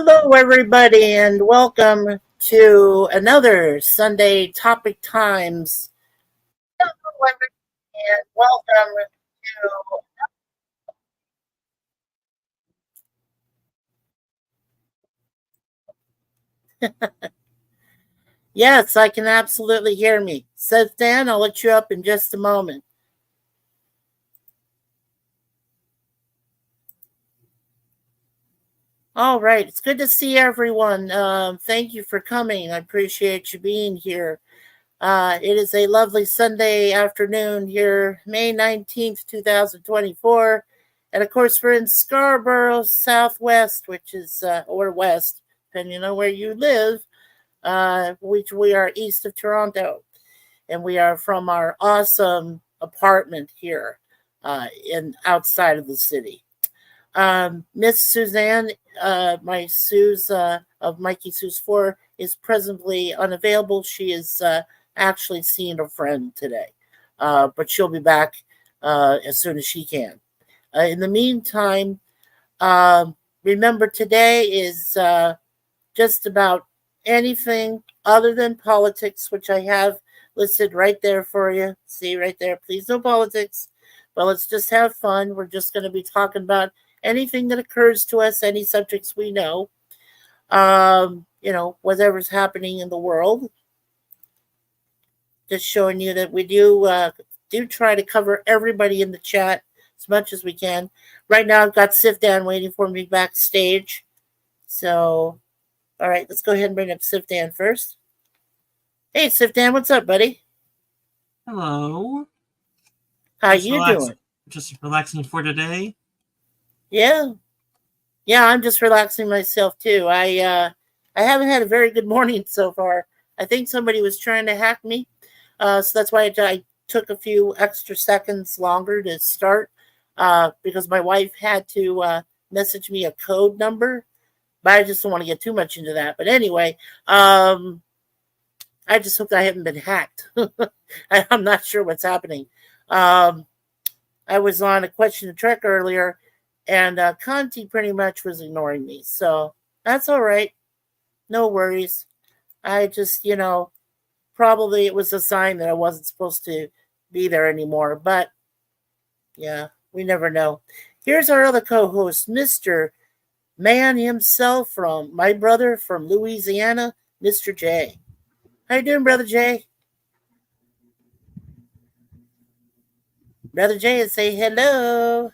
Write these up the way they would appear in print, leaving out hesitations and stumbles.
Hello, everybody, and welcome to another Sunday Topic Times. Hello, everybody, and welcome to. Yes, I can absolutely hear me. Says Dan, I'll let you up in just a moment. All right, it's good to see everyone. Thank you for coming. I appreciate you being here. It is a lovely Sunday afternoon here, May 19th, 2024. And of course, we're in Scarborough, Southwest, which is, or West, depending on where you live, which we are east of Toronto. And we are from our awesome apartment here in outside of the city. Miss Suzanne, my Sue's of Mikey Sue's 4, is presently unavailable. She is actually seeing a friend today, but she'll be back as soon as she can. In the meantime, remember today is just about anything other than politics, which I have listed right there for you. See right there. Please no politics, but let's just have fun. We're just going to be talking about anything that occurs to us, any subjects we know, whatever's happening in the world. Just showing you that we do try to cover everybody in the chat as much as we can. Right now, I've got Sifdan waiting for me backstage. So, all right, let's go ahead and bring up Sifdan first. Hey, Sifdan, what's up, buddy? Hello. How you doing? Just relaxing for today. Yeah, I'm just relaxing myself too. I haven't had a very good morning so far. I think somebody was trying to hack me, so that's why I took a few extra seconds longer to start because my wife had to message me a code number, but I just don't want to get too much into that. But anyway, I just hope I haven't been hacked. I'm not sure what's happening. I was on a question to Trek earlier, and Conti pretty much was ignoring me. So that's all right. No worries. I just, probably it was a sign that I wasn't supposed to be there anymore. But yeah, we never know. Here's our other co-host, Mr. Man himself from my brother from Louisiana, Mr. J. How you doing, Brother J? Brother J, say hello.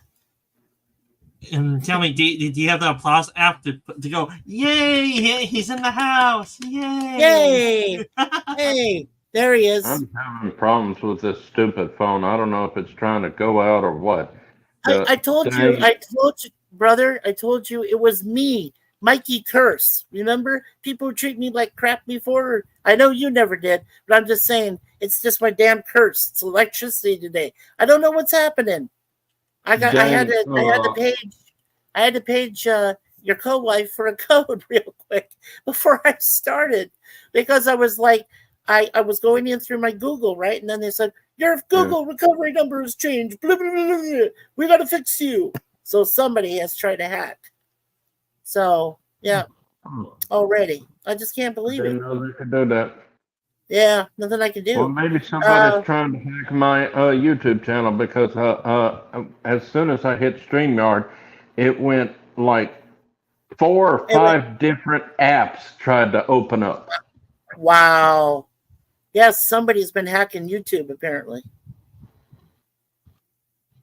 And tell me, do you have the applause app to go, yay, he's in the house, yay! Hey, there he is. I'm having problems with this stupid phone. I don't know if it's trying to go out or what. I told you, brother, I told you it was me, Mikey Curse. Remember? People treat me like crap before. I know you never did, but I'm just saying, it's just my damn curse. It's electricity today. I don't know what's happening. I had to page your co-wife for a code real quick before I started because I was like, I was going in through my Google, right? And then they said, your Google recovery number has changed. Blah, blah, blah, blah. We got to fix you. So somebody has tried to hack. So, yeah, already. I just can't believe it. I didn't know they could do that. Yeah, nothing I can do. Well, maybe somebody's trying to hack my YouTube channel because as soon as I hit StreamYard, it went like 4 or 5 different apps tried to open up. Wow. Yes, somebody's been hacking YouTube apparently.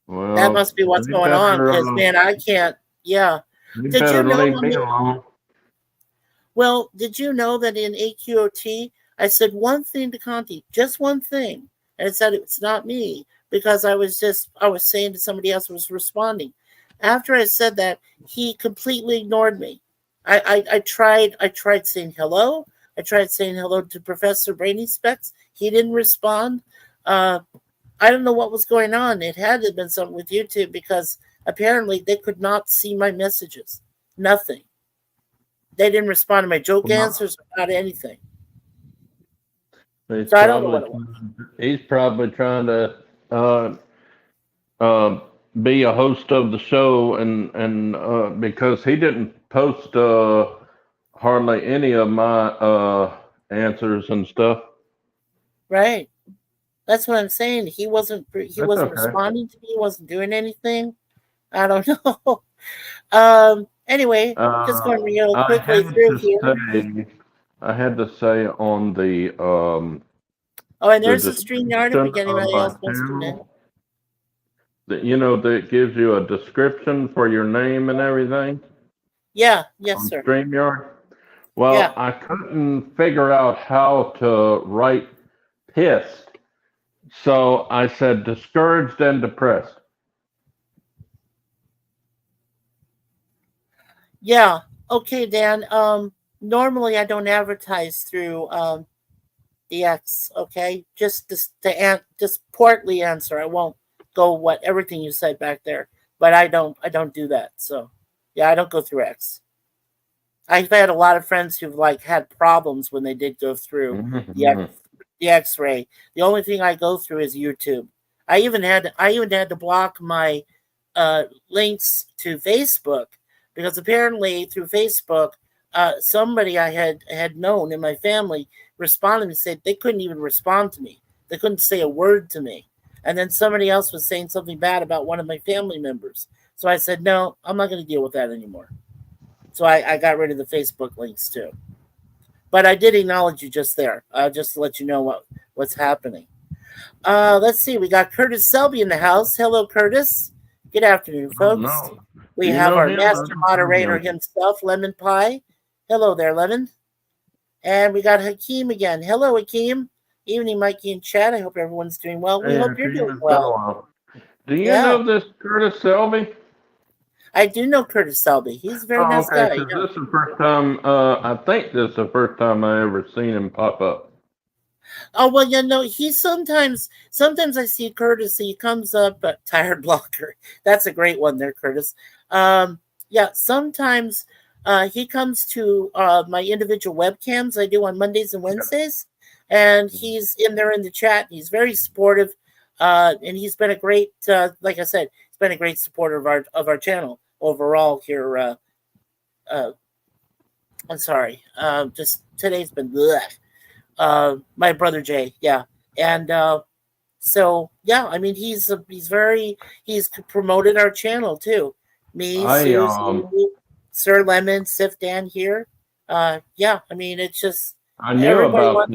Well, that must be what's going on because, man, I can't. Yeah. Did you know leave me alone? Well, did you know that in AQOT, I said one thing to Conti, just one thing, and it said it's not me because I was saying to somebody else who was responding. After I said that, he completely ignored me. I tried saying hello. I tried saying hello to Professor Brainy Specs. He didn't respond. I don't know what was going on. It had to have been something with YouTube because apparently they could not see my messages. Nothing. They didn't respond to my joke answers or not anything. So I don't know what it was. He's probably trying to be a host of the show, and because he didn't post hardly any of my answers and stuff. Right. That's what I'm saying. He wasn't That's okay. responding to me. He wasn't doing anything. I don't know. Anyway, just going real I quickly had through to here. say, I had to say on the Oh, and there's the description StreamYard if we get of anybody my else wants to tune in. channel, that that gives you a description for your name and everything Yeah, yes, on sir. StreamYard. Well, Yeah. I couldn't figure out how to write pissed, so I said discouraged and depressed. Yeah. Okay, Dan. Normally I don't advertise through the X. Okay, just just portly answer. I won't go everything you said back there, but I don't do that. So yeah, I don't go through X. I've had a lot of friends who've had problems when they did go through the X-ray. The only thing I go through is YouTube. I even had to block my links to Facebook because apparently through Facebook, somebody I had known in my family responded and said they couldn't even respond to me. They couldn't say a word to me. And then somebody else was saying something bad about one of my family members. So I said, no, I'm not going to deal with that anymore. So I got rid of the Facebook links too. But I did acknowledge you just there, just to let you know what's happening. Let's see. We got Curtis Selby in the house. Hello, Curtis. Good afternoon, folks. No. We You have know our him? master moderator himself, Lemon Pie. Hello there, Lemon. And we got Hakeem again. Hello, Hakeem. Evening, Mikey and Chad. I hope everyone's doing well. We hope you're doing well. Do you know this Curtis Selby? I do know Curtis Selby. He's a very nice guy. This is the first time. I think this is the first time I ever seen him pop up. Oh well, he sometimes I see Curtis. He comes up, Tired Blocker. That's a great one there, Curtis. Yeah, sometimes he comes to my individual webcams I do on Mondays and Wednesdays, and he's in there in the chat. He's very supportive, and he's been a great, like I said, he's been a great supporter of our channel overall here. I'm sorry, just today's been bleh. My brother Jay, yeah, and so yeah, I mean he's promoted our channel too. Me, Susan, Sir Lemon, Sif Dan here. Yeah, I mean it's just I knew about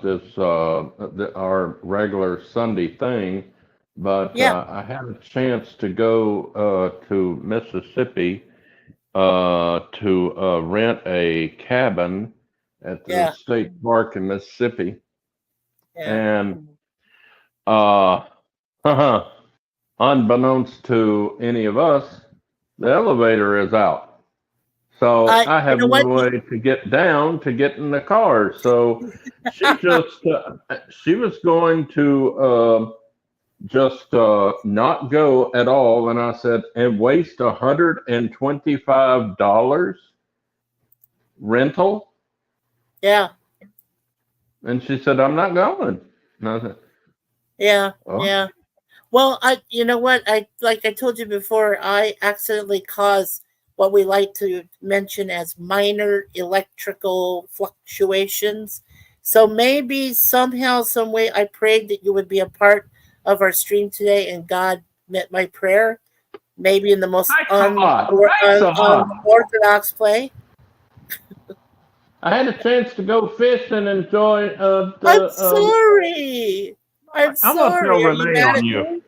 this. Our regular Sunday thing, but yeah. I had a chance to go to Mississippi to rent a cabin at the state park in Mississippi, and unbeknownst to any of us, the elevator is out. So I have no way to get down to get in the car. So she just she was going to just not go at all, and I said, and waste $125 rental. Yeah. And she said, I'm not going. And I said, yeah. Well, you know what? Like I told you before, I accidentally caused what we like to mention as minor electrical fluctuations. So maybe somehow, some way, I prayed that you would be a part of our stream today, and God met my prayer. Maybe in the most unorthodox way. I had a chance to go fish and enjoy. I'm sorry. I'm sorry. I'm gonna tell Renee on you.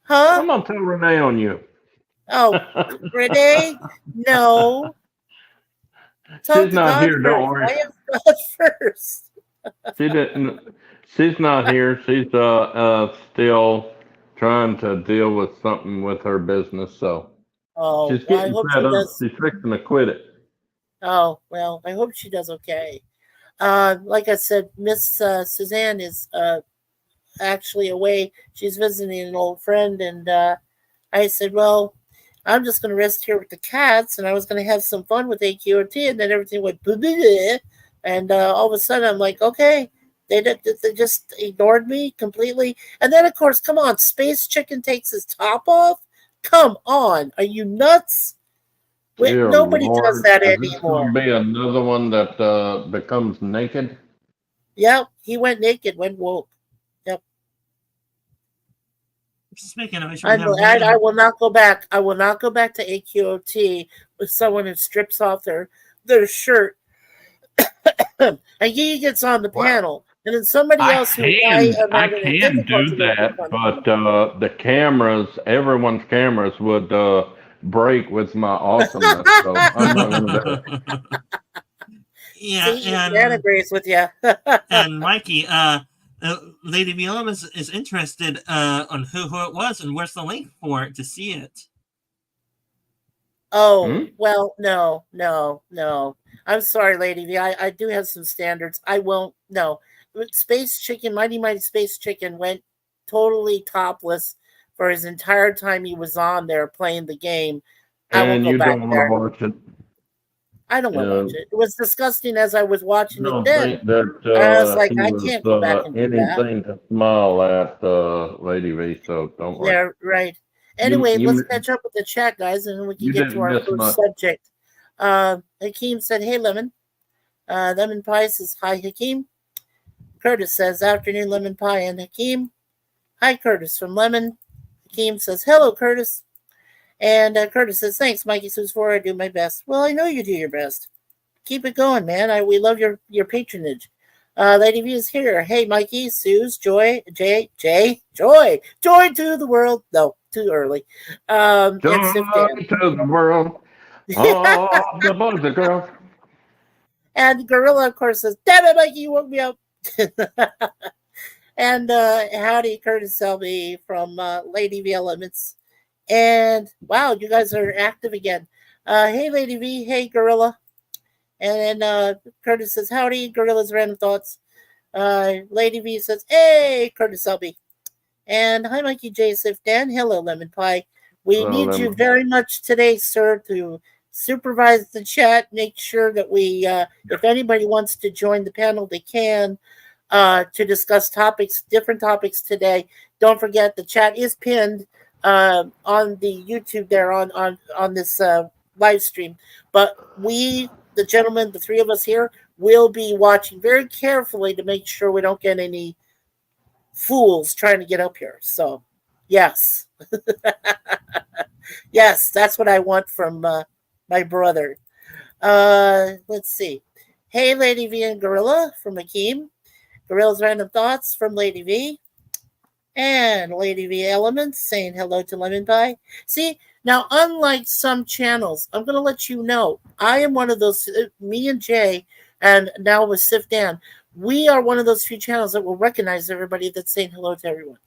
Huh? I'm gonna tell Renee on you. Oh, Renee? No. She's not here. Don't worry. I am God first. She didn't. She's not here. She's still trying to deal with something with her business. So she's getting fed up. She's fixing to quit it. Oh well, I hope she does okay. Like I said, Miss Suzanne is actually away. She's visiting an old friend, and I said, well, I'm just going to rest here with the cats, and I was going to have some fun with AQRT, and then everything went blah, blah, blah, and all of a sudden I'm like, okay, they just ignored me completely. And then, of course, come on, Space Chicken takes his top off? Come on, are you nuts? Dear Nobody does Lord, that is this anymore. going to be another one that becomes naked? Yep, he went naked, went woke. Speaking of which, we have I will not go back. I will not go back to AQOT with someone who strips off their shirt and he gets on the Well, panel, and then somebody else who I am I having a can difficulty do with that, gets on the but the cameras, everyone's cameras would break with my awesomeness, so I'm not going to do it. Yeah, See, Dan agrees with you. and Mikey, Lady Violum is interested on who it was and where's the link for it to see it. Oh, well, no. I'm sorry, Lady V. I do have some standards. I won't. No. Space Chicken, Mighty Mighty Space Chicken went totally topless for his entire time he was on there playing the game. I won't And go you back don't there. want to watch it. I don't want to watch it. It was disgusting as I was watching it Don't then. think that I was like, he I was can't go back and do that. anything to smile at, Lady V, so don't worry. Yeah, right. Anyway, You- let's catch up with the chat, guys, and we can you get to didn't our miss first much. subject. Hakeem said, "Hey, Lemon." Lemon Pie says, "Hi, Hakeem." Curtis says, "Afternoon, Lemon Pie and Hakeem." Hi, Curtis from Lemon. Hakeem says, "Hello, Curtis." And Curtis says, "Thanks, Mikey Sue's for I do my best." Well, I know you do your best. Keep it going, man. We love your patronage. Lady V is here. Hey, Mikey, Sue's, Joy to the world. No, too early. Joy And Sif Dan. to the world. Oh, the boys and girls. And Gorilla, of course, says, "Damn it, Mikey, you woke me up." And howdy, Curtis Selby from Lady V Elements. And wow, you guys are active again. Hey, Lady V. Hey, Gorilla. And then Curtis says, "Howdy, Gorilla's Random Thoughts." Lady V says, "Hey, Curtis Selby." And hi, Mikey J. Sif Dan. Hello, Lemon Pie. We need you very much today, sir, to supervise the chat. Make sure that we, if anybody wants to join the panel, they can, to discuss different topics today. Don't forget, the chat is pinned on the YouTube there on this live stream. But we, the gentlemen, the three of us here, will be watching very carefully to make sure we don't get any fools trying to get up here. So, yes. Yes, that's what I want from my brother. Let's see. Hey, Lady V and Gorilla from Hakeem. Gorilla's Random Thoughts from Lady V. And Lady V Elements saying hello to Lemon Pie. See, now, unlike some channels, I'm going to let you know, I am one of those, me and Jay, and now with Sif Dan, we are one of those few channels that will recognize everybody that's saying hello to everyone.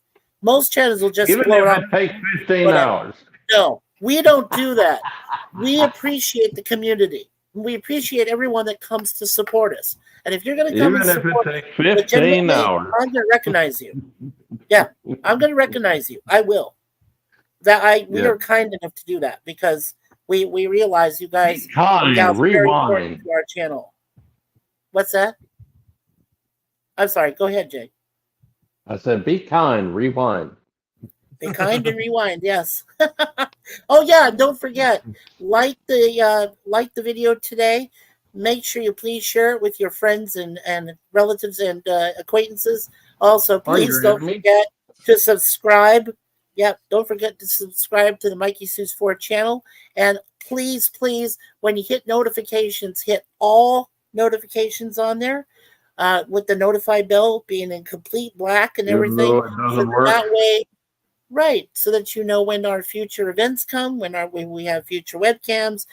Most channels will just Even float if out. it takes 15 hours. No, we don't do that. We appreciate the community. We appreciate everyone that comes to support us. And if you're going to come Even and if support it takes 15 hours. I'm going to recognize you. Yeah, I'm going to recognize you. I will. We are kind enough to do that because we realize you guys Kind, are very important rewind. to our channel. What's that? I'm sorry. Go ahead, Jay. I said, be kind, rewind. Be kind and rewind. Yes. Oh yeah, and don't forget, like the video today. Make sure you please share it with your friends and relatives and acquaintances. Also, please don't forget to subscribe. Yep, don't forget to subscribe to the Mikey Sue's 4 channel. And please, when you hit notifications, hit all notifications on there. With the notify bell being in complete black and everything. So that way, right, so that you know when our future events come, when we have future webcams,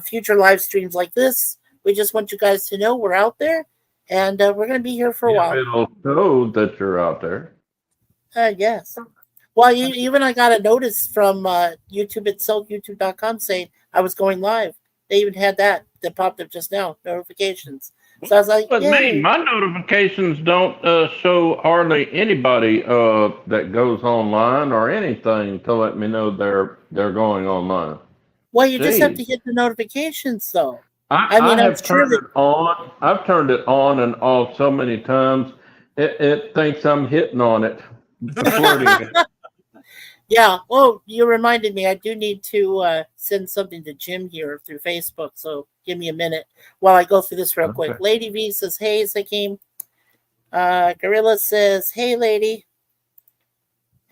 future live streams like this. We just want you guys to know we're out there, and we're going to be here for a while. It'll show that you're out there. Yes. Well, even I got a notice from YouTube itself, youtube.com, saying I was going live. They even had that popped up just now, notifications. So I was like, but yay. me, my notifications don't show hardly anybody that goes online or anything to let me know they're going online. Well, you just have to hit the notifications, though. I mean, I've turned it on. I've turned it on and off so many times. It thinks I'm hitting on it, flirting it. Yeah. Oh, you reminded me. I do need to send something to Jim here through Facebook. So give me a minute while I go through this real quick. Okay. Lady V says, "Hey, Zakim." Gorilla says, "Hey, lady."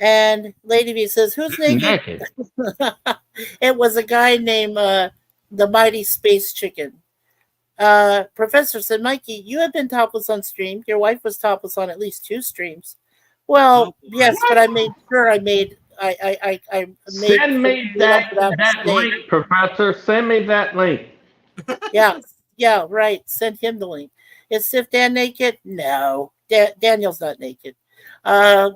And Lady V says, "Who's naked?" Naked. It was a guy named the Mighty Space Chicken. Professor said, "Mikey, you have been topless on stream. Your wife was topless on at least 2 streams." Well, Oh, boy. yes, but I made sure I made Send me clean up that mistake. link, Professor. Send me that link. Yeah, yeah, right. Send him the link. Is Sif Dan naked? No, Daniel's not naked. Uh,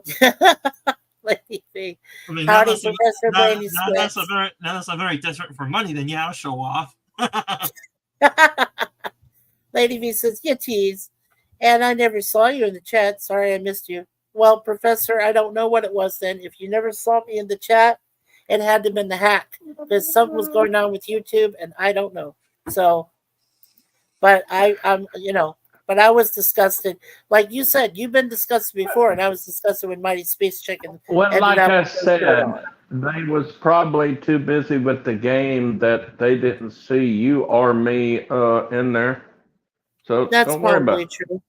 Lady V. I mean, Howdy, Professor Brainy that's Sweats. now that's a very desperate for money. Then yeah, I'll show off. Lady V says, "You tease." And I never saw you in the chat. Sorry I missed you. Well, Professor, I don't know what it was then. If you never saw me in the chat, it had to have been the hack because something was going on with YouTube and I don't know. So, but but I was disgusted. Like you said, you've been disgusted before, and I was disgusted with Mighty Space Chicken. Well, ended like up I with no shirt said, on. they was probably too busy with the game that they didn't see you or me in there. So That's don't worry about probably it. true.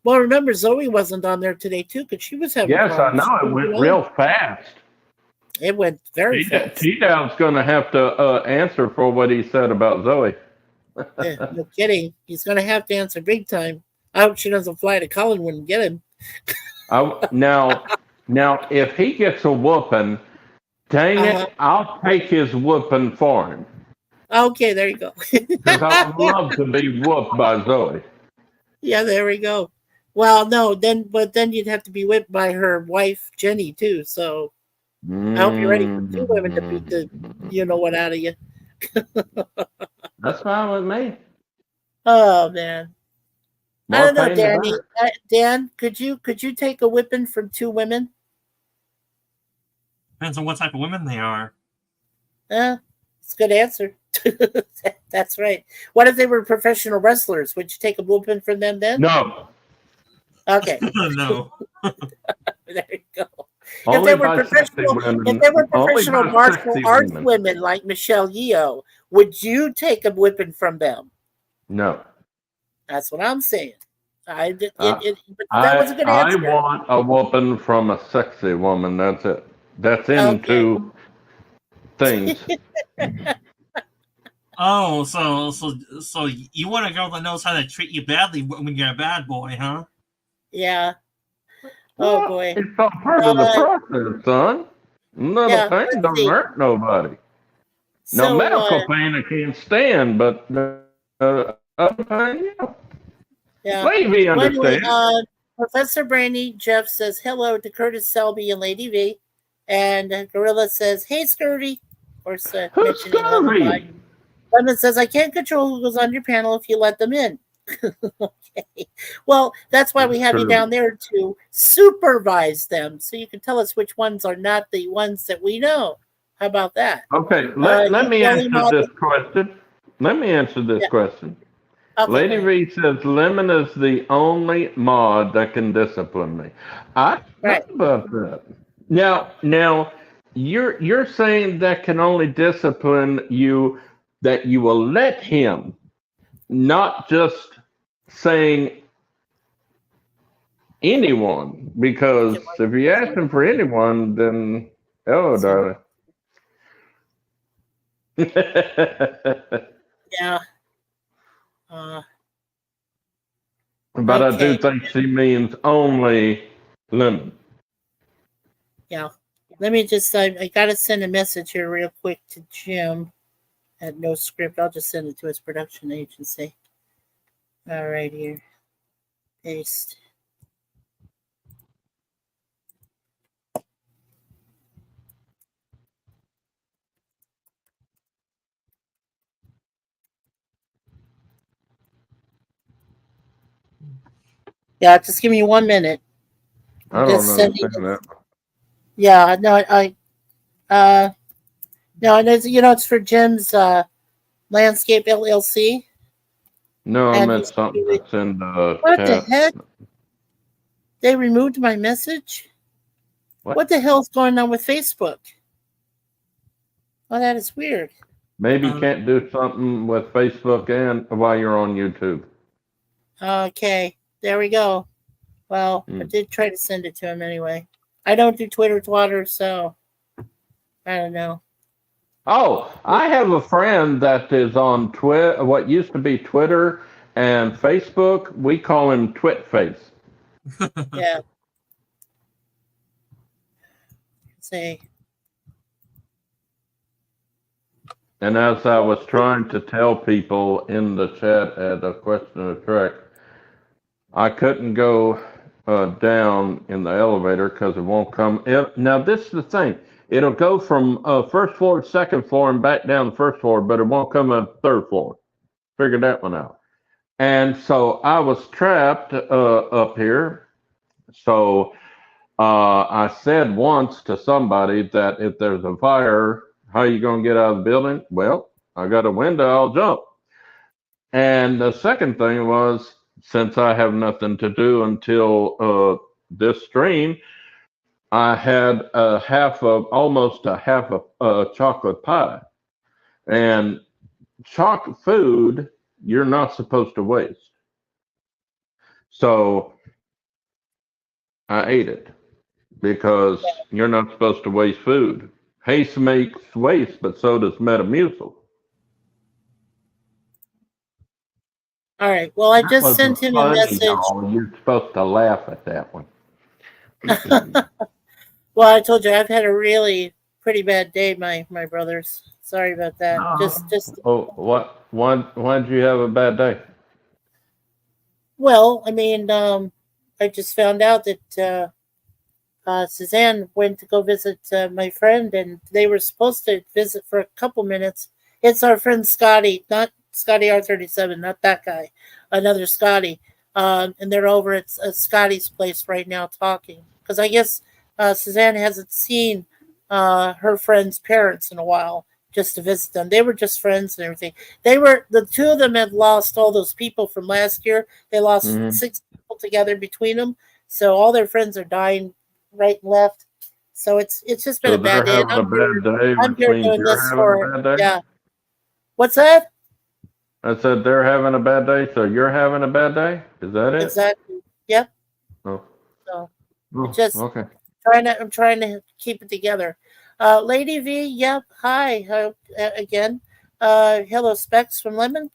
Well, remember Zoe wasn't on there today too because she was having Yes, I problems. know. It went real fast. It went very fast. T-Dow's going to have to answer for what he said about Zoe. No kidding. He's going to have to answer big time. I hope she doesn't fly to Collinwood and get him. Now, if he gets a whooping, dang it, I'll take his whooping for him. Okay, there you go. Because I would love to be whooped by Zoe. Yeah, there we go. Well, no, but then you'd have to be whipped by her wife, Jenny, too. So I hope you're ready for 2 women to beat the you know what out of you. That's fine with me. Oh man. I More don't know, pain the Danny. better. Dan, could you take a whipping from 2 women? Depends on what type of women they are. It's a good answer. That's right. What if they were professional wrestlers? Would you take a whooping from them then? No. Okay. No. There you go. Only If they were by professional, sexy women. if they were Only professional by martial sexy arts women. women like Michelle Yeoh, would you take a whipping from them? No. That's what I'm saying. But that was a good I answer. want a whooping from a sexy woman. That's it. That's into things. Oh, so you want a girl that knows how to treat you badly when you're a bad boy, huh? Yeah. Oh Well, boy. it's all part of the process, son. Little Yeah, pain let's don't see. hurt nobody. No So, medical pain I can't stand, but other pain, yeah. yeah. Lady Well, anyway, understands. Professor Brainy Jeff says hello to Curtis Selby and Lady V, and Gorilla says, "Hey, Scurvy." Of course, Who's mentioning Lullaby. sorry? Lemon says, "I can't control who goes on your panel if you let them in." Okay. Well, that's why we have you True. down there to supervise them, so you can tell us which ones are not the ones that we know. How about that? Okay, let me Kelly answer Mod- this question. Let me answer this Yeah. question. Okay, Lady go ahead. V says Lemon is the only mod that can discipline me. I Right. know about that. Now you're saying that can only discipline you that you will let him, not just saying anyone. Because if you ask him for anyone, then hello, darling. Yeah. But I do Okay. think she means only Lemon. Yeah. Let me just, I got to send a message here real quick to Jim at No Script. I'll just send it to his production agency. All right, here. Paste. Yeah, just give me 1 minute. I don't Just sending understand that. Yeah, no, no, and it's for Jim's Landscape LLC. No, I And meant he's something really- that's in the What the chat. heck? They removed my message? What the hell's going on with Facebook? Oh, that is weird. Maybe you can't do something with Facebook and while you're on YouTube. Okay, there we go. Well, I did try to send it to him anyway. I don't do Twitter twatter, so I don't know. Oh, I have a friend that is on Twitter, what used to be Twitter and Facebook. We call him Twitface. Yeah. See. And as I was trying to tell people in the chat at a question of track, I couldn't go down in the elevator because it won't come. Now, this is the thing. It'll go from first floor to second floor and back down the first floor, but it won't come up third floor. Figured that one out. And so I was trapped up here. So I said once to somebody that if there's a fire, how are you going to get out of the building? Well, I got a window, I'll jump. And the second thing was, since I have nothing to do until this stream, I had almost a half a chocolate pie. And chocolate food, you're not supposed to waste. So I ate it because you're not supposed to waste food. Haste makes waste, but so does Metamucil. All right. Well, I just sent him a message. You're supposed to laugh at that one. Well, I told you I've had a really pretty bad day, my brothers. Sorry about that. Just. Oh, what? Why did you have a bad day? Well, I mean, I just found out that Suzanne went to go visit my friend, and they were supposed to visit for a couple minutes. It's our friend Scotty, not Scotty R37, not that guy, another Scotty. And they're over at Scotty's place right now talking. Because I guess Suzanne hasn't seen her friend's parents in a while just to visit them. They were just friends and everything. The two of them had lost all those people from last year. They lost 6 people together between them. So all their friends are dying right and left. So it's just been a bad day. I'm here doing this for, yeah. What's that? I said they're having a bad day, so you're having a bad day? Is that it? Exactly. Yep. Oh. So okay. I'm trying to keep it together. Lady V, yep. Hi again. Hello, Specs from Lemon.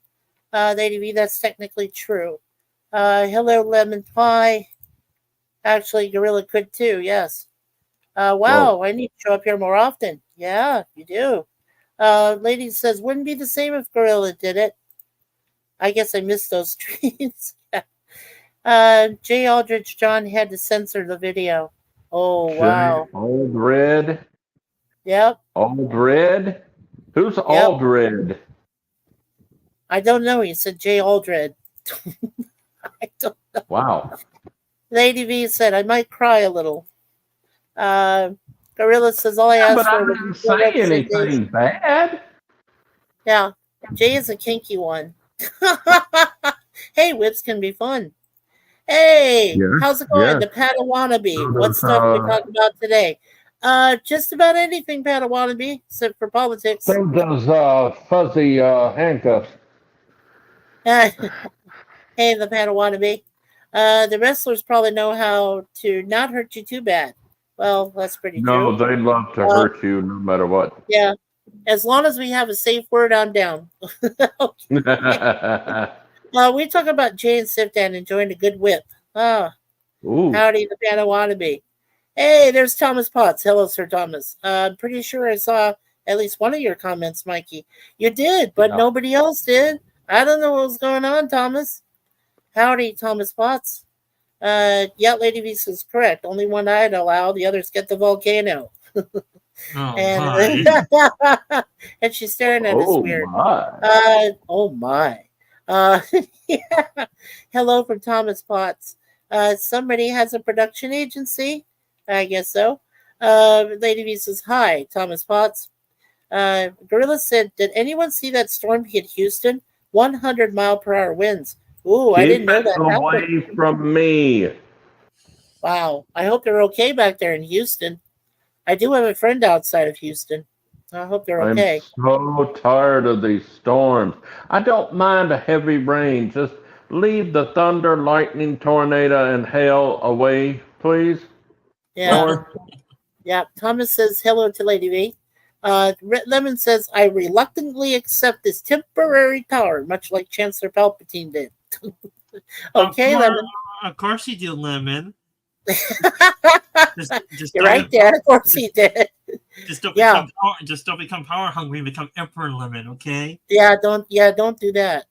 Lady V, that's technically true. Hello, Lemon Pie. Actually, Gorilla could too. Yes. Wow. Whoa. I need to show up here more often. Yeah, you do. Lady says, wouldn't be the same if Gorilla did it. I guess I missed those streams. Jay Aldridge John had to censor the video. Oh, wow. Old Red? Yep. Old Red? Who's Old Red? I don't know. He said Jay Aldred. I don't know. Wow. Lady V said, I might cry a little. Gorilla says, all I asked for was... I didn't say anything bad. Yeah. Jay is a kinky one. Hey, whips can be fun. Hey, how's it going? The Padawannabe. What stuff are we talking about today? Just about anything Padawannabe, except for politics. So does fuzzy handcuffs. Hey, the Padawannabe. The wrestlers probably know how to not hurt you too bad. Well, that's pretty true. No, they love to hurt you no matter what. Yeah. As long as we have a safe word, I'm down. We talk about Jay and Sifdan enjoying a good whip. Howdy, the Padawannabe. Hey, there's Thomas Potts. Hello, Sir Thomas. I'm pretty sure I saw at least one of your comments, Mikey. You did, but nobody else did. I don't know what was going on, Thomas. Howdy, Thomas Potts. Yeah, Lady V is correct. Only one I'd allow. The others get the volcano. And she's staring at us weird. Oh my. Yeah. Hello from Thomas Potts. Somebody has a production agency. I guess so. Lady V says, hi, Thomas Potts. Gorilla said, did anyone see that storm hit Houston? 100 mile per hour winds. Ooh, I didn't know that happened. Away from me. Wow. I hope they're okay back there in Houston. I do have a friend outside of Houston. I hope they're I'm okay. so tired of these storms. I don't mind a heavy rain. Just leave the thunder, lightning, tornado, and hail away, please, Yeah. Lord. Yeah. Thomas says hello to Lady V. Red Lemon says, I reluctantly accept this temporary power, much like Chancellor Palpatine did. Okay, Lemon. Of course you do, Lemon. Just You're don't, right, Dad. Of course he did. just don't Yeah. become power hungry and become Emperor Lemon, okay? Don't do that.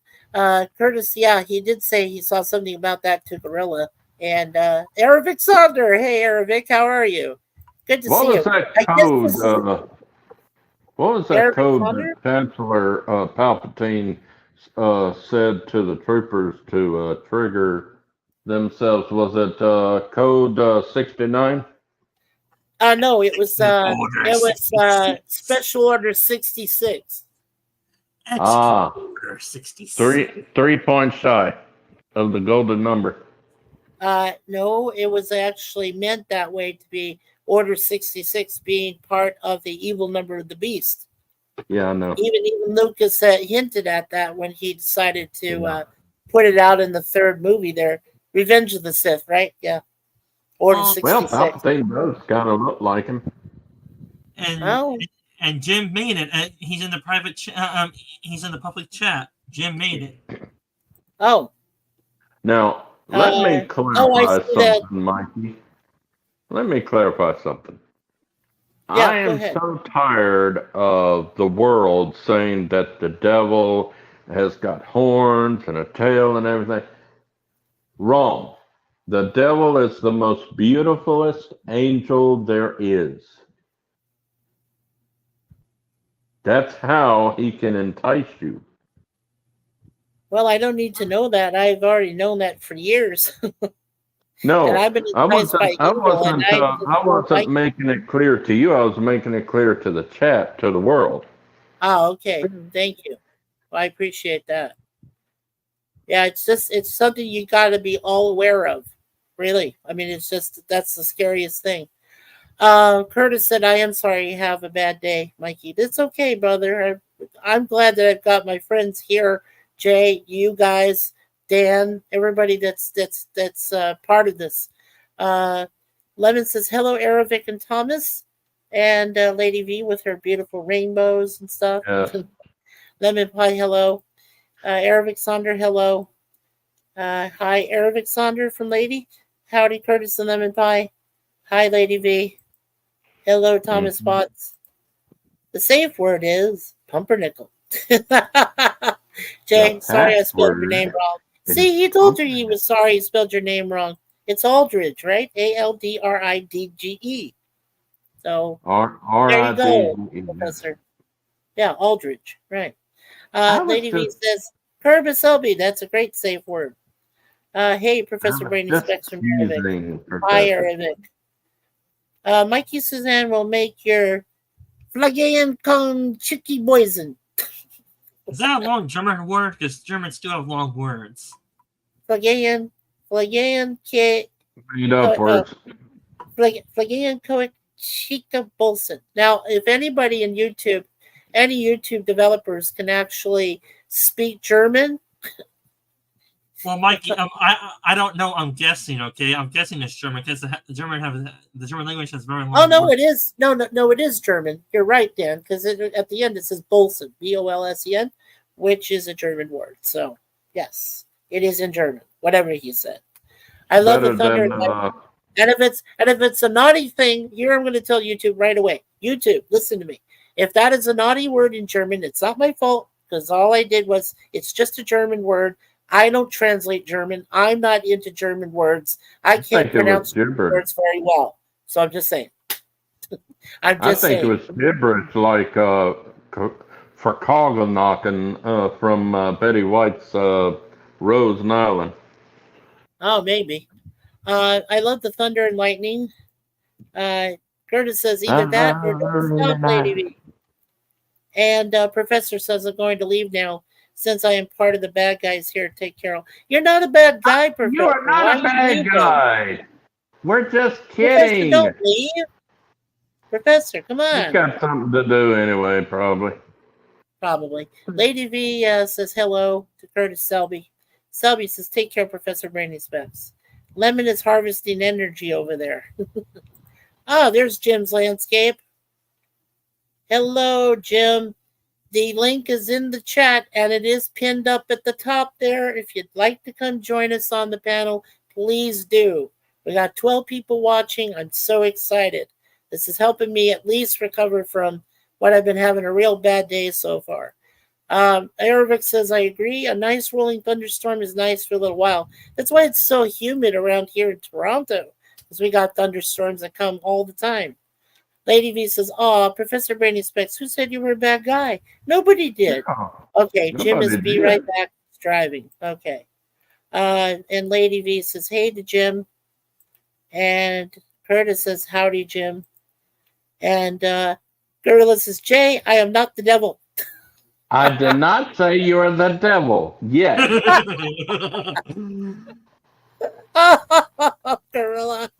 Curtis, yeah, he did say he saw something about that to Gorilla. And Aravic Sonder. Hey Aravic, how are you? Good to What see was you. that I guess code? this is What was that Arabic code Thunder? that Chancellor Palpatine said to the troopers to trigger themselves? Was it code 69? No, it was Order 66. Special Order 66. Ah, Order 66. 3 points shy of the golden number. No, it was actually meant that way to be Order 66 being part of the evil number of the beast. Yeah, I know. Even Lucas hinted at that when he decided to put it out in the third movie there, Revenge of the Sith, right? Yeah, Order Oh, 66. Well, Palpatine does kind of look like him. Oh, And Jim made it. He's in the private. He's in the public chat. Jim made it. oh, Now, let me I clarify see that. something, Mikey. Let me clarify something. Yeah, I go am ahead. so tired of the world saying that the devil has got horns and a tail and everything. Wrong. The devil is the most beautifulest angel there is. That's how he can entice you. Well, I don't need to know that. I've already known that for years. No, And I've been I enticed by evil, and I wasn't making it clear to you. I was making it clear to the chat, to the world. Oh, okay. Thank you. Well, I appreciate that. Yeah, it's something you got to be all aware of. Really, I mean, that's the scariest thing. Curtis said, "I am sorry you have a bad day, Mikey. It's okay, brother. I'm glad that I've got my friends here, Jay, you guys, Dan, everybody that's part of this." Uh, Lemon says, "Hello, Aravic and Thomas, and Lady V with her beautiful rainbows and stuff." Yes. Lemon Pie, hello. Aravic Sonder, hello. Hi, Aravic Sonder from Lady. Howdy, Curtis and Lemon Pie. Hi, Lady V. Hello, Thomas Mhm. Spots. The safe word is pumpernickel. Jay, The sorry I spelled your password name wrong. is See, he told you he was sorry he spelled your name wrong. It's Aldridge, right? Aldridge. So there you go, RID. Professor. Yeah, Aldridge, right. I was Lady V just says, Curb Selby, that's a great safe word. Hey, I Professor was Brandon just Specs from Arabic. teasing, Hi, Professor. Arabic. Mikey Suzanne will make your Flagayan con chicky poison. Is that a long German word? Because Germans do have long words. Flagayan ke Made up words. Flagayan koik chica bolson. Now, if anybody in YouTube, any YouTube developers can actually speak German. Well, Mikey, I don't know. I'm guessing. Okay, I'm guessing it's German because the German language has very long. Oh no, words. it is no, it is German. You're right, Dan, because at the end it says Bolsen, Bolsen, which is a German word. So yes, it is in German. Whatever he said. I love Better the thunder. than And if it's a naughty thing, here I'm going to tell YouTube right away. YouTube, listen to me. If that is a naughty word in German, it's not my fault because all I did was it's just a German word. I don't translate German. I'm not into German words. I can't think it was pronounce gibberish. words very well. So I'm just saying. I'm I just think saying. it was gibberish like for Coggle knocking from Betty White's Rose Island. Oh, maybe. I love the thunder and lightning. Curtis says either that or don't stop, Lady V. And Professor says I'm going to leave now since I am part of the bad guys here. Take Carol. You're not a bad guy, Professor. You are not Why a would bad you go? guy. We're just Professor, kidding. don't leave. Professor, come He's on. got something to do anyway, probably. Probably. Lady V says hello to Curtis Selby. Selby says, take care, Professor Brainy Specs. Lemon is harvesting energy over there. Oh, there's Jim's landscape. Hello, Jim. The link is in the chat and it is pinned up at the top there. If you'd like to come join us on the panel, please do. We got 12 people watching. I'm so excited. This is helping me at least recover from what I've been having a real bad day so far. Arabic says, I agree. A nice rolling thunderstorm is nice for a little while. That's why it's so humid around here in Toronto, because we got thunderstorms that come all the time. Lady V says, oh, Professor Brainy Specs, who said you were a bad guy? Nobody did. No, Okay, Jim is nobody be did. right back driving. Okay. And Lady V says, hey to Jim. And Curtis says, howdy, Jim. And Gorilla says, Jay, I am not the devil. I did not say you are the devil. Yes. Gorilla.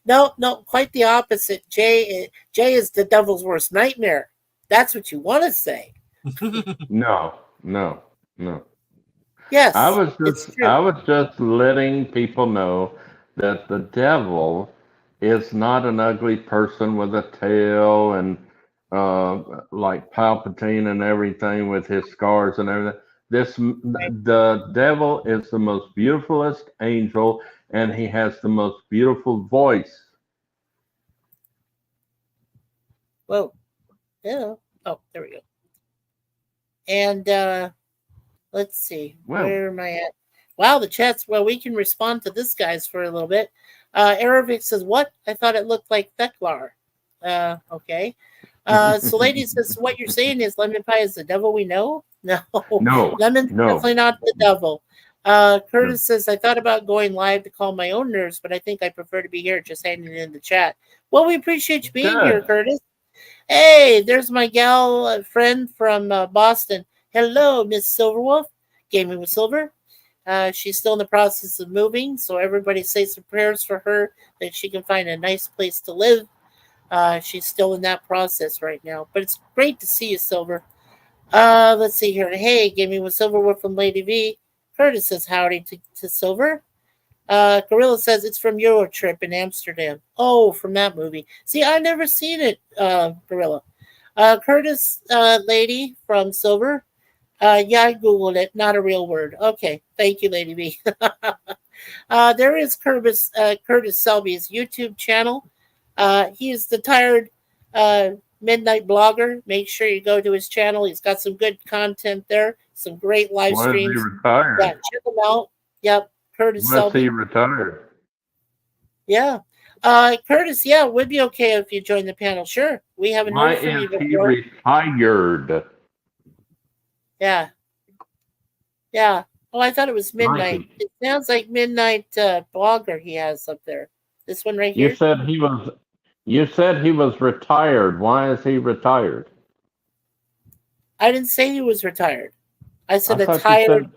No, quite the opposite. Jay is the devil's worst nightmare. That's what you want to say. No. Yes, I was just letting people know that the devil is not an ugly person with a tail and like Palpatine and everything with his scars and everything. The devil is the most beautifulest angel, and he has the most beautiful voice. Whoa. Yeah. Oh, there we go. And let's see. Well, Where am I at? Wow, the chat's well, we can respond to this guy's for a little bit. Arabic says, what? I thought it looked like Theklar. Okay. So lady says, what you're saying is lemon pie is the devil we know? No. no, Lemon's no. definitely not the devil. Curtis says, I thought about going live to call my own nerves, but I think I prefer to be here just hanging in the chat. Well, we appreciate you being Good. here, Curtis. Hey, there's my gal friend from Boston. Hello, Miss Silverwolf, Gaming with Silver. She's still in the process of moving, so everybody say some prayers for her that she can find a nice place to live. She's still in that process right now, but it's great to see you, Silver. Let's see here. Hey, Gaming with Silver, we're from Lady V. Curtis says howdy to Silver. Gorilla says it's from Eurotrip in Amsterdam. Oh, from that movie. See, I've never seen it, Gorilla. Curtis, lady from Silver. Yeah, I Googled it. Not a real word. Okay. Thank you, Lady V. There is Curtis Selby's YouTube channel. He is the tired midnight blogger. Make sure you go to his channel. He's got some good content there. Some great live Was he streams. retired? Yeah, check him out. Yep. Curtis Was Selby. he retired? Yeah. Curtis, yeah, it would be okay if you join the panel. Sure. We haven't Why heard from you is he before. retired? Yeah. Yeah. Oh, I thought it was midnight. Mikey. It sounds like midnight blogger he has up there. This one right here. You said he was retired. Why is he retired? I didn't say he was retired. I said I a thought you tired. said-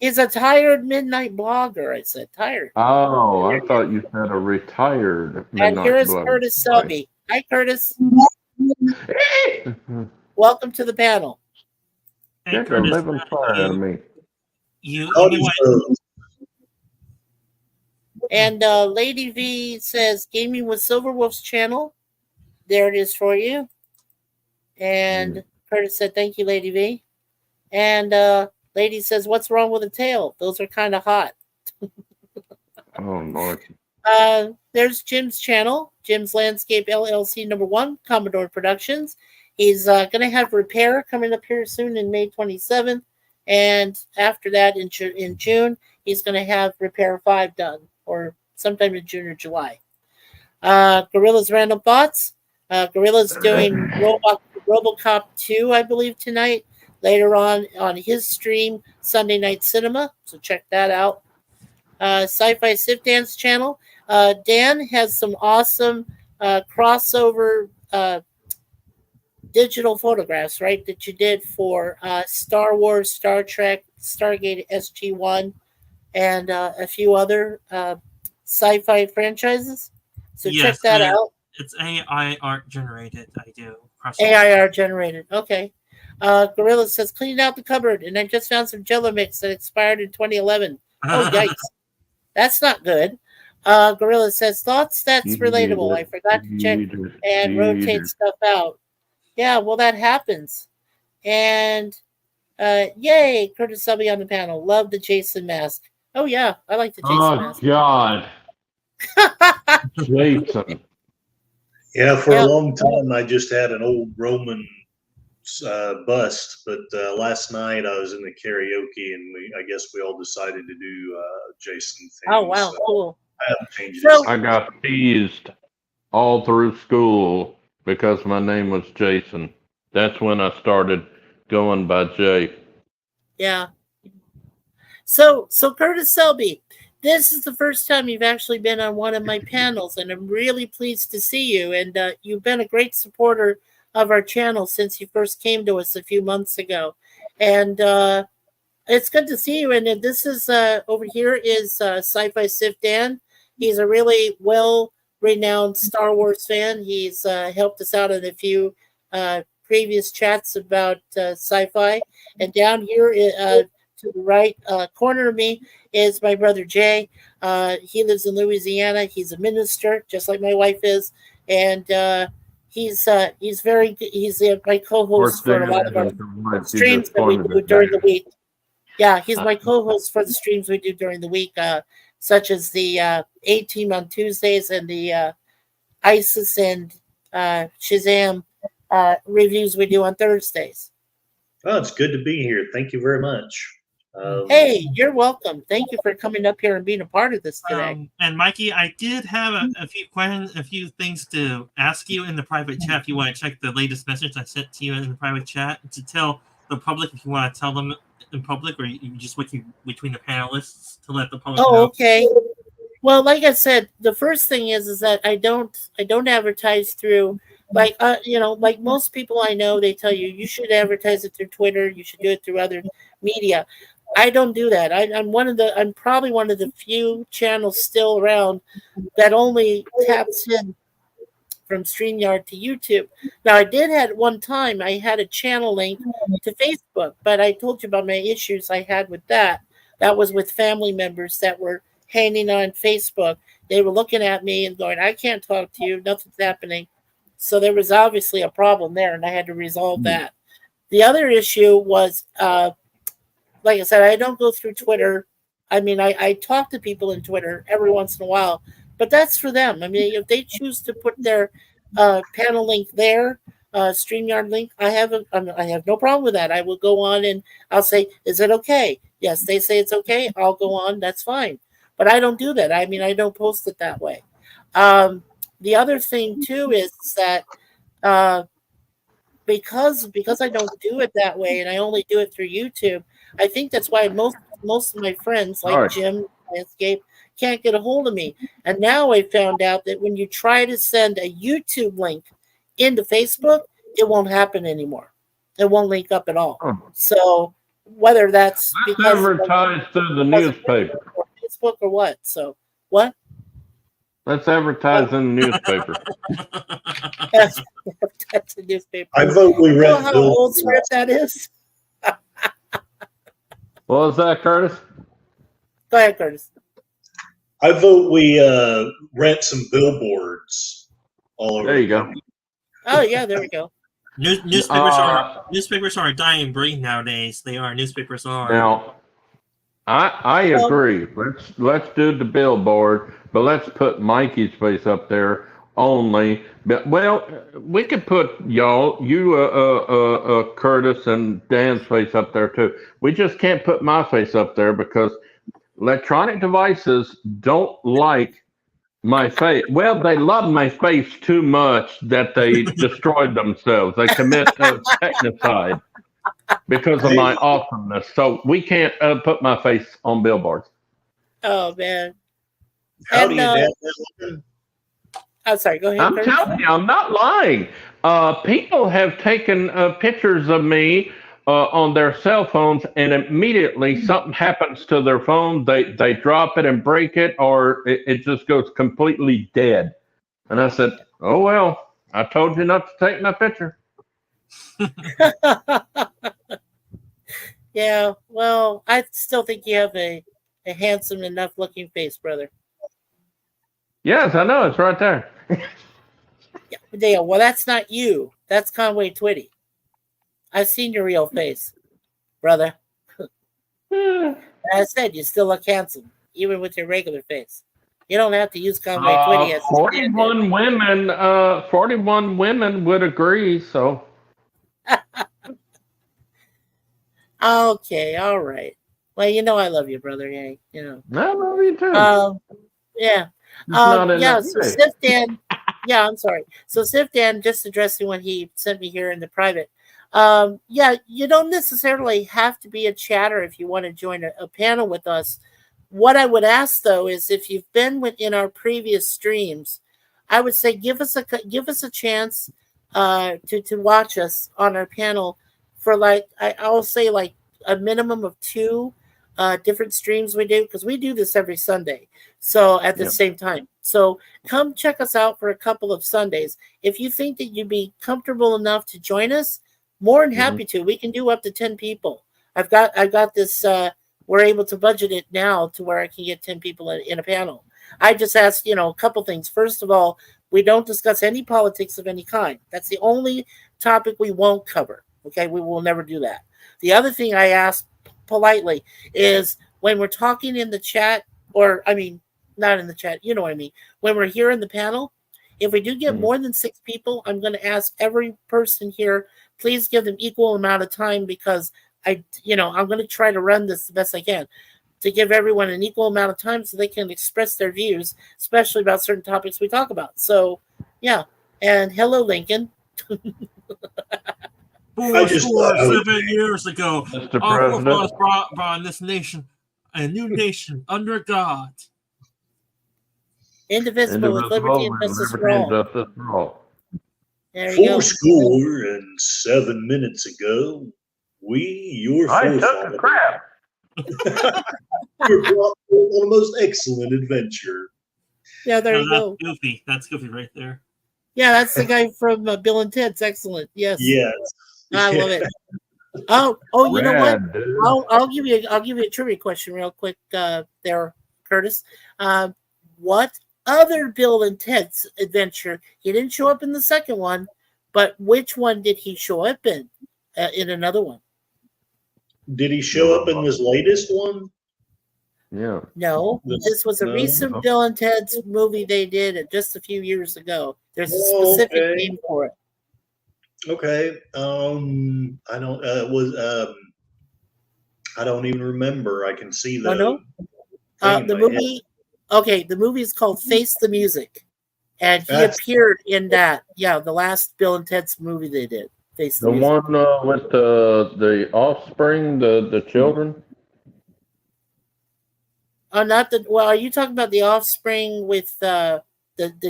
He's a tired midnight blogger. I said tired. Oh, I thought you said a retired And midnight here is blogger. Curtis Selby. Hi, Curtis. Right. Welcome to the panel. Hey, Get the Curtis, living fire out of me. you Howdy, know what? sir. And Lady V says gaming with Silverwolf's channel. There it is for you. And Curtis said, thank you, Lady V. And Lady says, what's wrong with the tail? Those are kind of hot. Oh, Lord. There's Jim's channel, Jim's Landscape LLC #1, Commodore Productions. He's going to have Repair coming up here soon in May 27th. And after that, in June, he's going to have Repair 5 done, or sometime in June or July. Gorilla's Random Thoughts. Gorilla's doing RoboCop 2, I believe, tonight. Later on his stream, Sunday Night Cinema. So check that out. Sci-Fi Sif Dance channel. Dan has some awesome crossover digital photographs, right, that you did for Star Wars, Star Trek, Stargate SG-1, and a few other sci-fi franchises. So check Yes, that out. it's AI art generated. I do. AIR generated. Okay. Gorilla says, cleaned out the cupboard and I just found some Jello mix that expired in 2011. Oh, yikes. That's not good. Gorilla says, thoughts that's relatable. I forgot to check and rotate stuff out. Yeah, well, that happens. And yay, Curtis Selby on the panel. Love the Jason mask. Oh, yeah, I like the Jason mask. Oh, God. Jason. Yeah, for Yeah. a long time, I just had an old Roman bust, but last night I was in the karaoke, and I guess we all decided to do Jason things. Oh, wow, cool. I haven't changed So- it. I got teased all through school because my name was Jason. That's when I started going by Jay. Yeah. So Curtis Selby, this is the first time you've actually been on one of my panels, and I'm really pleased to see you. And you've been a great supporter of our channel since you first came to us a few months ago. And it's good to see you. And this is over here is Sci-Fi Civ Dan. He's a really well-renowned Star Wars fan. He's helped us out in a few previous chats about sci-fi. And down here to the right corner of me is my brother Jay. He lives in Louisiana. He's a minister, just like my wife is, and he's very good. He's my co-host for a lot of our streams that we do during the week. Yeah, he's my co-host for the streams we do during the week, such as the A-Team on Tuesdays and the ISIS and Shazam reviews we do on Thursdays. Oh, it's good to be here. Thank you very much. Hey, you're welcome. Thank you for coming up here and being a part of this today. And Mikey, I did have a few questions, a few things to ask you in the private chat. If you want to check the latest message I sent to you in the private chat to tell the public, if you want to tell them in public, or you just between the panelists to let the public know. Okay. Well, like I said, the first thing is that I don't advertise through like like most people I know. They tell you should advertise it through Twitter. You should do it through other media. I don't do that. I'm probably one of the few channels still around that only taps in from StreamYard to YouTube. Now, I did at one time, I had a channel link to Facebook, but I told you about my issues I had with that. That was with family members that were hanging on Facebook. They were looking at me and going, I can't talk to you. Nothing's happening. So there was obviously a problem there, and I had to resolve that. The other issue was, like I said, I don't go through Twitter. I mean, I talk to people in Twitter every once in a while, but that's for them. I mean, if they choose to put their panel link there, StreamYard link, I have no problem with that. I will go on and I'll say, is it okay? Yes, they say it's okay. I'll go on. That's fine. But I don't do that. I mean, I don't post it that way. The other thing, too, is that because I don't do it that way and I only do it through YouTube, I think that's why most of my friends, like Jim Landscape, can't get a hold of me. And now I found out that when you try to send a YouTube link into Facebook, it won't happen anymore. It won't link up at all. So whether that's because advertised through the newspaper or Facebook or what. So what? Let's advertise in the newspaper. That's the newspaper. I vote we You know rent how Bill. old script that is? What was that, Curtis? Go ahead, Curtis. I vote we rent some billboards all over. There you go. Oh yeah, there we go. Newspapers are a dying breed nowadays. They are. Newspapers are. Now, I agree. Let's do the billboard, but let's put Mikey's face up there only. But, well, we could put you, Curtis, and Dan's face up there too. We just can't put my face up there because electronic devices don't like my face. Well, they love my face too much that they destroyed themselves. They commit technicide because of my awesomeness. So we can't put my face on billboards. Oh man. Howdy, And, Dan. I'm sorry. Go ahead. I'm Curtis. telling you, I'm not lying. People have taken pictures of me on their cell phones, and immediately something happens to their phone. They drop it and break it, or it just goes completely dead. And I said, "Oh well, I told you not to take my picture." Yeah, well, I still think you have a handsome enough looking face, brother. Yes, I know, it's right there. Yeah, Dale, well, that's not you. That's Conway Twitty. I've seen your real face, brother. Yeah. As I said, you still look handsome, even with your regular face. You don't have to use Conway Twitty as a stand-in. 41 women would agree. So Okay, all right. Well, you know I love you, brother. Yeah, you know. I love you too. Yeah. It's not in Yeah, that so movie. Sif Dan, yeah, I'm sorry. So Sif Dan, just addressing what he sent me here in the private. Yeah, you don't necessarily have to be a chatter if you want to join a panel with us. What I would ask though is if you've been within our previous streams, I would say give us a chance to watch us on our panel for like I'll say like a minimum of 2 different streams we do because we do this every Sunday. So at the Yeah. same time. So come check us out for a couple of Sundays. If you think that you'd be comfortable enough to join us, more than happy to. We can do up to 10 people. I've got this we're able to budget it now to where I can get 10 people in a panel. I just asked, a couple things. First of all, we don't discuss any politics of any kind. That's the only topic we won't cover. Okay, we will never do that. The other thing I asked politely is when we're talking in the chat, or I mean, not in the chat, you know what I mean. When we're here in the panel, if we do get more than 6 people, I'm going to ask every person here, please give them equal amount of time because I'm going to try to run this the best I can to give everyone an equal amount of time so they can express their views, especially about certain topics we talk about. So, yeah. And hello, Lincoln. 7 years ago, Mr. our President. forefathers brought in this nation a new nation under God. Indivisible with liberty and justice for all. Justice for all. There you go. 407 minutes ago, your I took a forefathers, crap. were brought on a most excellent adventure. Yeah, there No, you that's go. Goofy. That's Goofy right there. Yeah, that's the guy from Bill and Ted's. Excellent. Yes. Yes. I love it. Oh, you know what? Rad, dude. I'll give you a trivia question real quick there, Curtis. What other Bill and Ted's adventure? He didn't show up in the second one, but which one did he show up in another one? Did he show up in this latest one? Yeah. No, this was a No. recent Bill and Ted's movie they did just a few years ago. There's a Oh, specific okay. name for it. Okay. I don't. I don't even remember. I can see the. Oh, no? thing in The my head. movie. Okay, the movie is called Face the Music, and he That's- appeared in that. Yeah, the last Bill and Ted's movie they did. Face the The Music. one with the offspring, the children. Oh, not the. Well, are you talking about the Offspring with the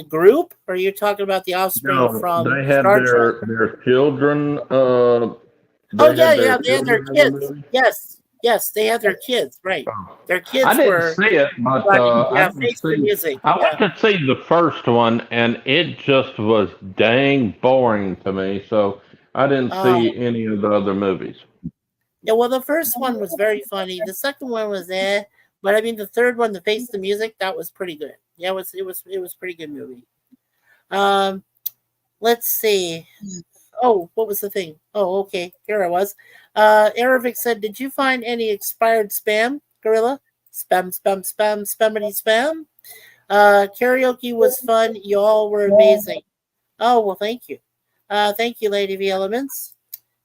group, or are you talking about the Offspring from they had Star Trek? their children. Oh yeah, they had their children in the kids. movie. Yes, they had their kids. Right, their kids I didn't were. see it, but Yeah, I didn't Face the see. Music. I Yeah. went to see the first one, and it just was dang boring to me. So I didn't see any of the other movies. Yeah, well, the first one was very funny. The second one was but I mean, the third one, the Face the Music, that was pretty good. Yeah, it was pretty good movie. Let's see. Oh, what was the thing? Oh, okay, here I was. Aravic said, "Did you find any expired spam, Gorilla? Spam, spammity spam. Karaoke was fun. You all were amazing. Oh, well, thank you. Thank you, Lady V Elements.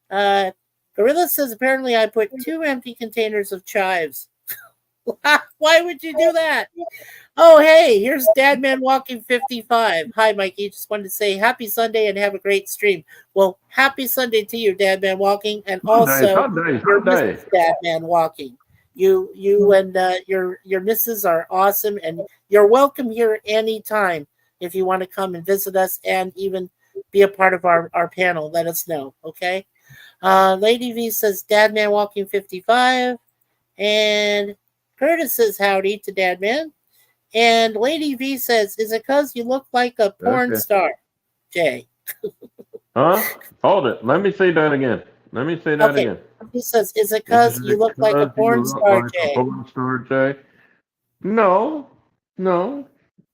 Gorilla says, apparently I put 2 empty containers of chives. Why would you do that? Oh, hey, here's Dadman Walking 55. Hi, Mikey. Just wanted to say happy Sunday and have a great stream. Well, happy Sunday to you, Dadman Walking, and also Sunday. your Mrs. Dadman Walking. You and your missus are awesome, and you're welcome here anytime if you want to come and visit us and even be a part of our panel. Let us know, okay? Lady V says, Dadman Walking 55. And Curtis says, howdy to Dadman. And Lady V says, is it because you look like a porn Okay. star, Jay? Huh? Hold it. Let me say that again. Let me say that Okay. again. He says, is it because you look like a porn star, Jay? Porn star, Jay? No.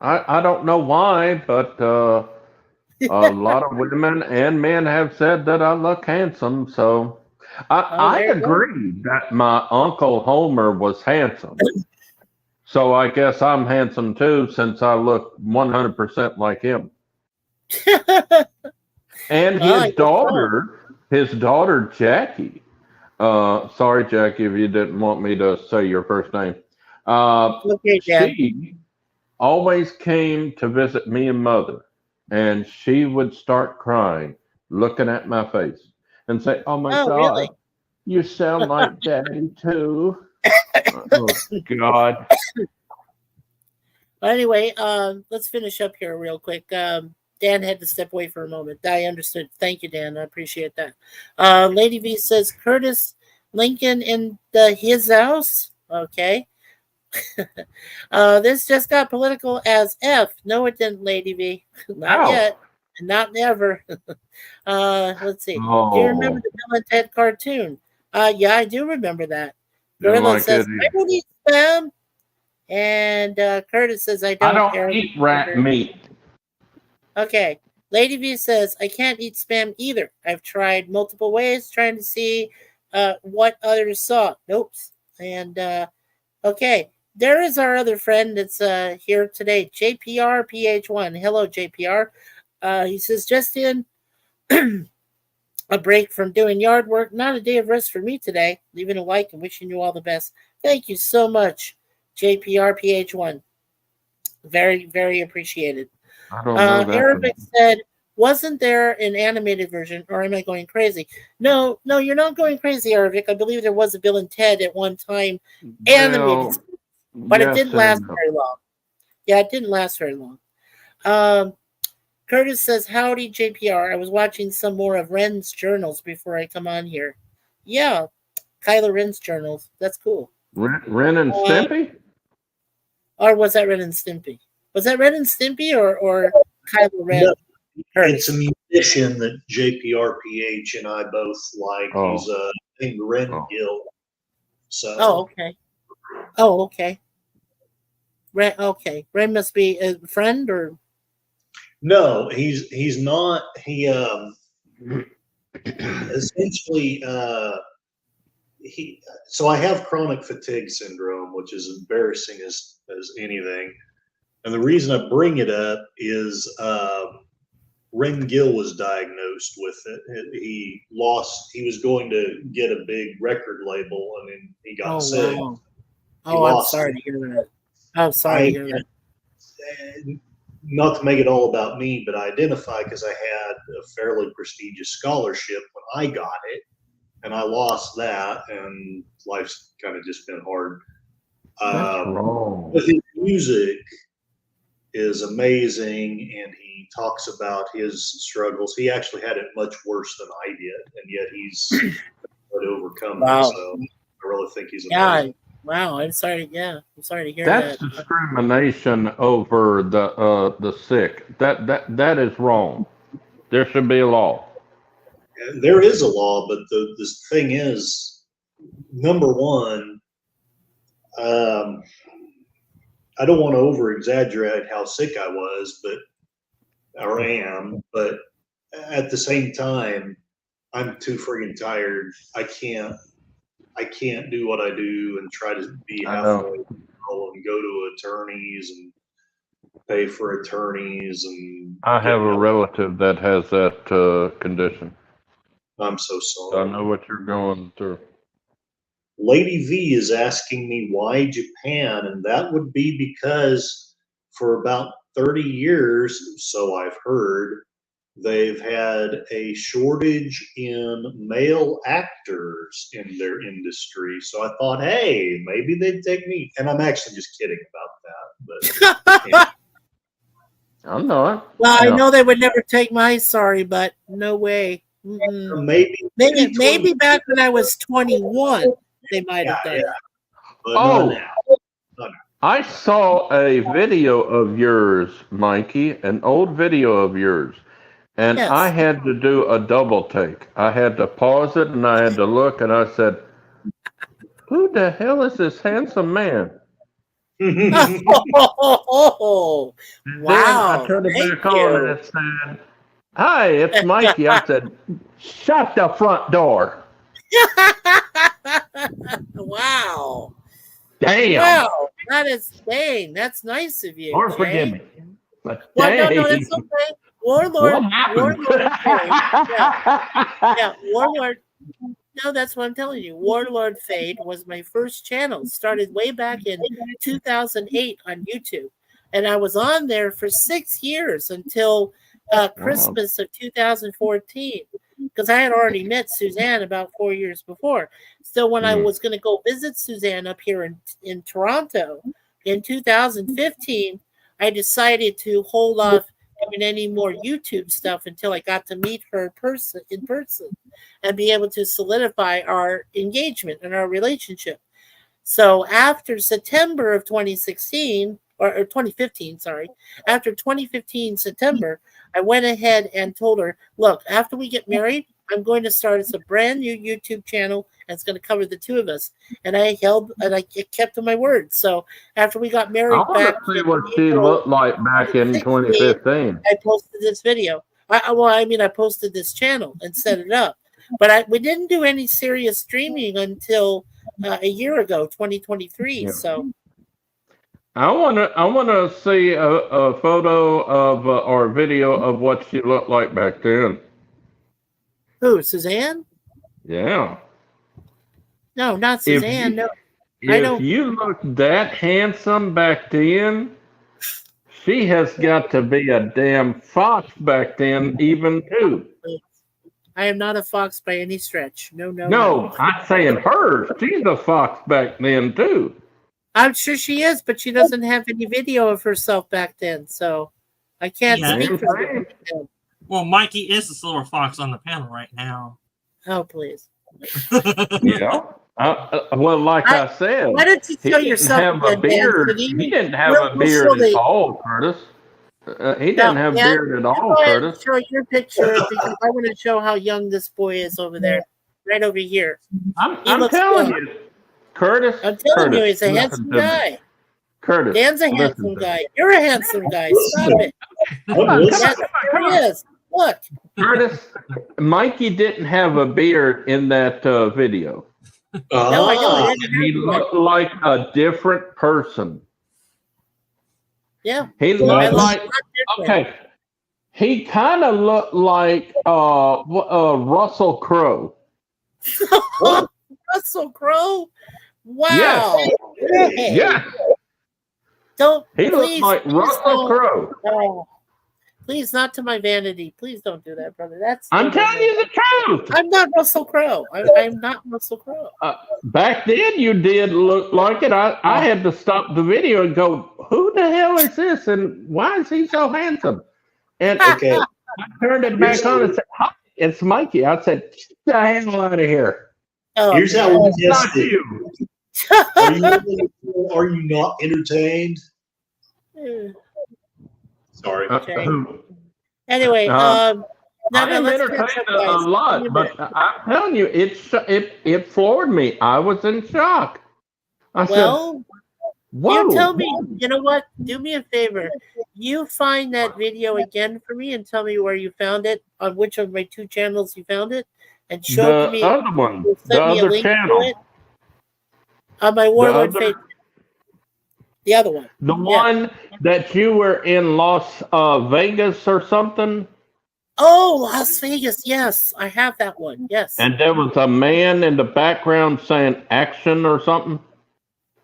I don't know why, but a lot of women and men have said that I look handsome. So I there you go. agree that my Uncle Homer was handsome. So I guess I'm handsome too, since I look 100% like him. And I his guess so. daughter Jackie. Sorry, Jackie, if you didn't want me to say your first name. Okay, Dad. She always came to visit me and Mother, and she would start crying, looking at my face, and say, "Oh my Oh, God, really? you sound like Daddy too." Oh God. Anyway, let's finish up here real quick. Dan had to step away for a moment. I understood. Thank you, Dan. I appreciate that. Lady V says Curtis Lincoln in his house. Okay. This just got political as F. No, it didn't, Lady V. Not Ow. yet. Not never. Let's see. Do you Oh, remember the Bill and Ted cartoon? Yeah, I do remember that. you Gorilla like says, it? I don't eat spam. And Curtis says, I I don't. don't eat rat meat. Okay. Lady V says, I can't eat spam either. I've tried multiple ways trying to see what others saw. Nope. And okay. There is our other friend that's here today, JPR PH1. Hello, JPR. He says, just in a break from doing yard work. Not a day of rest for me today. Leaving a like and wishing you all the best. Thank you so much, JPR PH1. Very, very appreciated. I don't know that. Arabic said, wasn't there an animated version, or am I going crazy? No, you're not going crazy, Arabic. I believe there was a Bill and Ted at one time, animated, Well, but it yes didn't and last no. very long. Yeah, it didn't last very long. Curtis says, howdy, JPR. I was watching some more of Ren's journals before I come on here. Yeah, Kylo Ren's journals. That's cool. Ren and Stimpy? Or was that Ren and Stimpy? Was that Ren and Stimpy or Kylo Ren? No, Curtis? it's a musician that JPRPH and I both like. Oh. He's named Ren Oh. Gill. So Okay. Ren must be a friend or no, he's not. He essentially he. So I have chronic fatigue syndrome, which is embarrassing as anything. And the reason I bring it up is Ren Gill was diagnosed with it. He was going to get a big record label, and then he got sick. wow. He Oh, I'm lost sorry it. to hear that. I'm sorry to hear that. Not to make it all about me, but I identify because I had a fairly prestigious scholarship when I got it, and I lost that, and life's kind of just been hard. That's wrong. But his music is amazing, and he talks about his struggles. He actually had it much worse than I did, and yet he's able to overcome Wow. it. So I really think he's amazing. Yeah. Wow. I'm sorry to hear That's that. discrimination over the sick. That is wrong. There should be a law. There is a law, but the thing is, number one, I don't want to over exaggerate how sick I was, or am, but at the same time, I'm too friggin' tired. I can't do what I do and try to be I halfway know. and go to attorneys and pay for attorneys and I have a relative that has that condition. I'm so I sorry. know what you're going through. Lady V is asking me why Japan, and that would be because for about 30 years, so I've heard, they've had a shortage in male actors in their industry. So I thought, hey, maybe they'd take me. And I'm actually just kidding about that. But I know it. Well, Yeah. I know they would never take my sorry, but no way. Mhm. Maybe Maybe back when I was 21, they might have done it. but Oh. not now. I saw a video of yours, Mikey, an old video of yours, and Yes. I had to do a double take. I had to pause it and I had to look, and I said, "Who the hell is this handsome man?" Oh, Then wow. I turned it Thank back on and you. it said, "Hi, it's Mikey." I said, "Shut the front door." Wow. Damn. Wow. That is dang. That's nice of you. Or Jay. forgive me. But Well, dang. no, that's okay. Warlord. What happened? Warlord Fade. Yeah, Warlord. No, that's what I'm telling you. Warlord Fade was my first channel. Started way back in 2008 on YouTube. And I was on there for 6 years until Christmas of 2014. Because I had already met Suzanne about 4 years before. So when I was going to go visit Suzanne up here in Toronto in 2015, I decided to hold off doing any more YouTube stuff until I got to meet her in person and be able to solidify our engagement and our relationship. So after September of 2016, or 2015, sorry, after 2015 September, I went ahead and told her, look, after we get married, I'm going to start as a brand new YouTube channel, and it's going to cover the two of us. And I kept to my word. So after we got I married want back to see in what she April looked like back in 2015. I posted this video. I posted this channel and set it up, but we didn't do any serious streaming until a year ago, 2023. Yeah. So I wanna see a photo of or a video of what she looked like back then. who? Suzanne? Yeah. No, not Suzanne. No, I If don't. you look that handsome back then, she has got to be a damn fox back then, even too. I am not a fox by any stretch. No. No, I'm saying her. She's a fox back then too. I'm sure she is, but she doesn't have any video of herself back then, so I can't Yeah. speak for her. Well, Mikey is the silver fox on the panel right now. Oh, please. Yeah. Well, like I said, Why don't you he show didn't yourself have a again, beard. Anthony? He didn't have We'll a beard show at the- all, Curtis. He didn't have yeah, beard at all, Go ahead and Curtis. show your picture because I want to show how young this boy is over there, right over here. I'm looks telling young. you, Curtis. I'm telling you, Curtis, he's a listen handsome to me. guy. Curtis, Dan's a listen handsome to guy. me. You're a handsome guy. Stop it. I'm listening. Yes, there he is. Look. Curtis, Mikey didn't have a beard in that video. No, I know. Ah, I didn't He have one. looked like a different person. Yeah. He I looked look like a lot different. okay. He kind of looked like Russell Crowe. Russell Crowe. Wow. Yes. Hey, Yeah, Don't he looked please, like please Russell don't. Crowe. Oh, please, not to my vanity. Please don't do that, brother. I'm telling you the truth. I'm not Russell Crowe. I'm not Russell Crowe. Back then, you did look like it. I had to stop the video and go, "Who the hell is this? And why is he so handsome?" And okay. I turned it back on and said, "Hi, it's Mikey." I said, "Get the hell out of here! Oh, Here's how man. we It's not test it. you." Are you not entertained? Sorry. Okay. Anyway, I no, am let's entertained catch up, a guys. lot, Give me a but minute. I'm telling you, it floored me. I was in shock. I said, Well, "Whoa!" you tell me. You know what? Do me a favor. You find that video again for me and tell me where you found it, on which of my two channels you found it, and show it to The me. other one, Send the me a other link to channel, it on my Warlord other- page. The other one. the one that you were in Las Vegas or something, Oh, Las Vegas. Yes, I have that one. Yes. and there was a man in the background saying "action" or something.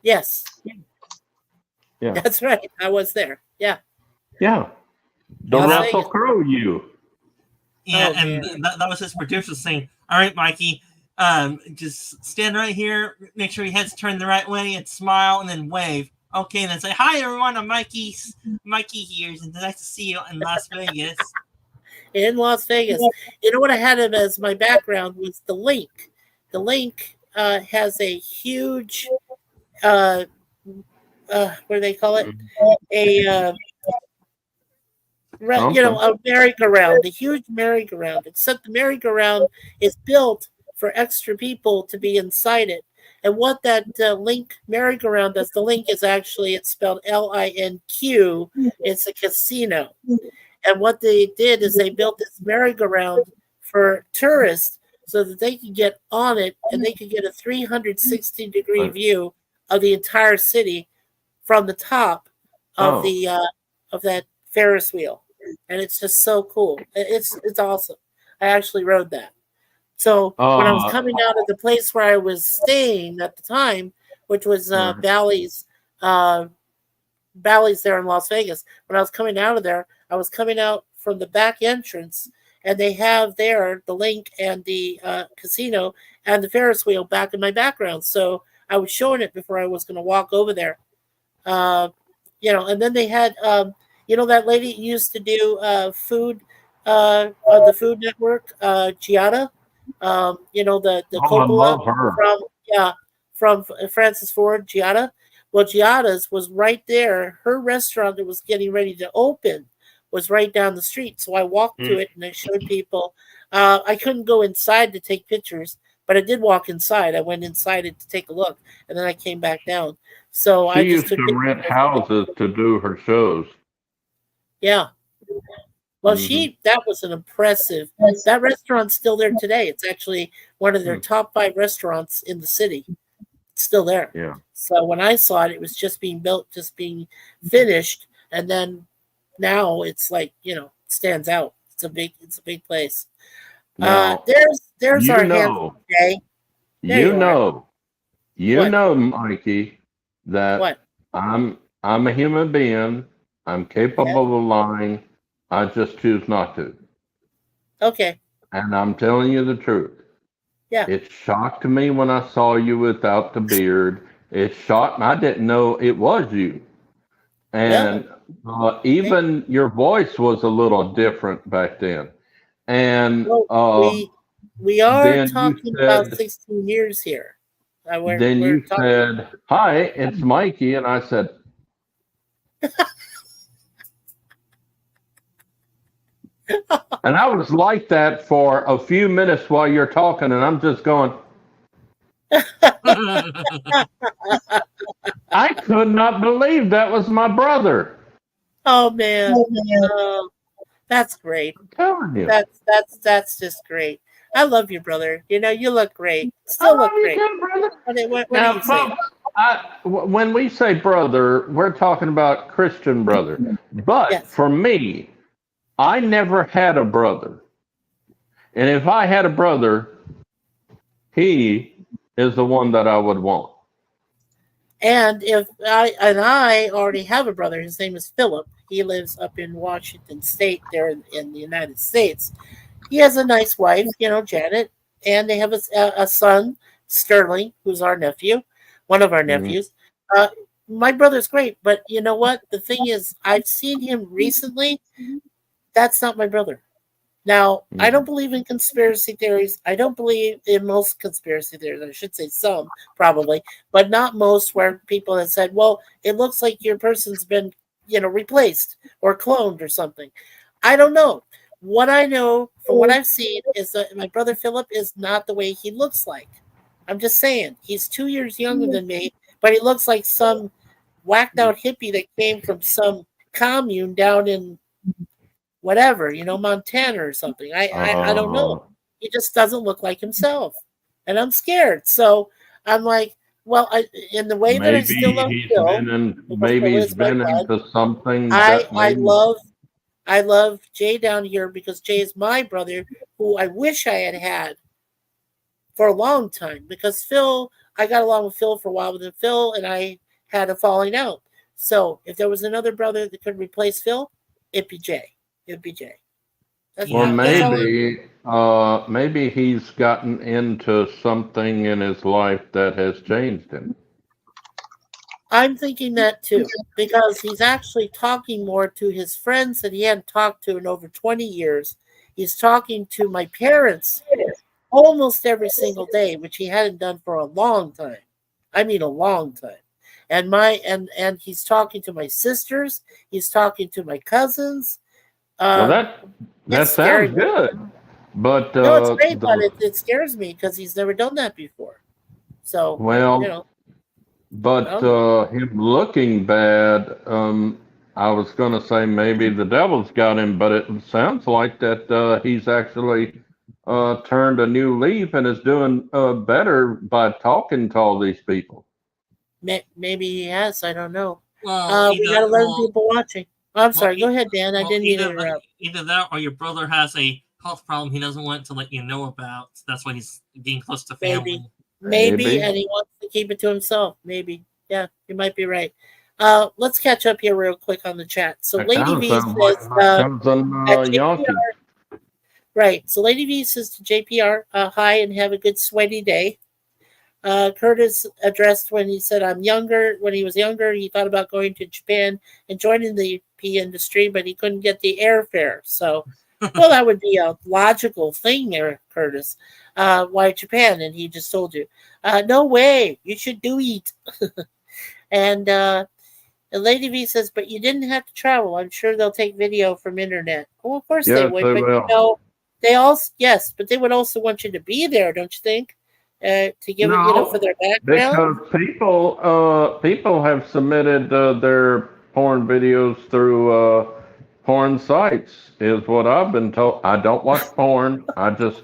Yes. Yeah. That's right. I was there. Yeah. Yeah, the Las Russell Vegas. Crowe you. Yeah, Oh, and man. that was his producer saying, "All right, Mikey, just stand right here. Make sure your head's turned the right way, and smile, and then wave. Okay, and then say, 'Hi, everyone. I'm Mikey here. It's nice to see you in Las Vegas.'" in Las Vegas. You know what I had him as my background was the Link. The Link has a huge, what do they call it? A a merry-go-round, a huge merry-go-round. Except the merry-go-round is built for extra people to be inside it. And what that Link merry-go-round does, the Link is actually, it's spelled LINQ. It's a casino. And what they did is they built this merry-go-round for tourists so that they could get on it and they could get a 360-degree view of the entire city from the top of the of that Ferris wheel. And it's just so cool. It's awesome. I actually rode that. So when I was coming out of the place where I was staying at the time, which was Bally's there in Las Vegas, when I was coming out of there, I was coming out from the back entrance, and they have there the Link and the casino and the Ferris wheel back in my background. So I was showing it before I was going to walk over there. And then they had, that lady used to do food on the Food Network, Giada. The I love her. from Francis Ford Giada. Well, Giada's was right there. Her restaurant that was getting ready to open was right down the street. So I walked to it and I showed people. I couldn't go inside to take pictures, but I did walk inside. I went inside it to take a look, and then I came back down. So She I just used to rent houses to do her shows. Yeah. Well, that was an impressive. That restaurant's still there today. It's actually one of their top 5 restaurants in the city. It's still there. Yeah. So when I saw it, it was just being built, just being finished, and then now it's like stands out. It's a big place. Now, there's our handsome Jay. You know, Mikey, that what? I'm a human being. I'm capable of lying. I just choose not to. Okay. And I'm telling you the truth. Yeah. It shocked me when I saw you without the beard. It shocked me. I didn't know it was you. And even your voice was a little different back then. And we are talking about 16 years here. You said, "Hi, it's Mikey," and I said, and I was like that for a few minutes while you're talking, and I'm just going, I could not believe that was my brother. Oh man, that's great. I'm telling you, that's just great. I love you, brother. You look great. Still look great. Too, brother. What do you say? When we say brother, we're talking about Christian brother. But for me, I never had a brother. And if I had a brother, he is the one that I would want. And I already have a brother. His name is Philip. He lives up in Washington State there in the United States. He has a nice wife, Janet, and they have a son, Sterling, who's our nephew, one of our nephews. My brother's great, but you know what? The thing is, I've seen him recently. That's not my brother. Now, I don't believe in conspiracy theories. I don't believe in most conspiracy theories. I should say some, probably, but not most, where people have said, well, it looks like your person's been, replaced or cloned or something. I don't know. What I know from what I've seen is that my brother Philip is not the way he looks like. I'm just saying. He's 2 years younger than me, but he looks like some whacked out hippie that came from some commune down in whatever, Montana or something. I don't know. He just doesn't look like himself. And I'm scared. So I'm like, well, in the way that I still love Phil, maybe he's been into something. I love Jay down here because Jay is my brother, who I wish I had for a long time. Because Phil, I got along with Phil for a while, but then Phil and I had a falling out. So if there was another brother that could replace Phil, it'd be Jay. It'd be Jay. Maybe he's gotten into something in his life that has changed him. I'm thinking that too, because he's actually talking more to his friends that he hadn't talked to in over 20 years. He's talking to my parents almost every single day, which he hadn't done for a long time. I mean, a long time. And he's talking to my sisters. He's talking to my cousins. Well, Um, that it's scary. sounds good, but No, it's great, but it scares me because he's never done that before. So, well, you know, but him looking bad, I was going to say maybe the devil's got him, but it sounds like that he's actually turned a new leaf and is doing better by talking to all these people. maybe he has. I don't know. Well, We got 11 people watching. I'm sorry. Go ahead, Dan. I didn't mean to interrupt. Either that or your brother has a health problem he doesn't want to let you know about. That's why he's getting close to family. Maybe, and he wants to keep it to himself. Maybe. Yeah, you might be right. Let's catch up here real quick on the chat. So That Lady kinda V sounds like says, my cousin, at Yankee. JPR, right. So Lady V says to JPR, hi and have a good sweaty day. Curtis addressed when he said, when he was younger, he thought about going to Japan and joining the pea industry, but he couldn't get the airfare. So, well, that would be a logical thing there, Curtis. Why Japan? And he just told you, no way, you should do it. And Lady V says, but you didn't have to travel. I'm sure they'll take video from internet. Oh, of course they would. They But will. you know, they also, yes, but they would also want you to be there, don't you think? To give it, for their background. Because people have submitted their porn videos through porn sites, is what I've been told. I don't watch porn. I just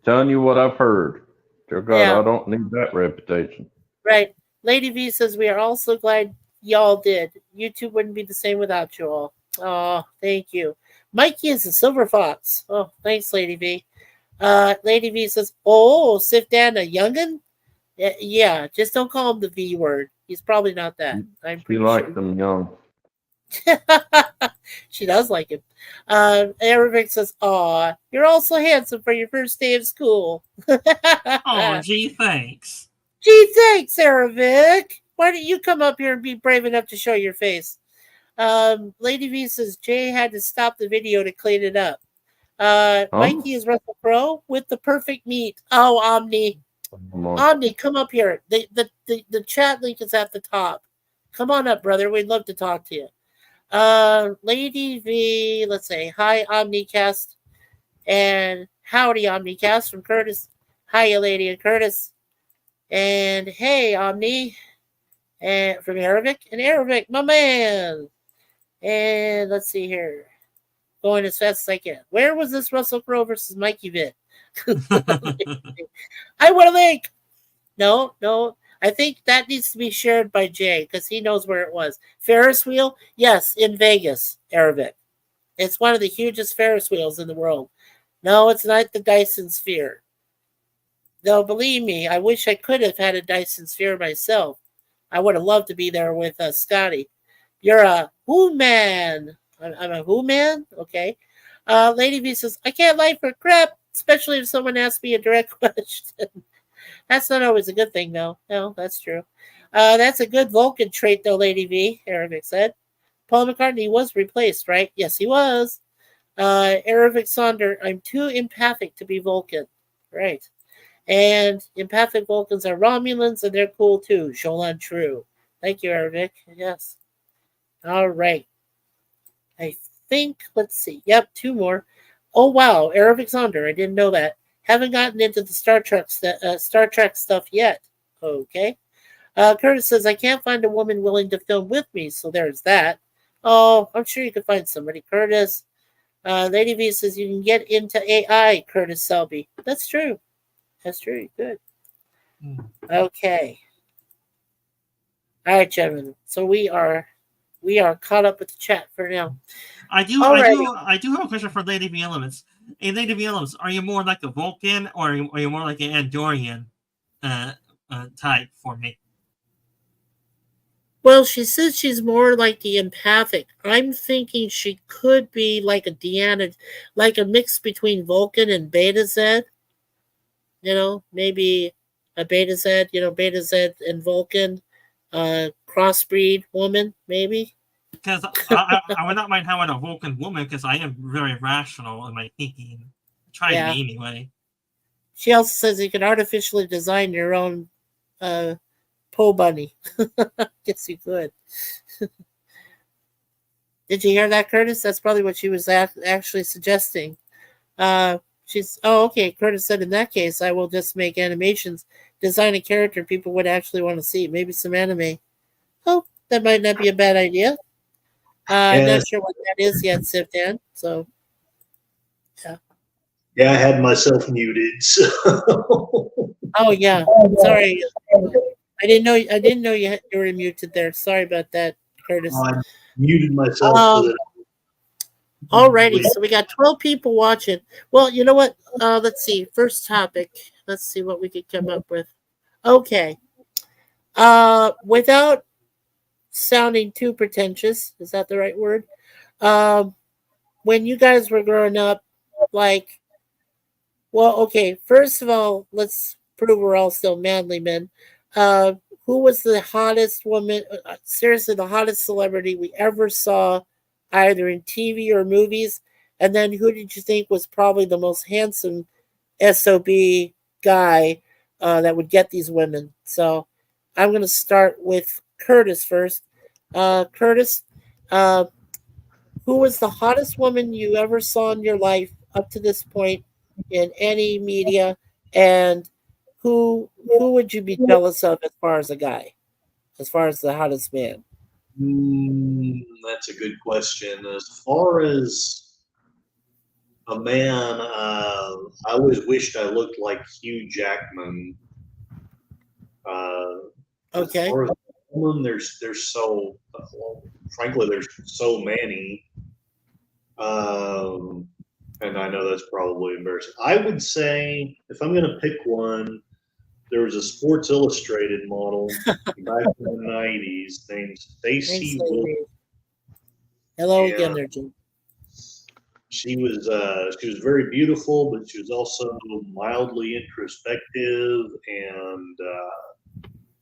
telling you what I've heard. Dear God, Yeah. I don't need that reputation. Right. Lady V says, we are also glad y'all did. YouTube wouldn't be the same without you all. Oh, thank you. Mikey is a silver fox. Oh, thanks, Lady V. Lady V says, oh, Sif Dan, a youngin'? Yeah, just don't call him the V word. He's probably not that. I'm She pretty likes sure. them young. She does like him. Arabic says, aw, you're also handsome for your first day of school. Oh, gee, thanks. Gee, thanks, Arabic. Why don't you come up here and be brave enough to show your face? Lady V says, Jay had to stop the video to clean it up. Mikey is Russell Crowe with the perfect meat. Oh, Omni. Omni, come up here. The chat link is at the top. Come on up, brother. We'd love to talk to you. Lady V, let's say hi, Omnicast, and howdy, Omnicast from Curtis. Hiya, Lady and Curtis, and hey, Omni, and from Arabic, my man. And let's see here, going as fast as I can. Where was this Russell Crowe versus Mikey vid? I want a link. No. I think that needs to be shared by Jay because he knows where it was. Ferris wheel? Yes, in Vegas, Arabic. It's one of the hugest Ferris wheels in the world. No, it's not the Dyson Sphere. No, believe me, I wish I could have had a Dyson Sphere myself. I would have loved to be there with Scotty. You're a who man. I'm a who man? Okay. Lady V says, I can't lie for crap, especially if someone asks me a direct question. That's not always a good thing, though. No, that's true. That's a good Vulcan trait, though, Lady V, Arabic said. Paul McCartney was replaced, right? Yes, he was. Arabic Sonder, I'm too empathic to be Vulcan. Right. And empathic Vulcans are Romulans, and they're cool, too. Jolan True. Thank you, Arabic. Yes. All right. I think, let's see. Yep, 2 more. Oh, wow. Arabic Sonder. I didn't know that. Haven't gotten into the Star Trek stuff yet. Okay. Curtis says, I can't find a woman willing to film with me, so there's that. Oh, I'm sure you can find somebody, Curtis. Lady V says, you can get into AI, Curtis Selby. That's true. That's true. Good. Okay. All right, gentlemen. So we are caught up with the chat for now. I do have a question for Lady V Elements. Hey, Lady V Elements, are you more like a Vulcan or are you more like an Andorian type for me? Well, she says she's more like the empathic. I'm thinking she could be like a Deanna, like a mix between Vulcan and Beta Z. Maybe a Beta Z, Beta Z and Vulcan, crossbreed woman, maybe. Because I would not mind having a Vulcan woman because I am very rational in my thinking. tried Yeah. me anyway. She also says you can artificially design your own pole bunny. Guess you could. Did you hear that, Curtis? That's probably what she was actually suggesting. Okay. Curtis said, in that case, I will just make animations, design a character people would actually want to see. Maybe some anime. Oh, that might not be a bad idea. I'm Yes. not sure what that is yet, Sifdan. So, Yeah, I had myself muted. So. oh yeah, sorry, I didn't know you were muted there. Sorry about that, Curtis. I muted myself so that. Alrighty, so we got 12 people watching. Well, you know what? Let's see. First topic. Let's see what we could come up with. Okay. Without sounding too pretentious, is that the right word? When you guys were growing up, like, well, okay, first of all, let's prove we're all still manly men. Who was the hottest woman, seriously, the hottest celebrity we ever saw, either in TV or movies? And then who did you think was probably the most handsome SOB guy that would get these women? So I'm going to start with Curtis first. Curtis, who was the hottest woman you ever saw in your life up to this point in any media, and who would you be jealous of as far as a guy, as far as the hottest man? That's a good question. As far as a man, I always wished I looked like Hugh Jackman. Okay. As far as a woman, there's so, well, frankly, there's so many. And I know that's probably embarrassing. I would say, if I'm going to pick one, there was a Sports Illustrated model back in the 90s named Stacey Thanks, Williams. lady. Hello Yeah. again there, Jim. She was very beautiful, but she was also mildly introspective, and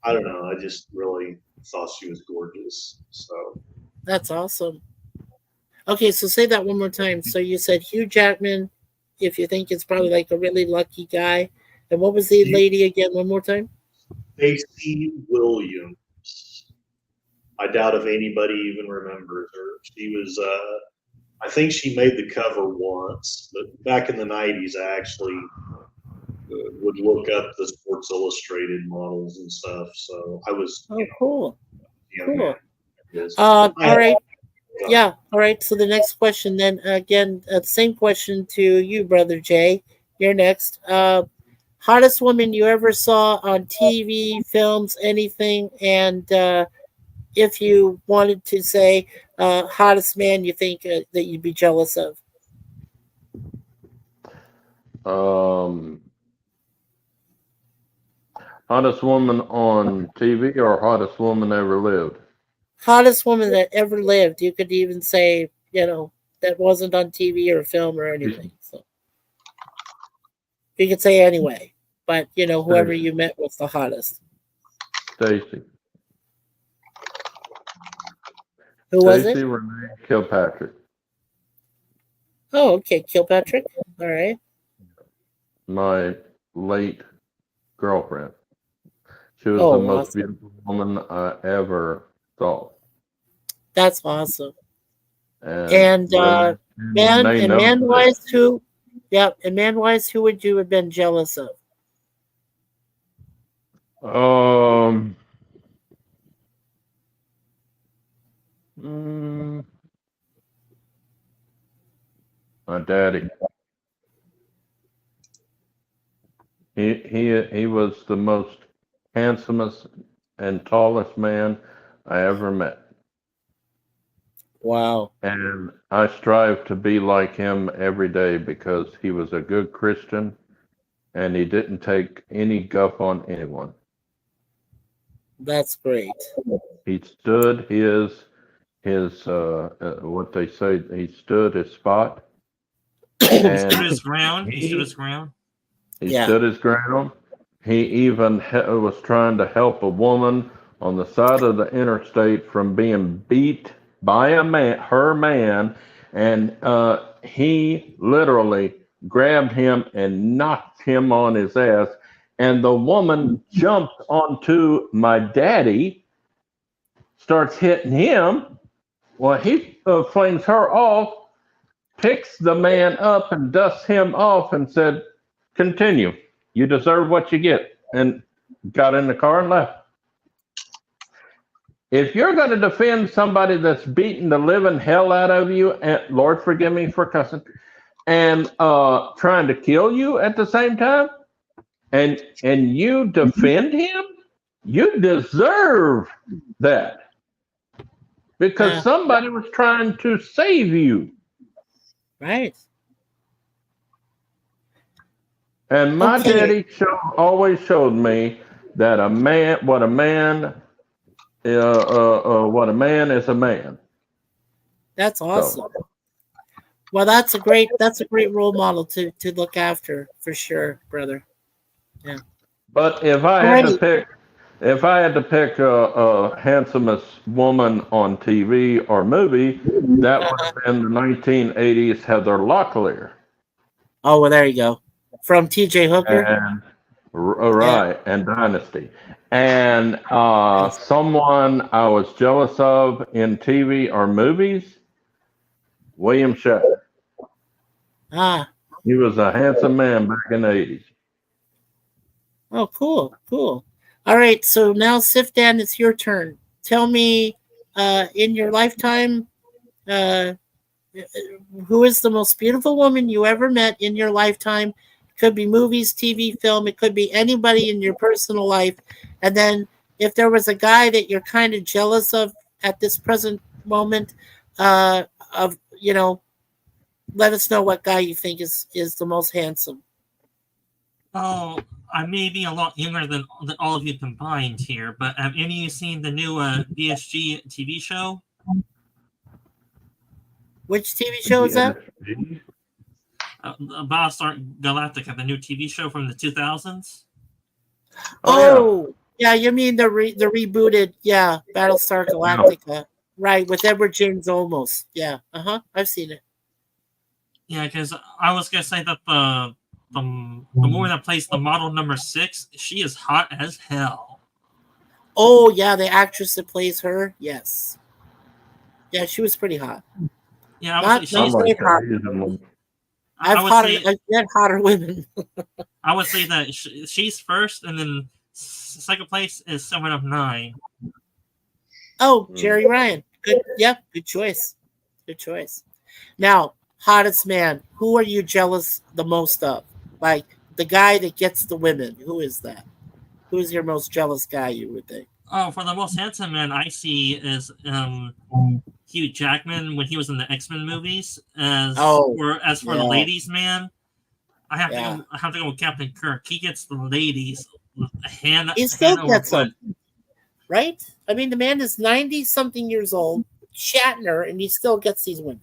I don't know. I just really thought she was gorgeous. So That's awesome. Okay, so say that one more time. So you said Hugh Jackman, if you think it's probably like a really lucky guy. And what was the lady again? One more time. Stacey Williams. I doubt if anybody even remembers her. She was, I think she made the cover once, but back in the 90s, I actually would look up the Sports Illustrated models and stuff. So I was, Oh, cool. Cool. Yes. All right. Yeah. All right. So the next question, then again, same question to you, brother Jay. You're next. Hottest woman you ever saw on TV, films, anything, and if you wanted to say hottest man you think that you'd be jealous of. Hottest woman on TV or hottest woman ever lived? Hottest woman that ever lived. You could even say, that wasn't on TV or film or anything. So you could say anyway, but whoever you met was the hottest. Stacey. Who was it? Stacey Renee Kilpatrick. Oh, okay, Kilpatrick. All right. My late girlfriend. She was Oh, the most awesome. beautiful woman I ever saw. That's awesome. And man-wise, who would you have been jealous of? My daddy. He was the most handsomest and tallest man I ever met. Wow. And I strive to be like him every day because he was a good Christian and he didn't take any guff on anyone. That's great. He stood his what they say, he stood his spot. He stood his ground. He stood his ground. He stood his ground. He even was trying to help a woman on the side of the interstate from being beat by her man, and he literally grabbed him and knocked him on his ass. And the woman jumped onto my daddy, starts hitting him. Well, he flings her off, picks the man up and dusts him off and said, "Continue. You deserve what you get." And got in the car and left. If you're going to defend somebody that's beating the living hell out of you, and Lord forgive me for cussing, and trying to kill you at the same time, and you defend him, you deserve that. Because somebody was trying to save you. Right. And my daddy always showed me that what a man is a man. That's awesome. Well, that's a great role model to look after for sure, brother. Yeah. But if I had to pick a handsomest woman on TV or movie, that would have been the 1980s Heather Locklear. Oh, well, there you go. From T.J. Hooker. And, right, and Dynasty. And someone I was jealous of in TV or movies, William Shatner. He was a handsome man back in the 80s. Oh, cool. All right, so now Sifdan, it's your turn. Tell me, in your lifetime, who is the most beautiful woman you ever met in your lifetime? It could be movies, TV, film. It could be anybody in your personal life. And then if there was a guy that you're kind of jealous of at this present moment, let us know what guy you think is the most handsome. Oh, I may be a lot younger than all of you combined here, but have any of you seen the new BSG TV show? Which TV show is that? Battlestar Galactica, the new TV show from the 2000s. Oh, yeah, you mean the rebooted, Battlestar Galactica, right? With Edward James Olmos. Yeah, I've seen it. Yeah, because I was gonna say that the woman that plays the model number 6, she is hot as hell. Oh yeah, the actress that plays her, yes. Yeah, she was pretty hot. Yeah, she's pretty hot. I've met hotter women. I would say that she's first, and then second place is someone of 9. Oh, Jerry Ryan. Good. Yep. Good choice. Now, hottest man. Who are you jealous the most of? Like the guy that gets the women. Who is that? Who is your most jealous guy? You would think. Oh, for the most handsome man I see is Hugh Jackman when he was in the X-Men movies. As for the ladies, man, I have to go with Captain Kirk. He gets the ladies. He still gets them, right? I mean, the man is 90-something years old, Shatner, and he still gets these women.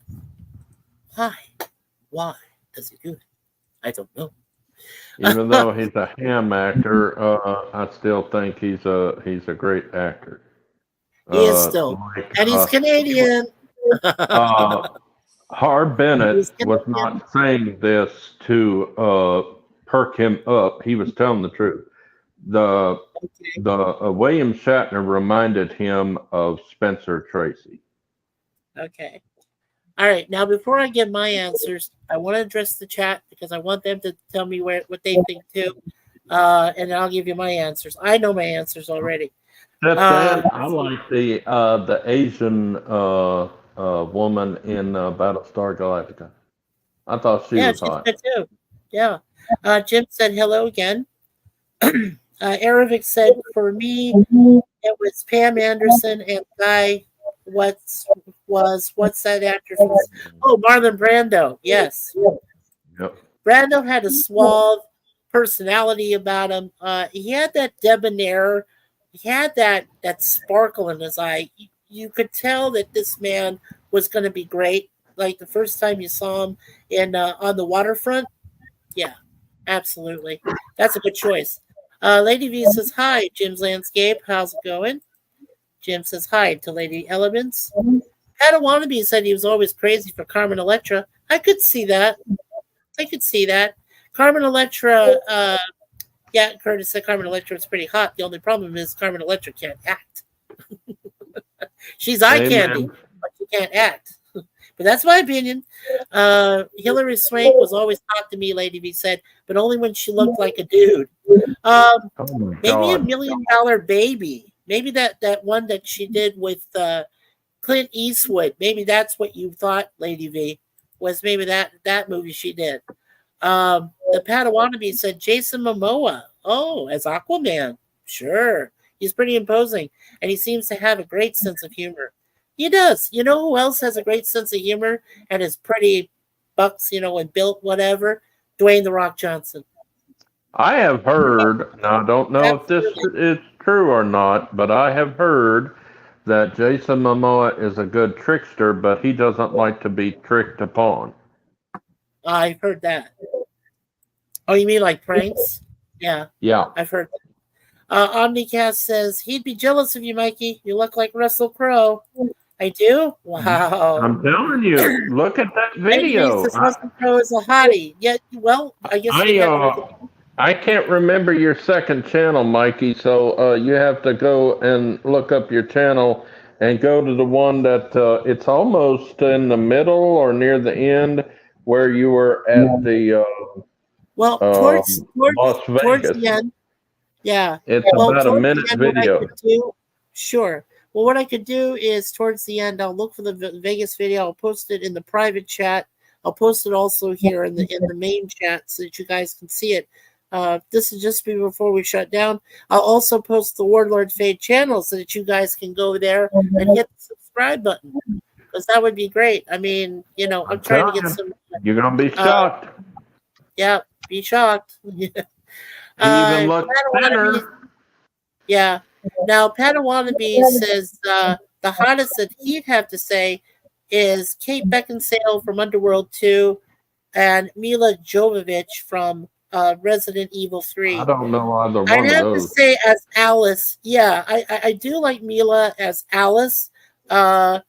Why does he do it? I don't know. Even though he's a ham actor, I still think he's a great actor. He is still, and he's Canadian. Harv Bennett was not saying this to perk him up. He was telling the truth. The William Shatner reminded him of Spencer Tracy. Okay. All right. Now, before I give my answers, I want to address the chat because I want them to tell me what they think too, and then I'll give you my answers. I know my answers already. I like the Asian woman in Battlestar Galactica. I thought she was hot. Good too. Yeah. Jim said hello again. Aravic said, for me, it was Pam Anderson and Guy. What's that actor from? Oh, Marlon Brando. Yes. Yep. Brando had a suave personality about him. He had that debonair. He had that sparkle in his eye. You could tell that this man was going to be great. Like the first time you saw him in on the waterfront. Yeah, absolutely. That's a good choice. Lady V says, hi, Jim's Landscape. How's it going? Jim says hi to Lady Elements. Wannabe said he was always crazy for Carmen Electra. I could see that. I could see that. Carmen Electra, yeah, Curtis said Carmen Electra is pretty hot. The only problem is Carmen Electra can't act. She's eye candy, Amen. but she can't act. But that's my opinion. Hillary Swank was always hot to me, Lady V said, but only when she looked like a dude. Oh my Maybe a God. $1 Million Baby. Maybe that one that she did with Clint Eastwood. Maybe that's what you thought, Lady V, was maybe that movie she did. The Padawannabe said Jason Momoa. Oh, as Aquaman. Sure. He's pretty imposing, and he seems to have a great sense of humor. He does. You know who else has a great sense of humor and is pretty bucks, and built whatever? Dwayne The Rock Johnson. I have heard, now I don't know if this is true or not, but I have heard that Jason Momoa is a good trickster, but he doesn't like to be tricked upon. I've heard that. Oh, you mean like pranks? Yeah, Yeah. I've heard that. Omnicast says he'd be jealous of you, Mikey. You look like Russell Crowe. I do? Wow. I'm telling you, look at that video. Russell Crowe is a hottie. Yeah, well, I guess we have I can't remember your second channel, Mikey, so you have to go and look up your channel and go to the one that it's almost in the middle or near the end where you were at the towards Las Vegas. the end. Yeah. It's Well, about a towards minute the end, what I video. could do- sure. Well, what I could do is towards the end, I'll look for the Vegas video. I'll post it in the private chat. I'll post it also here in the main chat so that you guys can see it. This is just before we shut down. I'll also post the Warlord Fade channel so that you guys can go there and hit the subscribe button, because that would be great. I mean, I'm trying to get some. You're gonna be shocked. Yeah, be shocked. He even looks Padawannabe- thinner. Yeah. Now, Padawannabe says the hottest that he'd have to say is Kate Beckinsale from Underworld 2 and Mila Jovovich from Resident Evil 3. I don't know either one I'd of have to those. say as Alice. Yeah, I do like Mila as Alice. I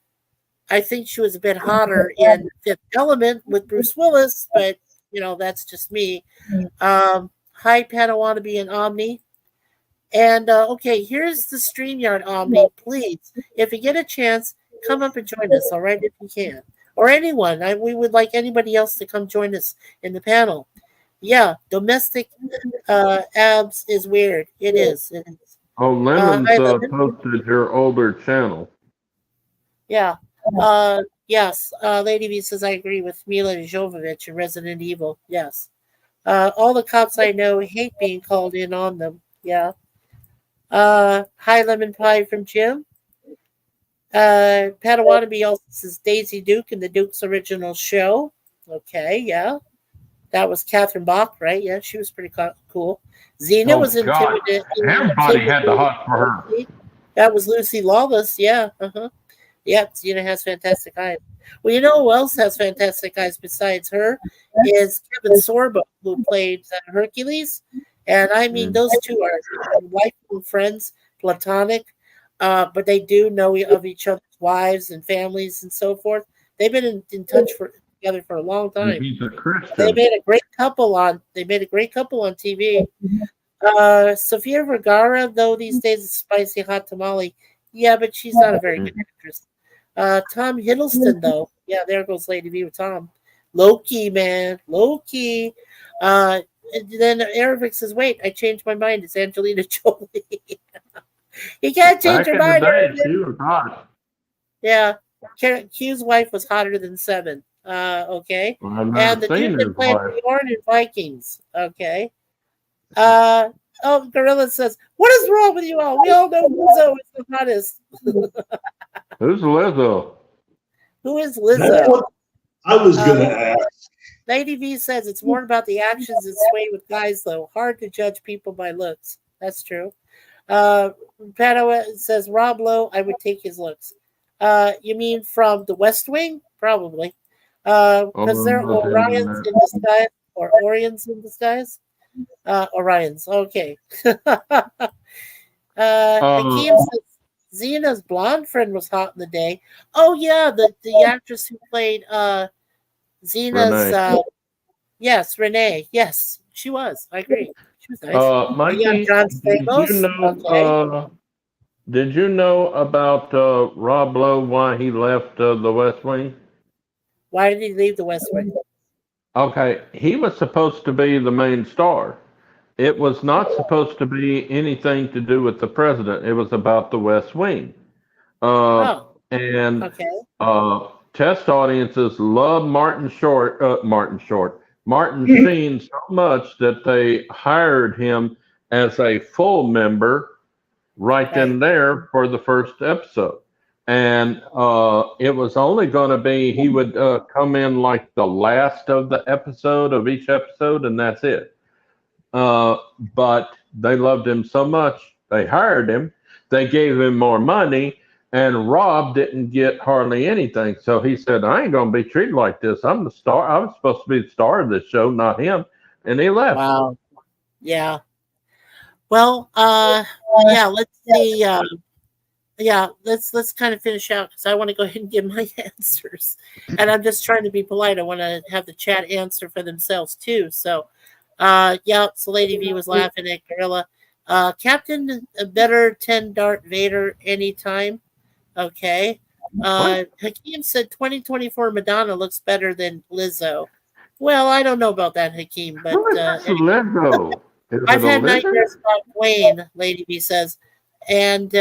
think she was a bit hotter in Fifth Element with Bruce Willis, but that's just me. Hi, Padawannabe and Omni. And okay, here's the StreamYard, Omni. Please, if you get a chance, come up and join us, all right, if you can. Or anyone. We would like anybody else to come join us in the panel. Yeah, domestic abs is weird. It is. It is. Oh, Lemon's hi, Lemon. posted your older channel. Yeah. Yes. Lady V says I agree with Mila Jovovich in Resident Evil. Yes. All the cops I know hate being called in on them. Yeah. Hi, Lemon Pie from Jim. Padawannabe also says Daisy Duke in the Duke's original show. Okay, yeah. That was Catherine Bach, right? Yeah, she was pretty cool. Xena was God. intimidated. Everybody had the hot for her. That was Lucy Lawless, yeah. Yep, Xena has fantastic eyes. Well, you know who else has fantastic eyes besides her is Kevin Sorbo, who played Hercules. And I mean, those two are lifelong friends, platonic, but they do know of each other's wives and families and so forth. They've been in touch together for a long time. He's a Christian. They made a great couple on TV. Sofia Vergara, though these days is spicy hot tamale. Yeah, but she's not a very good actress. Tom Hiddleston, though. Yeah, there goes Lady V with Tom. Loki, man. Loki. Then Aravic says, wait, I changed my mind. It's Angelina Jolie. You can't change your mind. She was hot. Yeah. Q's wife was hotter than Seven. Okay. Well, I've And never the seen dude his that played wife. Bjorn in Vikings. Okay. Gorilla says, what is wrong with you all? We all know Lizzo is the hottest. Who's Lizzo? Who is That's Lizzo? what I was going to ask. Lady V says it's more about the actions and sway with guys, though. Hard to judge people by looks. That's true. Padua says Rob Lowe, I would take his looks. You mean from the West Wing? Probably. Because they're Orions in disguise or Orions in disguise. Orions. Okay. Hakeem says Xena's blonde friend was hot in the day. Oh yeah, the actress who played Xena's Yes, Renee. Yes, she was. I agree. She was nice. Yeah, Mikey, John did you Stamos. know? Okay. Did you know about Rob Lowe, why he left the West Wing? Why did he leave the West Wing? Okay, he was supposed to be the main star. It was not supposed to be anything to do with the president. It was about the West Wing. Oh, And okay. test audiences love Martin Sheen so much that they hired him as a full member right then Right. and there for the first episode. And it was only going to be, he would come in like the last of the episode of each episode, and that's it. But they loved him so much, they hired him, they gave him more money, and Rob didn't get hardly anything. So he said, I ain't going to be treated like this. I'm the star. I was supposed to be the star of this show, not him. And he left. Wow. Yeah. Well, yeah, let's see. Yeah, let's kind of finish out because I want to go ahead and give my answers. And I'm just trying to be polite. I want to have the chat answer for themselves too. So yeah, so Lady V was laughing at Gorilla. Captain better 10 Darth Vader anytime. Okay. Hakeem said 2024 Madonna looks better than Lizzo. Well, I don't know about that, Hakeem, but Who is this Lizzo? Is it I've a had lizard? nightmares about Dwayne, Lady B says. And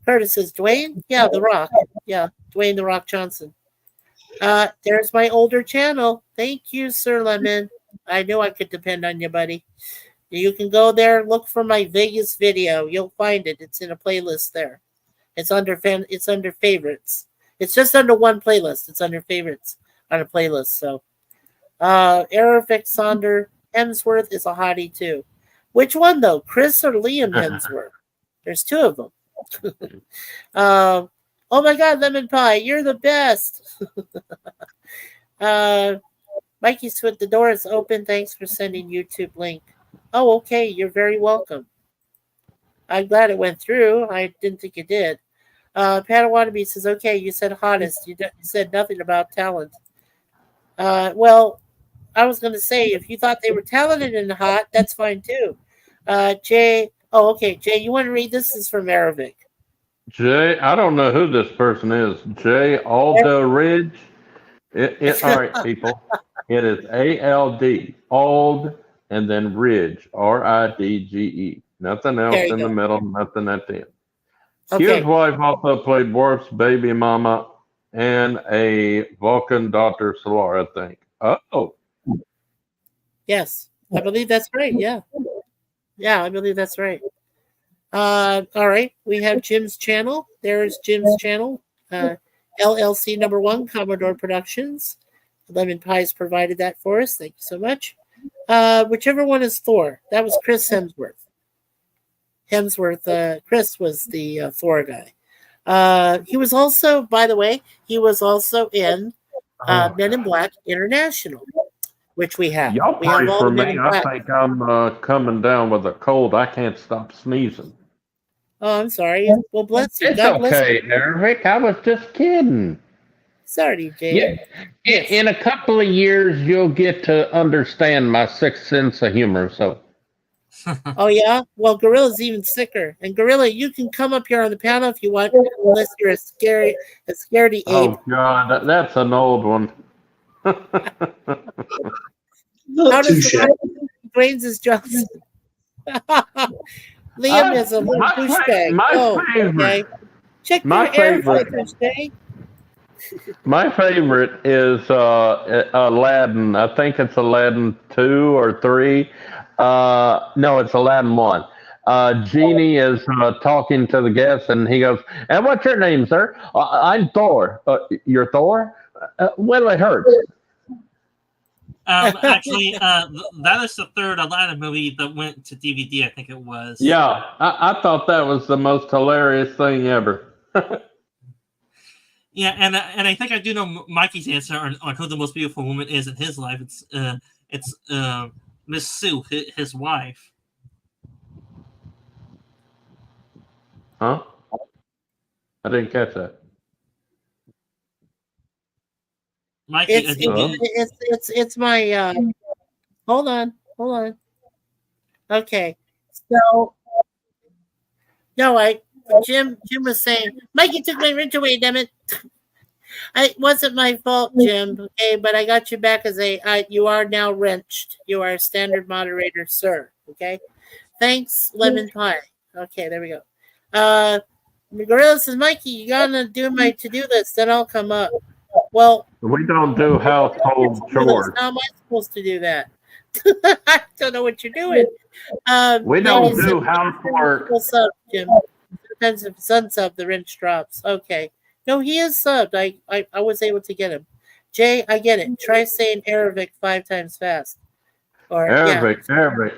Curtis says, Dwayne? Yeah, The Rock. Yeah, Dwayne The Rock Johnson. There's my older channel. Thank you, Sir Lemon. I knew I could depend on you, buddy. You can go there, look for my Vegas video. You'll find it. It's in a playlist there. It's under favorites. It's just under one playlist. It's under favorites on a playlist. So Eric Sonder Hemsworth is a hottie too. Which one though? Chris or Liam Hemsworth? There's two of them. Oh my God, Lemon Pie, you're the best. Mikey Swit, the door is open. Thanks for sending YouTube link. Oh, okay. You're very welcome. I'm glad it went through. I didn't think it did. Padawannabe says, okay, you said hottest. You said nothing about talent. Well, I was going to say, if you thought they were talented and hot, that's fine too. Jay, oh, okay. Jay, you want to read this? This is from Aravic. Jay, I don't know who this person is. Jay Aldridge. All right, people. It is ALD, Ald, and then Ridge, RIDGE. Nothing else in the middle, nothing at the end. Okay. His wife also played Worf's baby mama and a Vulcan daughter, Solara, I think. Oh. Yes, I believe that's right. Yeah. Yeah, I believe that's right. All right. We have Jim's channel. There's Jim's channel. LLC #1, Commodore Productions. Lemon Pies provided that for us. Thank you so much. Whichever one is Thor. That was Chris Hemsworth. Chris was the Thor guy. He was also, by the way, he was also in Men in Black International, which we have. Y'all We have pray all for the Men me. in I Black. think I'm coming down with a cold. I can't stop sneezing. Oh, I'm sorry. Well, bless you. It's God bless okay, you. Eric. I was just kidding. Sorry, Jay. Yeah, in a couple of years, you'll get to understand my sixth sense of humor. So, Oh yeah. Well, Gorilla's even sicker. And Gorilla, you can come up here on the panel if you want, unless you're a scaredy Abe. oh God, that's an old one. Not too shabby. Brains is Johnson. Liam is a little douchebag. Oh, okay. Check your air filters, Jay. My favorite is Aladdin. I think it's Aladdin 2 or 3. No, it's Aladdin 1. Genie is talking to the guests, and he goes, "And what's your name, sir?" "I'm Thor." "You're Thor?" "Well, it hurts." Actually, that is the third Aladdin movie that went to DVD. I think it was. Yeah, I thought that was the most hilarious thing ever. Yeah, and I think I do know Mikey's answer on who the most beautiful woman is in his life. It's Miss Sue, his wife. Huh? I didn't catch that. Mikey, It's again, it's my hold on. Okay. So no, Jim was saying, Mikey took my wrench away, damn it. It wasn't my fault, Jim. Okay, but I got you back as you are now wrenched. You are a standard moderator, sir. Okay. Thanks, Lemon Pie. Okay, there we go. Gorilla says, Mikey, you gotta do my to-do list, then I'll come up. Well, We don't do household chores. how am I supposed to do that? I don't know what you're doing. We don't do housework. Sub, Jim. Depends if it's unsub, the wrench drops. Okay. No, he is subbed. I was able to get him. Jay, I get it. Try saying Arabic 5 times fast. Or Arabic, Arabic.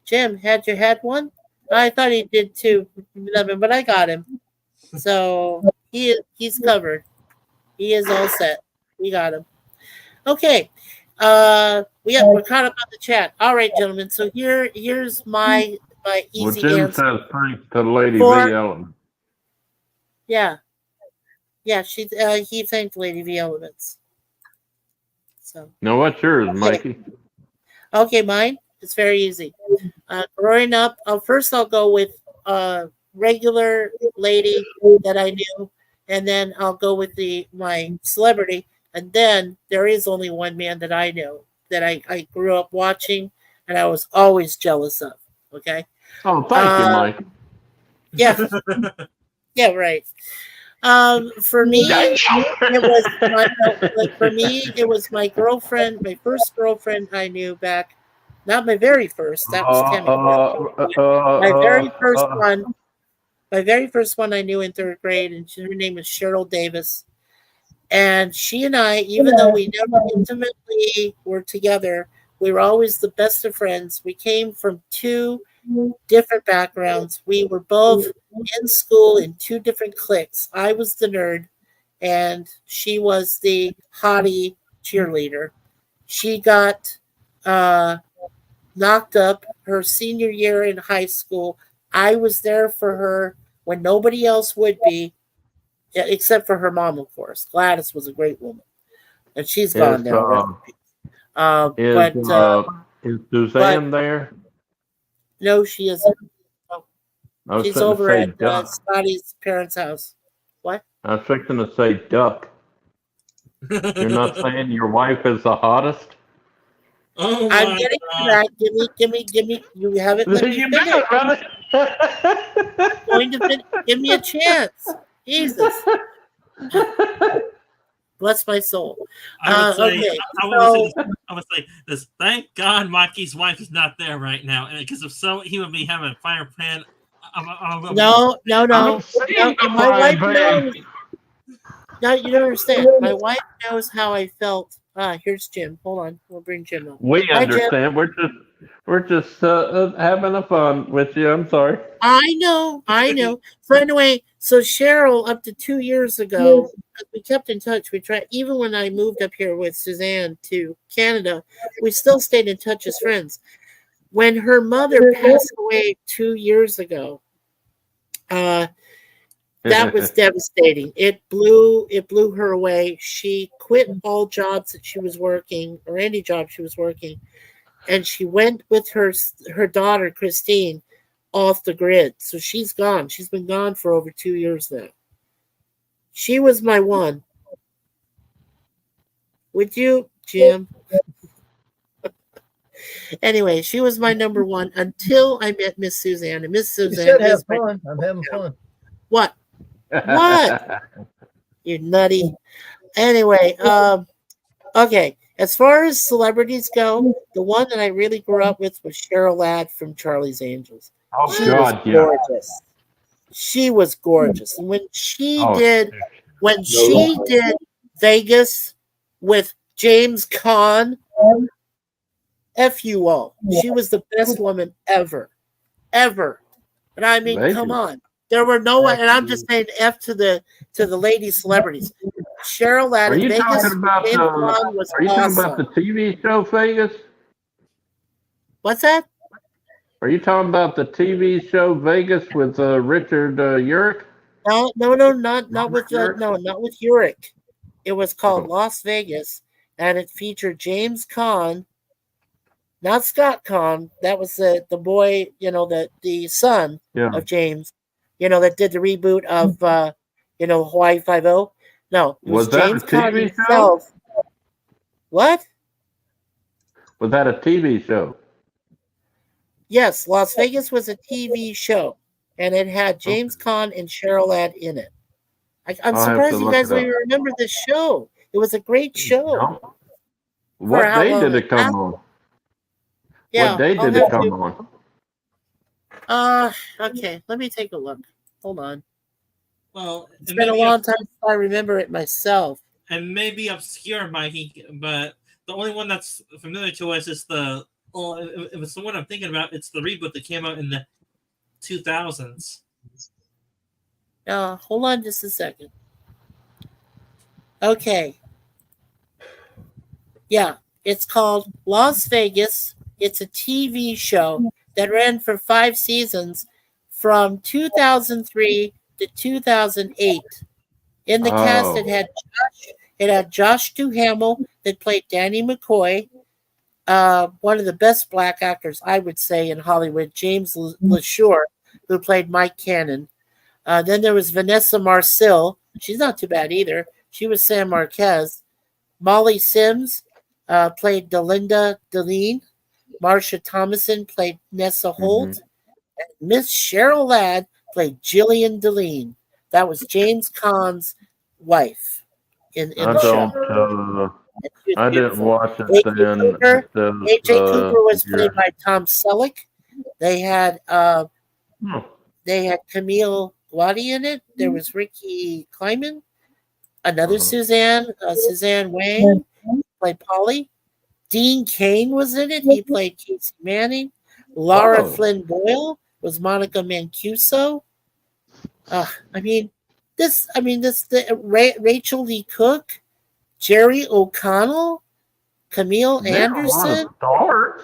Jim, had you had one? I thought he did too, but I got him. So he's covered. He is all set. We got him. Okay. We're caught up on the chat. All right, gentlemen. So here's my easy Jim answer. says thanks to Lady V. Element. Yeah. He thanked Lady V Elements. So Now, what's yours, Mikey? okay, mine. It's very easy. Growing up, first I'll go with a regular lady that I knew, and then I'll go with my celebrity, and then there is only one man that I know that I grew up watching, and I was always jealous of. Okay. Oh, thank you, Mike. Yeah. Yeah. Right. For me, it was my girlfriend, my first girlfriend I knew back. Not my very first. That was Tammy. My very first one I knew in 3rd grade, and her name was Cheryl Davis. And she and I, even though we never intimately were together, we were always the best of friends. We came from 2 different backgrounds. We were both in school in 2 different cliques. I was the nerd, and she was the hottie cheerleader. She got knocked up her senior year in high school. I was there for her when nobody else would be, except for her mom, of course. Gladys was a great woman, and she's gone now. Is Suzanne there? No, she isn't. She's over at Scotty's parents' house. What? I was fixing to say duck. You're not saying your wife is the hottest? Oh I'm getting to that. Give me. You haven't let me finish. Going to finish. Give me a chance. Jesus. Bless my soul. I would Okay. say this. Thank God Mikey's wife is not there right now, because if so, he would be having a fire pan. No. My wife knows. No, you don't understand. My wife knows how I felt. Here's Jim. Hold on, we'll bring Jim up. We understand. We're just having a fun with you. I'm sorry. I know. So anyway, Cheryl, up to 2 years ago, we kept in touch. We tried, even when I moved up here with Suzanne to Canada, we still stayed in touch as friends. When her mother passed away 2 years ago, that was devastating. It blew her away. She quit all jobs that she was working, or any job she was working, and she went with her daughter Christine off the grid. So she's gone. She's been gone for over 2 years now. She was my one. Would you, Jim? Anyway, she was my number one until I met Miss Suzanne. And Miss Suzanne is fun. I'm having fun. What? You nutty. Anyway, okay. As far as celebrities go, the one that I really grew up with was Cheryl Ladd from Charlie's Angels. Oh, She God, was gorgeous. She was gorgeous. And when she did Vegas with James Caan, F you all. She was the best woman ever. And I mean, come on. There were no one, and I'm just saying F to the lady celebrities. Cheryl Ladd in Vegas. Are you talking about the TV show Vegas? What's that? Are you talking about the TV show Vegas with Richard Urich? No, not with Uric? not with Uric. It was called Oh. Las Vegas, and it featured James Caan, not Scott Caan. That was the boy, the son Yeah. of James, that did the reboot of Hawaii Five O. No, it was Was that a James Caan TV show? himself. What? Was that a TV show? Yes, Las Vegas was a TV show, and it had James Caan and Cheryl Ladd in it. I'm I'll have to surprised you look guys it up. even remember this show. It was a great show. No. What how day long did it it come lasted. on? Yeah, What day I'll did it have come to- on? Okay, let me take a look. Hold on. Well, It's been a long time since I remember it myself. and maybe obscure, Mikey, but the only one that's familiar to us is if it's the one I'm thinking about, it's the reboot that came out in the 2000s. Hold on just a second. Okay. Yeah, it's called Las Vegas. It's a TV show that ran for 5 seasons from 2003 to 2008. In the cast, it had Josh Duhamel that played Danny McCoy, one of the best black actors, I would say, in Hollywood, James LaSure, who played Mike Cannon. Then there was Vanessa Marcil. She's not too bad either. She was Sam Marquez. Molly Sims played Delinda Deline. Marsha Thomason played Nessa Holt. And Miss Cheryl Ladd played Jillian Deline. That was James Caan's wife in the show. I didn't watch it A.J. then. Cooper, A.J. Cooper was yeah. played by Tom Selleck. They had Camille Glotty in it. There was Ricky Kleiman, another Suzanne Wang played Polly. Dean Cain was in it. He played Casey Manning. Laura Flynn Boyle was Monica Mancuso. Rachel Lee Cook, Jerry O'Connell, Camille Anderson. Stars.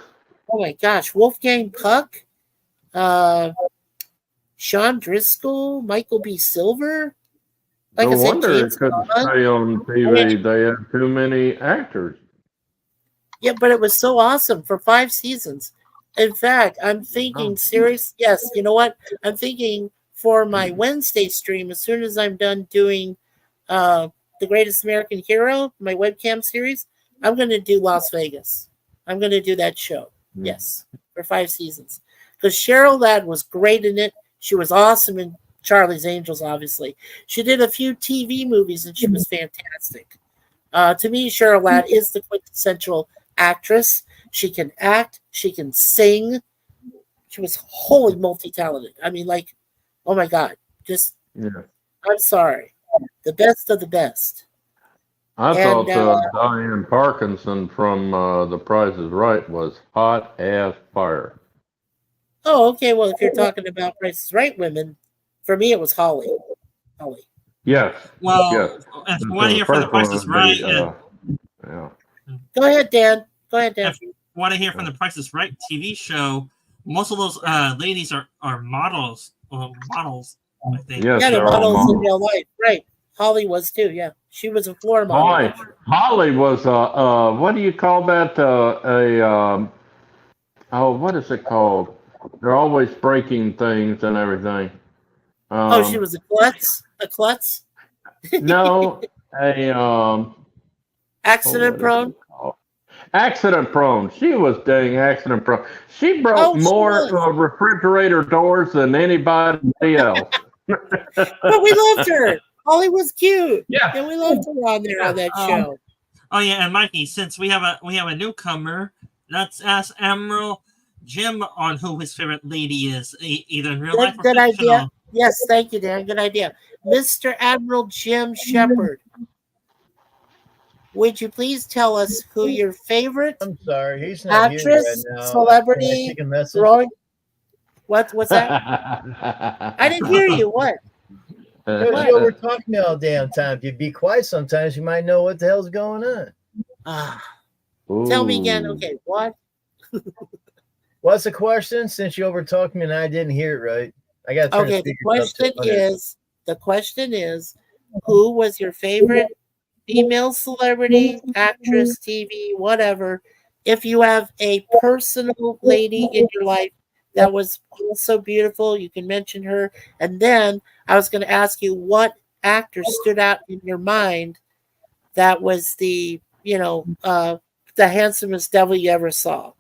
Oh my gosh, Wolfgang Puck, Sean Driscoll, Michael B. Silver. Like No I said, wonder it James couldn't Caan. stay on TV. They had too many actors. Yeah, but it was so awesome for 5 seasons. In fact, I'm thinking serious. Yes, you know what? I'm thinking for my Wednesday stream, as soon as I'm done doing The Greatest American Hero, my webcam series, I'm going to do Las Vegas. I'm going to do that show. Yes, for 5 seasons. Because Cheryl Ladd was great in it. She was awesome in Charlie's Angels, obviously. She did a few TV movies, and she was fantastic. To me, Cheryl Ladd is the quintessential actress. She can act. She can sing. She was wholly multi-talented. I mean, like, oh my God. I'm sorry. The best of the best. I thought Diane Parkinson from The Price is Right was hot as fire. Oh, okay. Well, if you're talking about Price is Right women, for me, it was Holly. Yes. Well, yes. if you want to hear from The Price is Right, yeah. Go ahead, Dan. If you want to hear from The Price is Right TV show, most of those ladies are models. Models, I think. Yes, yeah, they're all models in real life. Right. Holly was too. Yeah, she was a floor model. Holly was what do you call that? What is it called? They're always breaking things and everything. She was a klutz. A klutz. No, accident prone. Accident prone. She was dang accident prone. She broke more refrigerator doors than anybody else. But we loved her. Holly was cute. Yeah, and we loved her on there on that show. Oh yeah, and Mikey, since we have a newcomer, let's ask Admiral Jim on who his favorite lady is, either in real life or good fictional. idea. Yes, thank you, Dan. Good idea. Mr. Admiral Jim Shepard, would you please tell us who your favorite I'm sorry, he's not actress, here right now. celebrity, Can I take a message? throwing? What's that? I didn't hear you. What? Because you over talk me all damn time. If you be quiet sometimes, you might know what the hell's going on. Tell me again. Okay, what? What's the question? Since you over talked me and I didn't hear it right. I got to turn the question is The question is, who was your favorite female celebrity, actress, TV, whatever? If you have a personal lady in your life that was also beautiful, you can mention her. And then I was going to ask you what actor stood out in your mind that was the handsomest devil you ever saw.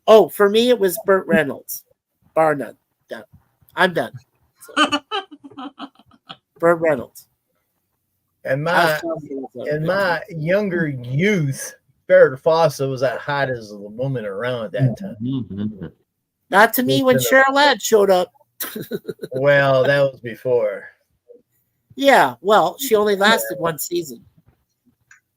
Oh, for me, it was Burt Reynolds. Bar none. Done. I'm done. So, Burt Reynolds. In my younger youth, Farrah Fawcett was as hot as a woman around at that time. Mm-hmm. Not to me when Cheryl Ladd showed up. Well, that was before. Yeah, well, she only lasted one season.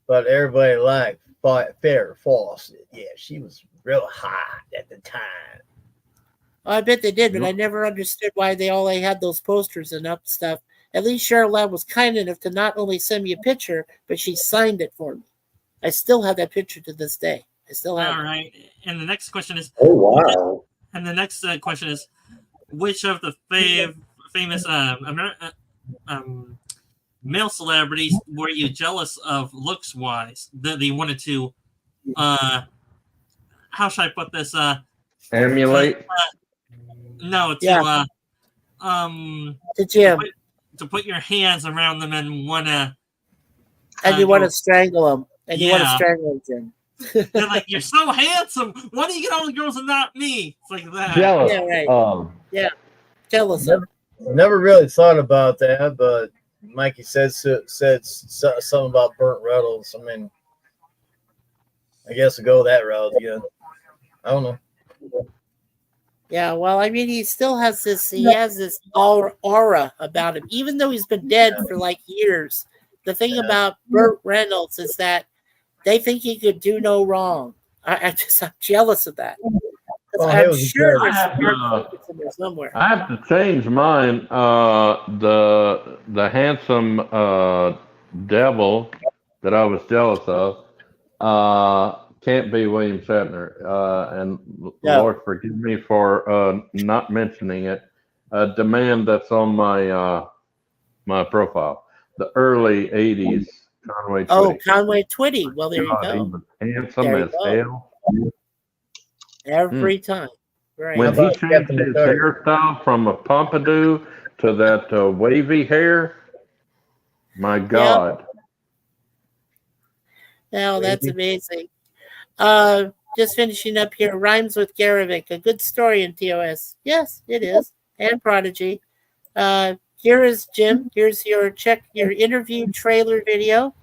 But everybody liked Farrah Fawcett. Yeah, she was real hot at the time. I bet they did, but I never understood why they had those posters and up stuff. At least Cheryl Ladd was kind enough to not only send me a picture, but she signed it for me. I still have that picture to this day. I still have All it. right. And the next question is. Oh wow! And the next question is, which of the famous male celebrities were you jealous of looks wise that they wanted to? How should I put this? Emulate. No, to Yeah. To Jim. To put your hands around them and want to. And you want to strangle him. And you want to Yeah. strangle him, Jim. They're like, you're so handsome. Why do you get all the girls and not me? It's like that. Jealous. Yeah, right. Jealous of him. Never really thought about that, but Mikey said something about Burt Reynolds. I mean, I guess we'll go that route again. I don't know. Yeah, well, I mean, he still has this aura about him, even though he's been dead for like years. The thing about Burt Reynolds is that they think he could do no wrong. I'm jealous of that. Well, he I'm was sure good. there's I have, some in there somewhere. I have to change mine. The handsome devil that I was jealous of can't be William Shatner. And Yeah. Lord forgive me for not mentioning it. The man that's on my my profile, the early '80s Conway Twitty. Oh, Conway Twitty. Well, there you God, he go. was handsome There you as go. hell. Every time. Right. When How he about changed Captain his McCarthy? hairstyle from a pompadour to that wavy hair, my God. Now that's amazing. Just finishing up here. Rhymes with Garovic. A good story in TOS. Yes, it is. And Prodigy. Here is Jim. Here's your interview trailer video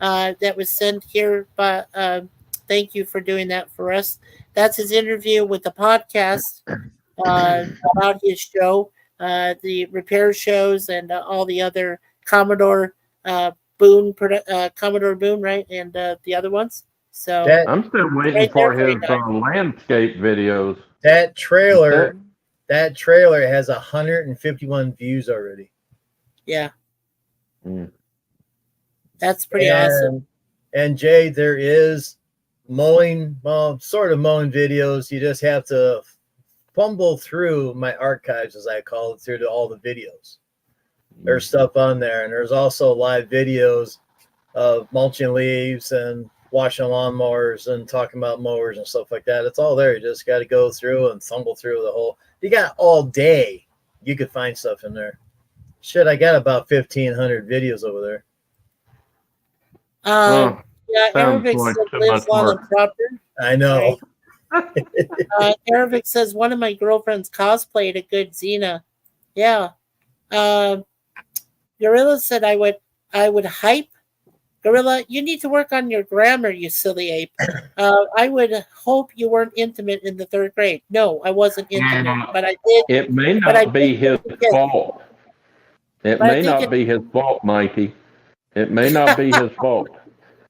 that was sent here. Thank you for doing that for us. That's his interview with the podcast about his show, the repair shows, and all the other Commodore Boone, right, and the other ones. So I'm still waiting Right for there, his landscape videos. That trailer has 151 views already. yeah, Mm. that's pretty awesome. And Jay, there is sort of mowing videos. You just have to fumble through my archives, as I call it, through to all the videos. There's stuff on there, and there's also live videos of mulching leaves and washing lawnmowers and talking about mowers and stuff like that. It's all there. You just got to go through and fumble through the whole. You got all day. You could find stuff in there. Shit, I got about 1,500 videos over there. Yeah, sounds Arabic like said too lives much long work. and proper. I know. Arabic says one of my girlfriends cosplayed a good Xena. Yeah. Gorilla said I would hype. Gorilla, you need to work on your grammar, you silly ape. I would hope you weren't intimate in the 3rd grade. No, I wasn't intimate, but I did. It may But I not be his did- yes. fault. It But I may think not it- be his fault, Mikey. It may not be his fault.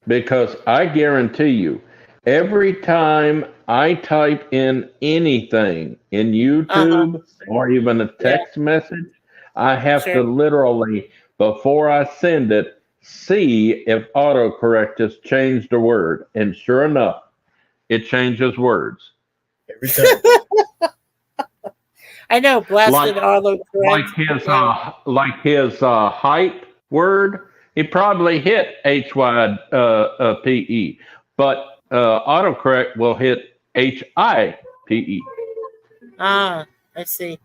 Because I guarantee you, every time I type in anything in YouTube or even a text message, I have to literally, before I send it, see if autocorrect has changed a word. And sure enough, it changes words. Every time. I know, blasted Arlo Like correct. his height word, he probably hit HYPE, but autocorrect will hit HIPE. Ah, I see.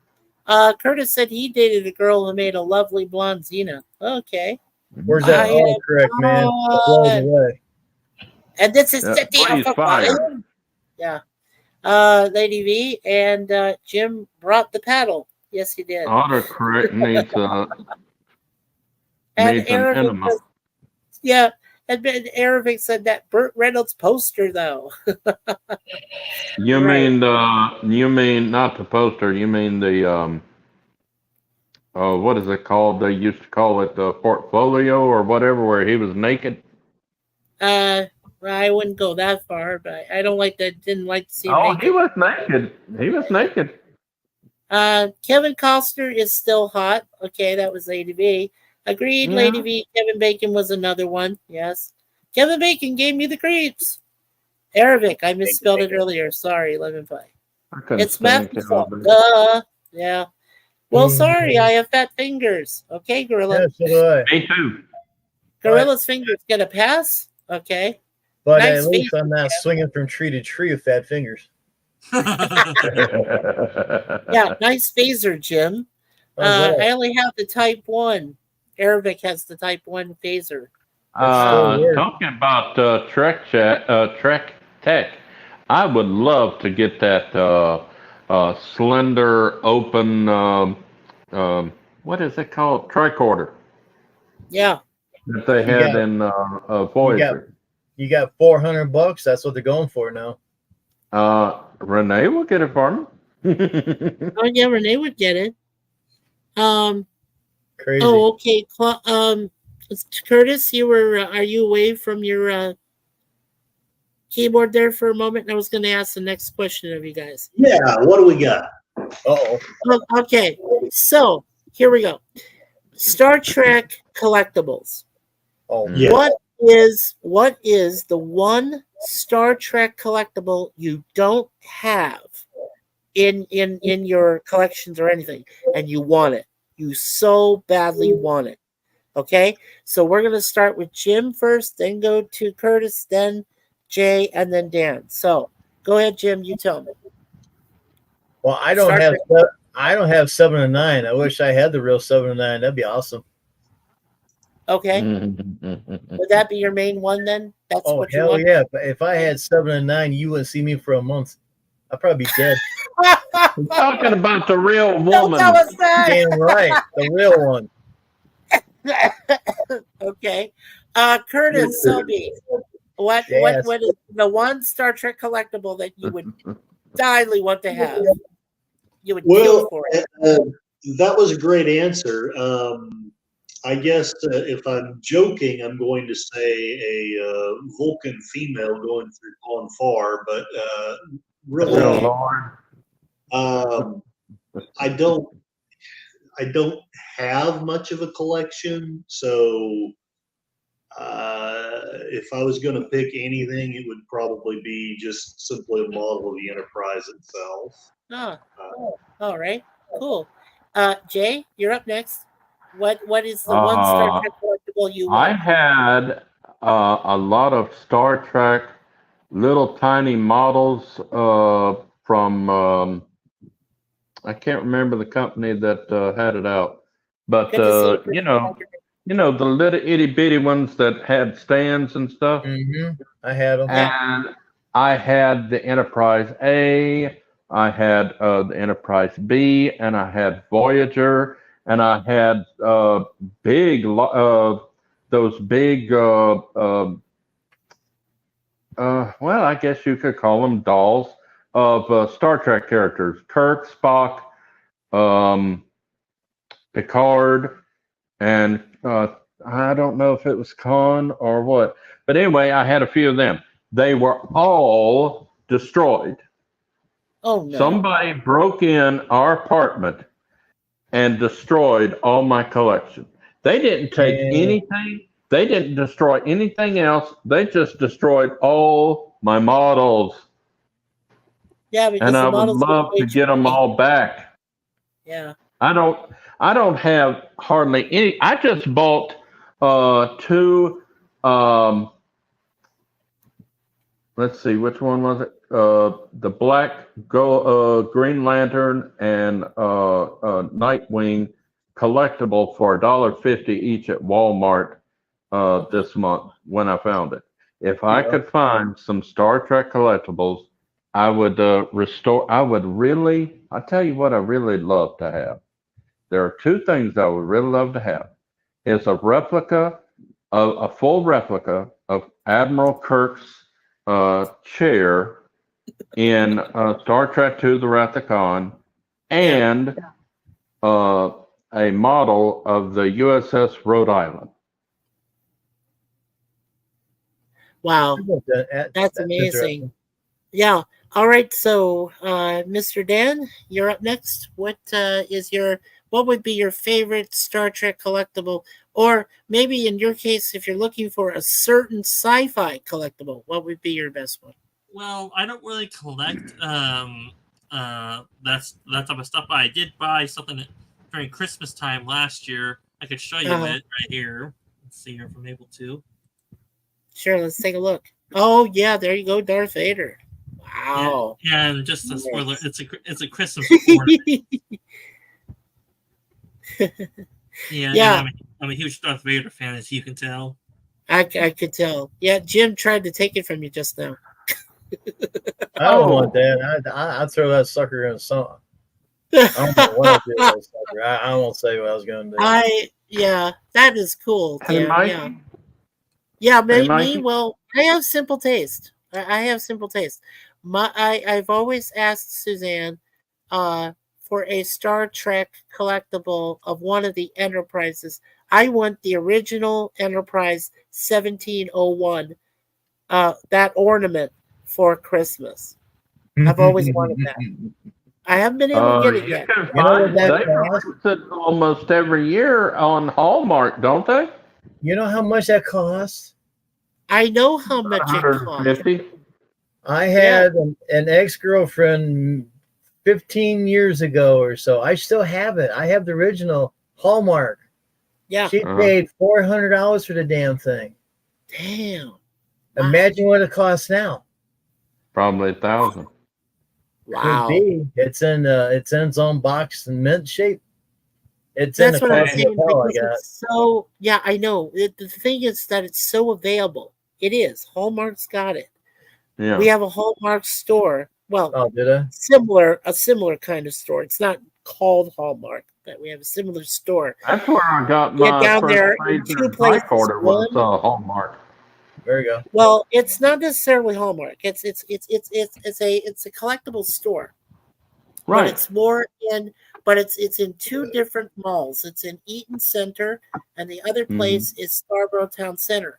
Curtis said he dated a girl who made a lovely blonde Xena. Okay. Where's that I autocorrect, man? am Blows on. away. And this is City Please of fire. Fire. Yeah. Lady V and Jim brought the paddle. Yes, he did. Autocorrect needs And needs an Aravic enema. says, yeah. And Aravic said that Burt Reynolds poster though. You Right. mean not the poster, you mean the what is it called? They used to call it the portfolio or whatever, where he was naked. I wouldn't go that far, but I don't like that. Didn't like to see him Oh, naked. he was naked. He was naked. Kevin Costner is still hot. Okay, that was Lady V. Agreed, Yeah. Lady V. Kevin Bacon was another one. Yes. Kevin Bacon gave me the creeps. Arabic, I misspelled it earlier. Sorry, Lemon Pie. I couldn't It's stand Matthew's Kevin fault. Bacon. Duh. Yeah. Well, Mhm. sorry, I have fat fingers. Okay, Gorilla. Yeah, so do I. Me too. Gorilla's fingers get a pass. Okay. But Nice at least face, I'm not swinging from tree to tree with fat fingers. Yeah, nice phaser, Jim. How's that? I only have the Type 1. Arabic has the Type 1 phaser. Talking about Trek Tech, I would love to get that slender open. What is it called? Tricorder Yeah. that they had Yeah. in Voyager. You got $400. That's what they're going for now. Renee will get it for me. Oh, yeah, Renee would get it. Crazy. Oh, okay. Curtis, are you away from your keyboard there for a moment? And I was going to ask the next question of you guys. Yeah, what do we got? Uh-oh. Okay, so here we go. Star Trek collectibles. Oh, Yeah. What is the one Star Trek collectible you don't have in your collections or anything, and you want it? You so badly want it. Okay, so we're gonna start with Jim first, then go to Curtis, then Jay, and then Dan. So go ahead, Jim. You tell me. well, I don't have 7 and 9. I wish I had the real 7 and 9. That'd be awesome. Okay, Mm-hmm. would that be your main one then? That's Oh, what you hell want. yeah. If I had 7 and 9, you wouldn't see me for a month. I'd probably be dead. I'm talking about the real Don't woman. tell us that. Damn right. The real one. Okay, Curtis Selby. What Yes. is the one Star Trek collectible that you would diedly want to have? You would kill Well, for it. that was a great answer. I guess if I'm joking, I'm going to say a Vulcan female going through on far, but really, Oh, Lord. I don't have much of a collection, so if I was going to pick anything, it would probably be just simply a model of the Enterprise itself. All right, cool. Jay, you're up next. What is the one Star Trek collectible you I want? had a lot of Star Trek little tiny models from I can't remember the company that had it out, but Good to see you know the little itty bitty ones that had stands and stuff. Mm-hmm. I had them. And I had the Enterprise A, I had the Enterprise B, and I had Voyager, and I had those big well, I guess you could call them dolls of Star Trek characters: Kirk, Spock, Picard, and I don't know if it was Khan or what. But anyway, I had a few of them. They were all destroyed. Oh no! Somebody broke in our apartment and destroyed all my collection. They didn't take anything. They didn't destroy anything else. They just destroyed all my models. Yeah, because And the I would models love to get them all back. Yeah. I don't have hardly any. I just bought two. Let's see, which one was it? The Green Lantern and Nightwing collectible for $1.50 each at Walmart this month when I found it. If I could find some Star Trek collectibles, I would restore. I would really. I tell you what, I really love to have. There are two things I would really love to have. Is a full replica of Admiral Kirk's chair in Star Trek II: The Wrath of Khan, and a model of the USS Rhode Island. Wow. That's amazing. Yeah. All right. So, Mr. Dan, you're up next. What would be your favorite Star Trek collectible? Or maybe in your case, if you're looking for a certain sci-fi collectible, what would be your best one? Well, I don't really collect that type of stuff. But I did buy something during Christmas time last year. I could show you it right here. Let's see if I'm able to. Sure, let's take a look. Oh yeah, there you go, Darth Vader. Wow. And just a spoiler, it's a Christmas ornament. Yeah. I'm a huge Darth Vader fan, as you can tell. I could tell. Yeah, Jim tried to take it from you just now. I don't want that. I'd throw that sucker in a song. I don't know what I'd do with that sucker. I won't say what I was going to do. Yeah, that is cool. Hey, Dan. Mike? Yeah, Hey, me. Well, I have simple taste. I have simple taste. I've always asked Suzanne for a Star Trek collectible of one of the Enterprises. I want the original Enterprise 1701, that ornament for Christmas. I've always wanted that. I haven't been able to get it yet. Can find, they release it almost every year on Hallmark, don't they? You know how much that costs? I know how much it costs. $150. I had an ex-girlfriend 15 years ago or so. I still have it. I have the original Hallmark. Yeah. She paid $400 for the damn thing. Damn. Imagine what it costs now. Probably 1,000. Wow. Could be. It's in its own box and mint shape. It's That's in what I'm the saying. hotel I Because got. it's so, yeah, I know. The thing is that it's so available. It is. Hallmark's got it. Yeah. We have a Hallmark store. Well, Oh, did I? a similar kind of store. It's not called Hallmark, but we have a similar store. That's where I got Get my down first there in Fraser two places. tricorder was Hallmark. There you go. Well, it's not necessarily Hallmark. It's a collectible store. Right. But it's more in, but it's in two different malls. It's in Eaton Center, and the other place is Scarborough Town Center.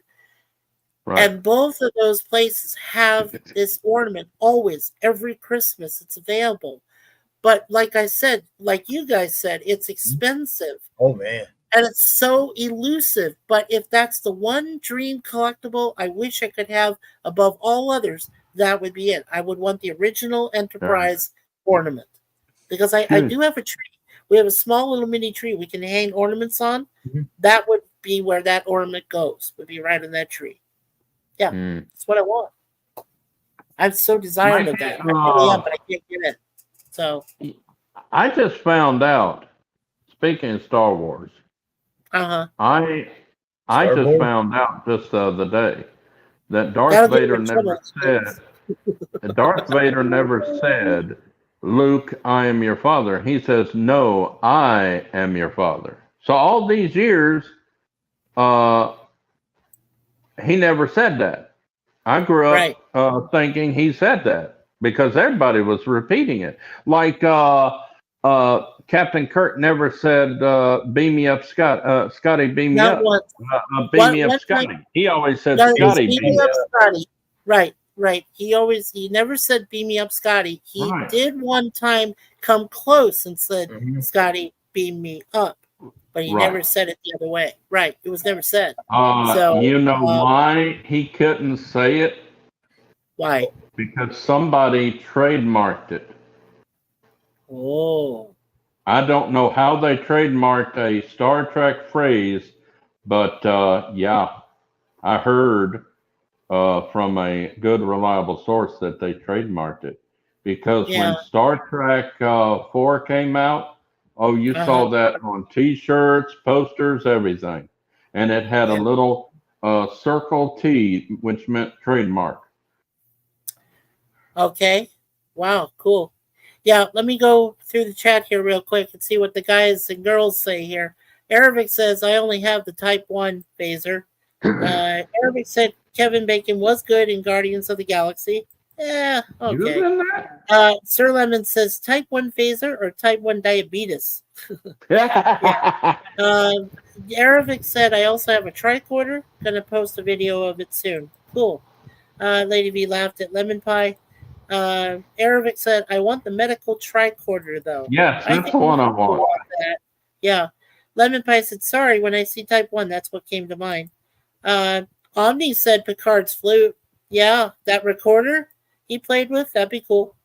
Right. And both of those places have this ornament always, every Christmas. It's available. But like I said, like you guys said, it's expensive. Oh, man. And it's so elusive. But if that's the one dream collectible I wish I could have above all others, that would be it. I would want the original Enterprise ornament. Because I do have a tree. We have a small little mini tree we can hang ornaments on. That would be where that ornament goes. Would be right in that tree. Yeah, that's what I want. I'm so desiring of that. I really am, but I can't get it. So I just found out, speaking of Star Wars, Uh-huh. I Star just Wars? found out just the other day that Darth Vader never said, Luke, I am your father. He says, no, I am your father. So all these years, he never said that. I grew up thinking he said that because everybody was repeating it. Like Captain Kirk never said, beam me up, Scotty, beam me up. Beam me up, Scotty. He always said, Scotty, beam me up, Scotty. Right. He never said, beam me up, Scotty. He did one time come close and said, Scotty, beam me up. But he never said it the other way. Right. It was never said. You know why he couldn't say it? Why? Because somebody trademarked it. Oh. I don't know how they trademarked a Star Trek phrase, but yeah, I heard from a good, reliable source that they trademarked it because Yeah. when Star Trek 4 came out, oh, you saw that on T-shirts, posters, everything, and it had a Yeah. little circle T, which meant trademark. Okay. Wow. Cool. Yeah. Let me go through the chat here real quick and see what the guys and girls say here. Arabic says, I only have the Type 1 phaser. Arabic said Kevin Bacon was good in Guardians of the Galaxy. Yeah, okay. Using that? Sir Lemon says Type 1 phaser or Type 1 diabetes. Arabic said, I also have a tricorder. Gonna post a video of it soon. Cool. Lady V laughed at Lemon Pie. Arabic said, I want the medical tricorder though. Yes, I that's think the one I we all want. that. Yeah. Lemon Pie said, sorry, when I see Type 1, that's what came to mind. Omni said Picard's flute. Yeah, that recorder he played with, that'd be cool.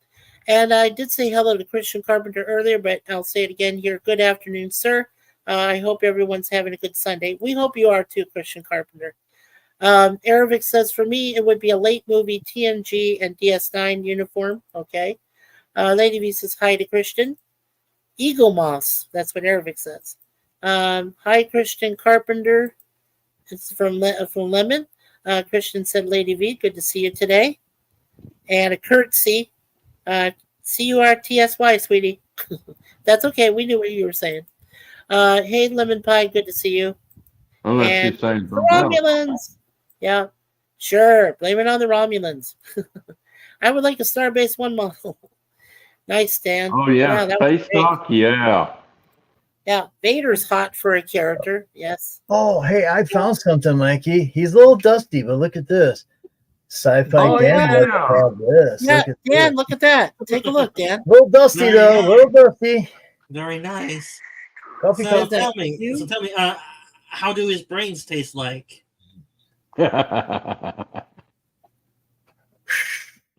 And I did say hello to Christian Carpenter earlier, but I'll say it again here. Good afternoon, sir. I hope everyone's having a good Sunday. We hope you are too, Christian Carpenter. Arabic says, for me, it would be a late movie TNG and DS9 uniform. Okay. Lady V says, hi to Christian. Eagle Moss. That's what Arabic says. Hi, Christian Carpenter. It's from Lemon. Christian said, Lady V, good to see you today. And a curtsy. CURTSY, sweetie. That's okay. We knew what you were saying. Hey, Lemon Pie, good to see you. Unless And she's saying the Romulans. Yeah, sure. Blame it on the Romulans. I would like a Starbase 1 model. Nice, Dan. Oh, yeah. that was Space great. Dock, yeah. Yeah, Vader's hot for a character. Yes. Oh, hey, I found something, Mikey. He's a little dusty, but look at this. Sci-fi Oh, Dan yeah. have this. Yeah, Look at Dan, this. look at that. Take a look, Dan. Little dusty Very though, nice. little dusty. Very nice. Coffee So cup. Is that tell me, you? how do his brains taste like? I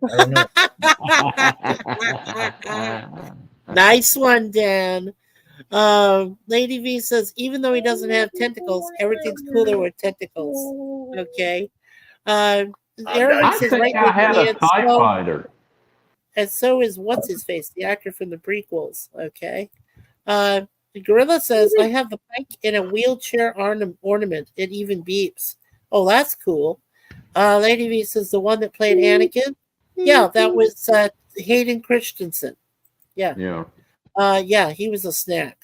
don't know. Nice one, Dan. Lady V says, even though he doesn't have tentacles, everything's cooler with tentacles. Okay. Arabic I says, think right I with had me, a and TIE so, fighter. and so is what's his face, the actor from the prequels. Okay. The gorilla says, I have the mic in a wheelchair ornament. It even beeps. Oh, that's cool. Lady V says, the one that played Anakin. Yeah, that was Hayden Christensen. Yeah. Yeah. He was a snack.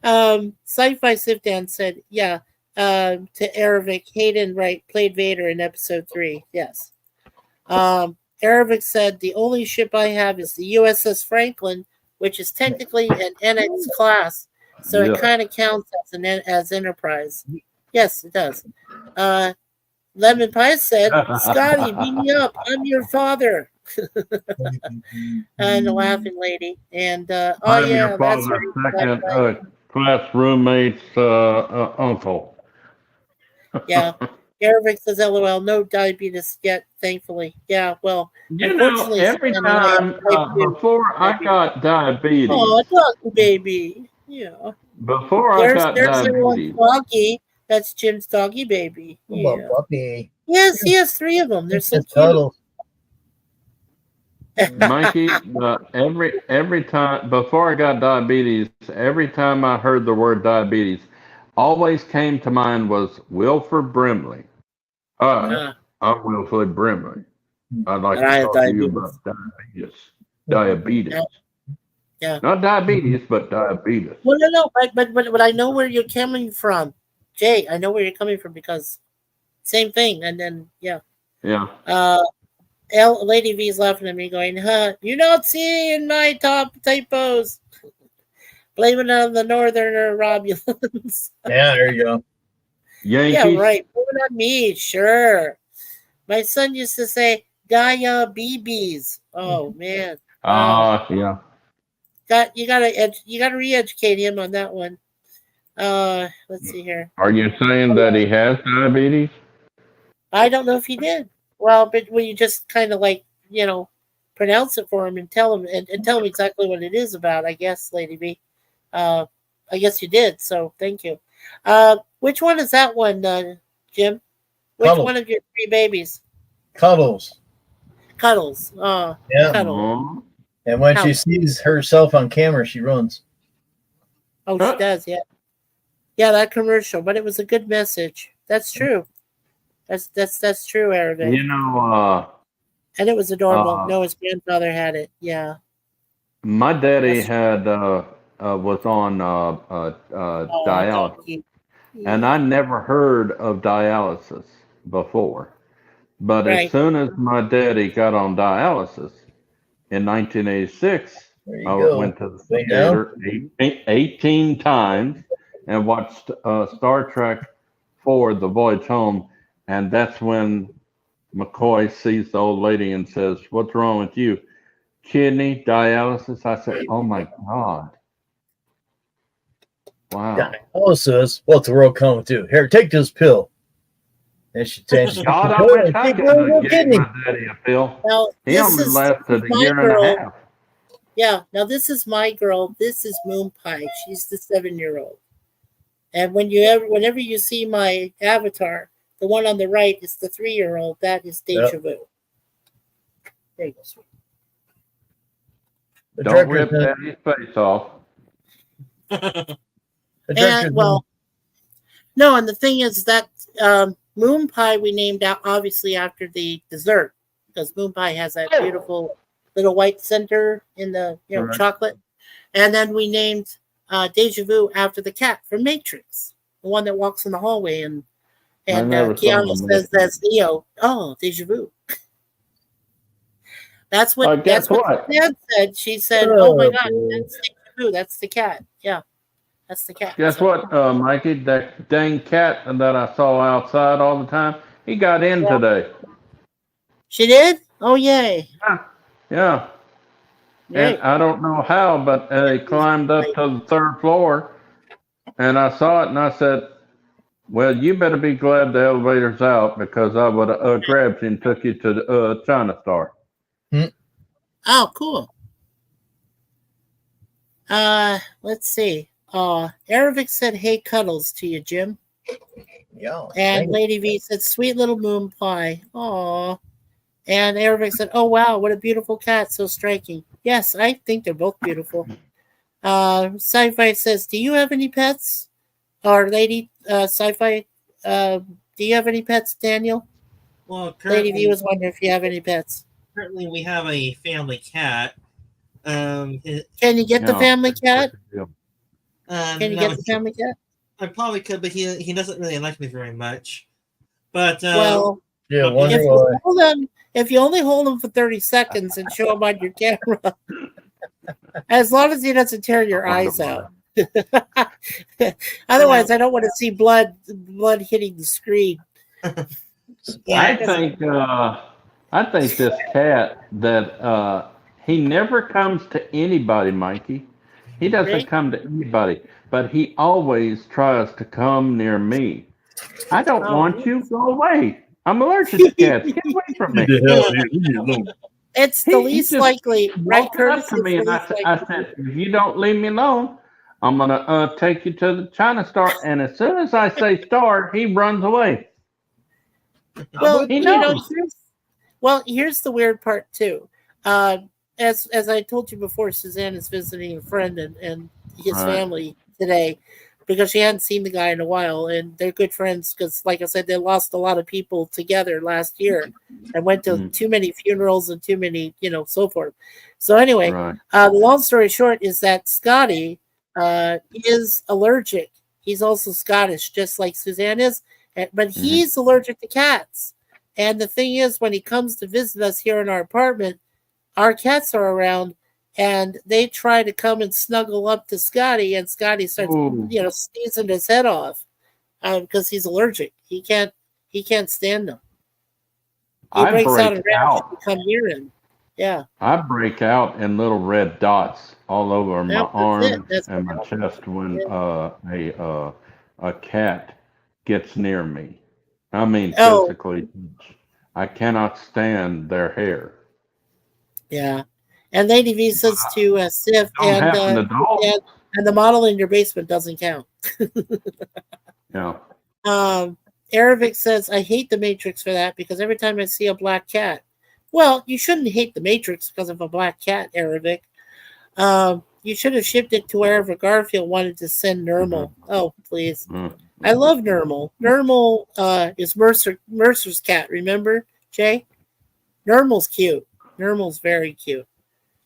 Uh, Sci-Fi Sifdan said, yeah, to Arabic, Hayden Wright played Vader in episode 3. Yes. Arabic said, the only ship I have is the USS Franklin, which is technically an NX class, so Yeah. it kind of counts as Enterprise. Yes, it does. Lemon Pie said, Scotty, beat me up. I'm your father. And the laughing lady. And I'm yeah, your that's father's right. second class roommate's uncle. Yeah. Arabic says, LOL, no diabetes yet, thankfully. Yeah, well, You know, unfortunately, every Stan and I time have type 2 before I got diabetes, Oh, doggy baby. Yeah. before I There's got everyone's diabetes, doggy. That's Jim's doggy baby. Little Yeah. puppy. Yes, he has 3 of them. They're so Just cute. cuddle. Mikey, every time before I got diabetes, every time I heard the word diabetes, always came to mind was Wilford Brimley. Ah, I'm Wilford Brimley. I'd like And I to have talk to you diabetes. about diabetes. Diabetes. Yeah. Not diabetes, but diabetes. well, no, but I know where you're coming from, Jay. I know where you're coming from because same thing. And then yeah, Yeah. Lady V's laughing at me, going, "Huh? You not seeing my top typos? Blaming it on the Northerner Romulans." Yeah, there you go. Yankees. Yeah, right. Blaming on me, sure. My son used to say diabetes. Oh man. Yeah. You gotta re-educate him on that one. Let's see here. Are you saying that he has diabetes? I don't know if he did. Well, but when you just kind of like, pronounce it for him and tell him and tell him exactly what it is about. I guess, Lady B. I guess you did. So thank you. Which one is that one, Jim? Which Cuddles. one of your 3 babies? Cuddles. Cuddles. Yeah. Cuddles. Aw. And when she Cuddles. sees herself on camera, she runs. Oh, she does. Yeah. Yeah, that commercial. But it was a good message. That's true. That's true, Arabic. You know, And it was adorable. uh, No, his grandfather had it. Yeah. my daddy That's- had was on Oh, dialysis, donkey. and I never heard of dialysis before. But as Right. soon as my daddy got on dialysis in 1986, There you I go. went to the Wait now. theater 18 times and watched Star Trek 4, The Voyage Home. And that's when McCoy sees the old lady and says, "What's wrong with you?" "Kidney dialysis." I said, "Oh my God. Wow." Dialysis. What's the world coming to? Here, take this pill. And she takes. God, I wish I Take could one more have kidney. given my daddy a pill. Now, He this only is lasted a my year girl. and a half. Yeah. Now, this is my girl. This is Moon Pie. She's the 7-year-old. And whenever you see my avatar, the one on the right is the 3-year-old. That is Deja Vu. There you go, sweet. The Don't rip director's daddy's face off. the director's And well, no, and the thing is that Moon Pie we named out obviously after the dessert because Moon Pie has that beautiful little white center in the Correct. chocolate, and then we named Deja Vu after the cat from Matrix, the one that walks in the hallway and never saw Keanu the says Matrix. that's Neo. Oh, Deja Vu. That's what Guess what? the dad said. She said, Oh, "Oh my God, boy. that's Deja Vu. That's the cat. Yeah, that's the cat." Guess So- what, Mikey? That dang cat that I saw outside all the time, he got in Yeah. today. She did? Oh, yay. Yeah. And Right. I don't know how, but he climbed up to the 3rd floor, and I saw it, and I said, "Well, you better be glad the elevator's out because I would have grabbed you and took you to China Star." Oh, cool. Let's see. Aravic said, "Hey, cuddles" to you, Jim. Yeah. And Lady V said, "Sweet little moon pie." Aw. And Aravic said, "Oh, wow, what a beautiful cat. So striking." Yes, I think they're both beautiful. Sci-Fi says, "Do you have any pets?" Or Lady Sci-Fi, do you have any pets, Daniel? Well, Lady currently, V was wondering if you have any pets. currently we have a family cat. Can you get the No. family cat? Can you no, get the family cat? I probably could, but he doesn't really like me very much. But Well, Yeah, Okay. wonder if why. you hold them, if you only hold them for 30 seconds and show them on your camera, as long as he doesn't tear your eyes out. Otherwise, I don't want to see blood hitting the screen. I think this cat that he never comes to anybody, Mikey. He doesn't Really? come to anybody, but he always tries to come near me. I don't Oh. want you. Go away. I'm allergic to cats. Get away from me. It's the He least just likely, right, Walked Curtis? up to It's me the and least I likely. said, "If you don't leave me alone, I'm gonna take you to the China Star." And as soon as I say "Star," he runs away. Well, He you know, knows. here's the weird part too. As I told you before, Suzanne is visiting a friend and his Right. family today because she hadn't seen the guy in a while, and they're good friends because, like I said, they lost a lot of people together last year and went to Mm. too many funerals and too many, so forth. So anyway, Right. the long story short is that Scotty is allergic. He's also Scottish, just like Suzanne is, but he's allergic to cats. And the thing is, when he comes to visit us here in our apartment, our cats are around, and they try to come and snuggle up to Scotty, and Scotty starts, Ooh. sneezing his head off because he's allergic. He can't stand them. He I breaks out break and rash out. if you come near him. Yeah. I break out in little red dots all over my That's it. arms That's and my chest when a cat gets near me. I mean, Oh. physically, I cannot stand their hair. Yeah. And Lady V says to Sif, Don't and happen to dog. and the model in your basement doesn't count. Yeah. Aravic says, I hate the Matrix for that because every time I see a black cat. Well, you shouldn't hate the Matrix because of a black cat, Aravic. You should have shipped it to wherever Garfield wanted to send Nermal. Oh, please. Mm. I love Nermal. Nermal is Mercer's cat, remember, Jay? Nermal's cute. Nermal's very cute.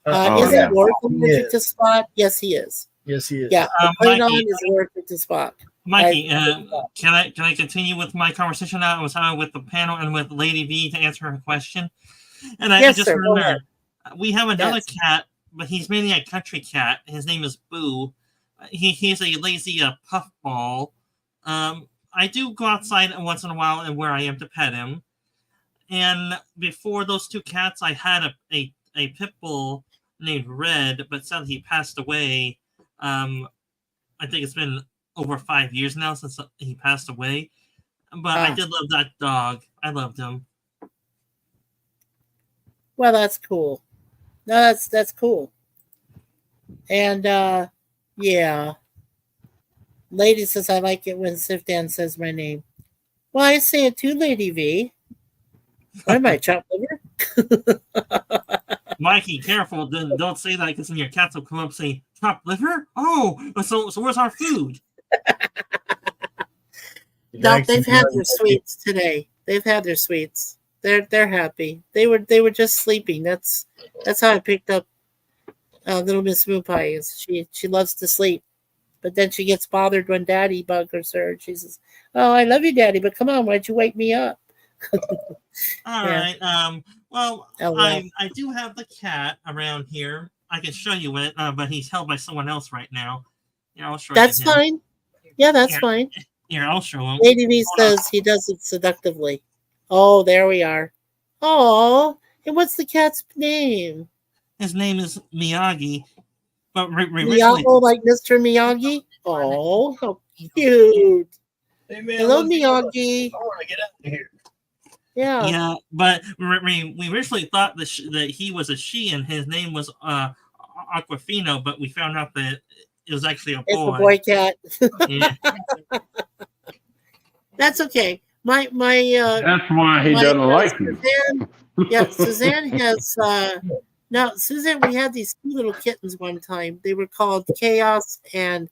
Oh, Is yeah. Lord He allergic is. to Spock? Yes, he is. Yes, he is. Yeah, Klingon Mikey, is allergic to Spock. Mikey, I- can I continue with my conversation now? I was having with the panel and with Lady V to answer her question, and I Yes, just sir, go ahead. remembered we have another Yes. cat, but he's mainly a country cat. His name is Boo. He's a lazy puffball. I do go outside once in a while and where I am to pet him. And before those two cats, I had a pit bull named Red, but sadly he passed away. I think it's been over 5 years now since he passed away. But I did love that dog. I loved him. Well, that's cool. No, that's cool. And yeah. Lady says I like it when Sifdan says my name. Well, I say it too, Lady V. What am I, chopped liver? Mikey, careful. Don't say that because then your cats will come up and say, chopped liver? Oh, so where's our food? No, they've had their sweets today. They've had their sweets. They're happy. They were just sleeping. That's how I picked up little Miss Moon Pie. She loves to sleep, but then she gets bothered when Daddy buggers her. And she says, "Oh, I love you, Daddy, but come on, why'd you wake me up?" All Yeah. right. Well, Oh, well. I do have the cat around here. I can show you it, but he's held by someone else right now. Yeah, I'll show That's you him. fine. Yeah, that's Yeah. fine. Here, I'll show him. Lady V Hold on. says he does it seductively. Oh, there we are. Oh, and what's the cat's name? His name is Miyagi, but originally, Miyagi, like Mr. Miyagi? Oh, how cute. Hey, man, Hello, look, Miyagi. I want to get out of here. Yeah. yeah. But we originally thought that he was a she and his name was Aquafino, but we found out that it was actually a boy. It's a boy cat. Yeah. That's okay. My That's why he my, doesn't like you. Suzanne, yeah, Suzanne has no, Suzanne, we had these two little kittens one time. They were called Chaos and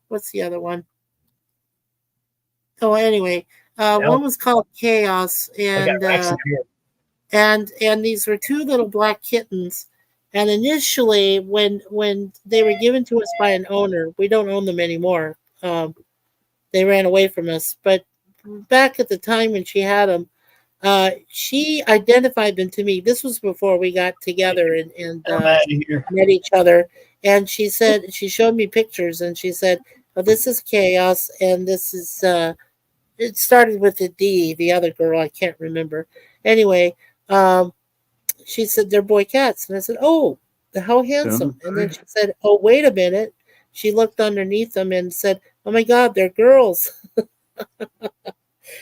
what's the other one? Oh, anyway, one was called Chaos, I got Rex in here. and these were two little black kittens. And initially, when they were given to us by an owner, we don't own them anymore. They ran away from us. But back at the time when she had them, she identified them to me. This was before we got together and I'm out of here. met each other. And she said, she showed me pictures and she said, oh, this is Chaos. And this is, it started with a D, the other girl, I can't remember. Anyway, she said, they're boy cats. And I said, oh, how handsome. And then she said, oh, wait a minute. She looked underneath them and said, oh my God, they're girls.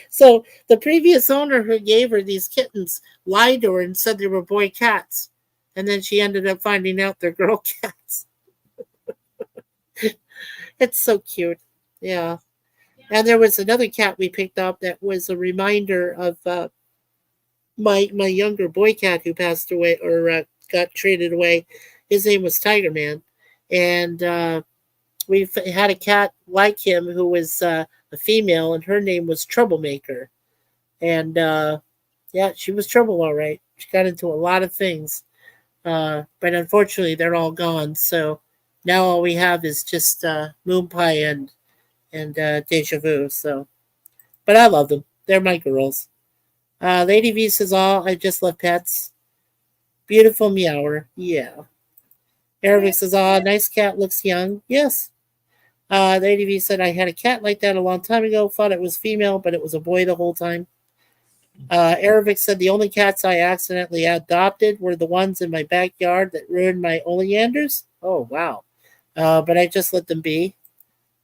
So the previous owner who gave her these kittens lied to her and said they were boy cats. And then she ended up finding out they're girl cats. It's so cute. Yeah. And there was another cat we picked up that was a reminder of my younger boy cat who passed away or got traded away. His name was Tiger Man. And we've had a cat like him who was a female, and her name was Troublemaker. And yeah, she was trouble, all right. She got into a lot of things. But unfortunately, they're all gone. So now all we have is just Moon Pie and Deja Vu. So, but I love them. They're my girls. Lady V says, "Oh, I just love pets. Beautiful meower. Yeah." Arabic says, "Oh, nice cat. Looks young. Yes." Lady V said, "I had a cat like that a long time ago. Thought it was female, but it was a boy the whole time." Arabic said, "The only cats I accidentally adopted were the ones in my backyard that ruined my oleanders." Oh, wow. But I just let them be.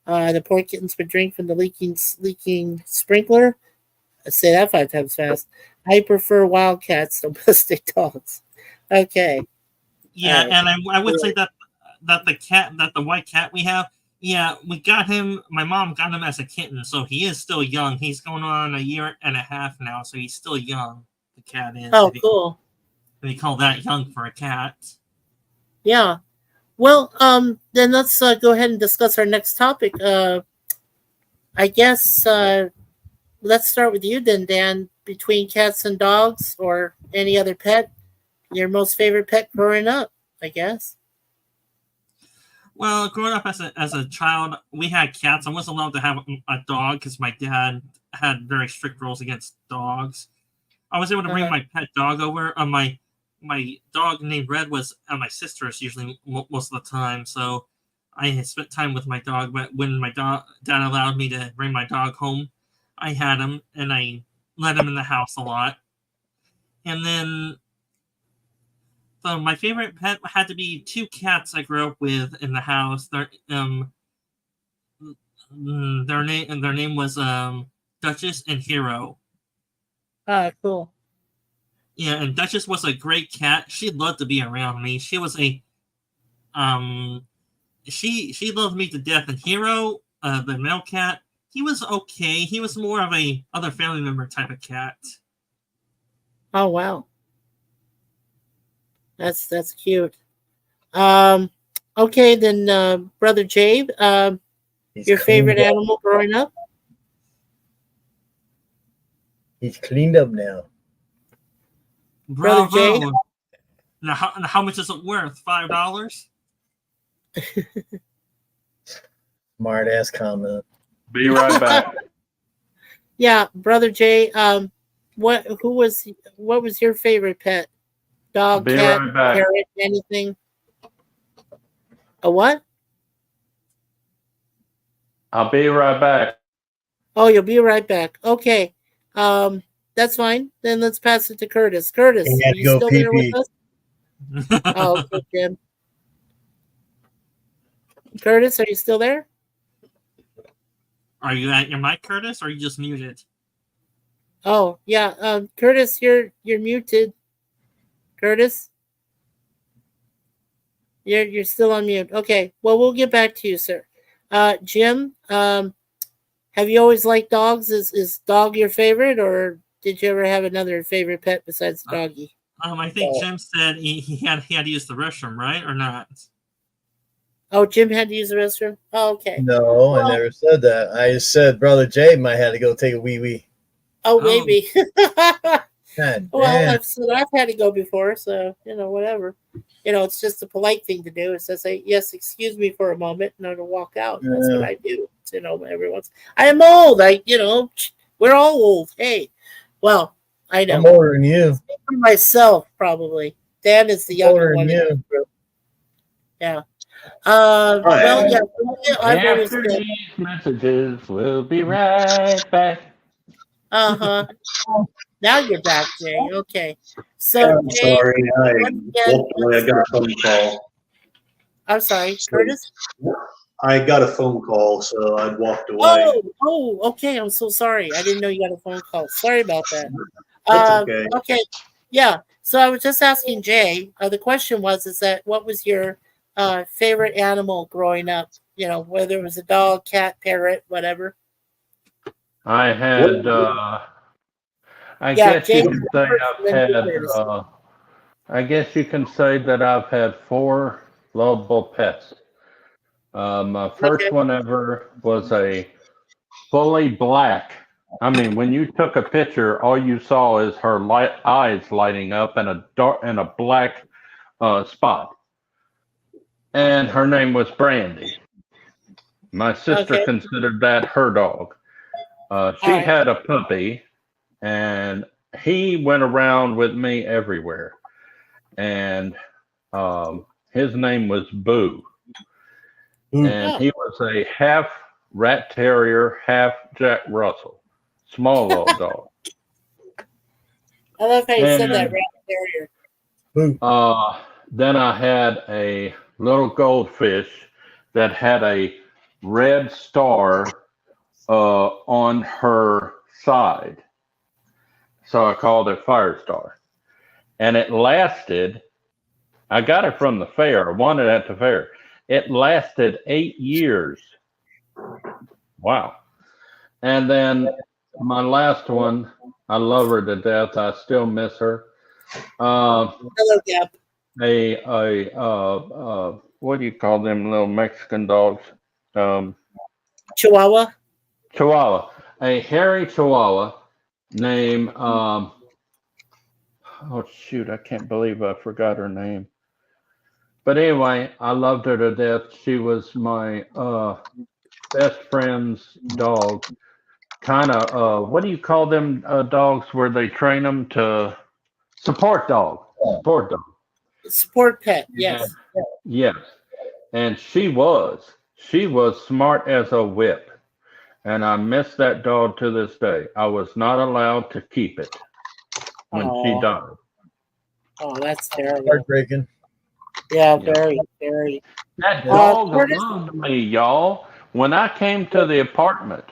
The poor kittens would drink from the leaking sprinkler. say that 5 times fast. I prefer wildcats to domestic dogs. Okay. Yeah, Alright. and I would say that the white cat we have, yeah, we got him. My mom got him as a kitten, so he is still young. He's going on a year and a half now, so he's still young. The cat is. Oh, cool. They call that young for a cat. Yeah. Well, then let's go ahead and discuss our next topic. I guess let's start with you then, Dan. Between cats and dogs or any other pet, your most favorite pet growing up, I guess. Well, growing up as a child, we had cats. I wasn't allowed to have a dog because my dad had very strict rules against dogs. I was able to bring my pet dog over. My dog named Red was at my sister's usually most of the time. So I had spent time with my dog. But when my dad allowed me to bring my dog home, I had him and I let him in the house a lot. And then, so my favorite pet had to be 2 cats I grew up with in the house. Their name was Duchess and Hero. Ah, cool. Yeah, and Duchess was a great cat. She loved to be around me. She was a she loved me to death. And Hero, the male cat, he was okay. He was more of a other family member type of cat. Oh wow. That's cute. Okay, then Brother Jay, He's your favorite cleaned up. animal growing up? He's cleaned up now. Brother Jay? Bravo. Now, how much is it worth? $5? Smart ass comment. Be right back. Yeah, Brother Jay, what was your favorite pet? Dog, Be cat, right back. parrot, anything? A what? I'll be right back. Oh, you'll be right back. Okay. That's fine. Then let's pass it to Curtis. Curtis, He are had to you go still there pee-pee. with us? Oh, okay, Jim. Curtis, are you still there? Are you at your mic, Curtis, or are you just muted? Oh, yeah. Curtis, you're muted. Curtis? You're still on mute. Okay. Well, we'll get back to you, sir. Jim, have you always liked dogs? Is dog your favorite, or did you ever have another favorite pet besides doggy? I think Jim said he had to use the restroom, right, or not? Oh, Jim had to use the restroom? Oh, okay. No, I never said that. I just said Brother Jay might have to go take a wee wee. Oh, maybe. God Well, damn. I've had to go before, so whatever. It's just a polite thing to do. Is to say, yes, excuse me for a moment, and I'm to walk out. That's what I do. Everyone's. I am old. We're all old. Hey, well, I know. I'm older than you. Speak for myself, probably. Dan is the younger Older one. than you. Yeah. Well, yeah. I've always After been. these messages, we'll be right back. Now you're back, Jay. Okay. So, I'm Jay, sorry, I again, walked away. I got a phone call. I'm sorry, Curtis. I got a phone call, so I walked away. Oh, okay. I'm so sorry. I didn't know you got a phone call. Sorry about that. That's okay. Okay. Yeah. So I was just asking Jay. The question is that what was your favorite animal growing up? Whether it was a dog, cat, parrot, whatever. I had, I guess Jay you can say first, I've then had, Curtis. I guess you can say that I've had 4 lovable pets. My first one ever was a fully black. I mean, when you took a picture, all you saw is her eyes lighting up and a black spot. And her name was Brandy. My sister considered that her dog. She had a puppy, and he went around with me everywhere. And his name was Boo. And he was a half rat terrier, half Jack Russell. Small little dog. I love how you said that, rat terrier. Then I had a little goldfish that had a red star on her side. So I called it Firestar. And it lasted, I got it from the fair. I won it at the fair. It lasted 8 years. Wow. And then my last one, I love her to death. I still miss her. Hello, Gab. What do you call them little Mexican dogs? Chihuahua. Chihuahua. A hairy Chihuahua named, oh shoot, I can't believe I forgot her name. But anyway, I loved her to death. She was my best friend's dog. Kind of, what do you call them dogs where they train them to support dog? Support dog. Sport pet. Yes. Yes. And she was smart as a whip. And I miss that dog to this day. I was not allowed to keep it when she Aw. died. Oh, that's terrible. Heartbreaking. Yeah, very, very. That dog Curtis- loved me, y'all. When I came to the apartment,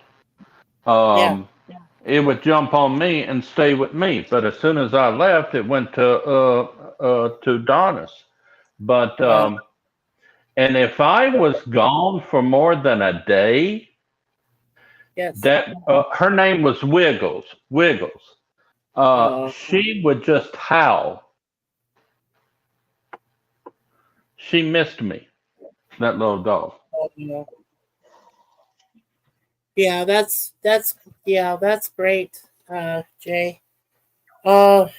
it would jump on me and stay with me. But as soon as I left, it went to Donna's. But and if I was gone for more than a day, Yes. that her name was Wiggles. Wiggles. She would just howl. She missed me. That little dog. Yeah, that's great, Jay. All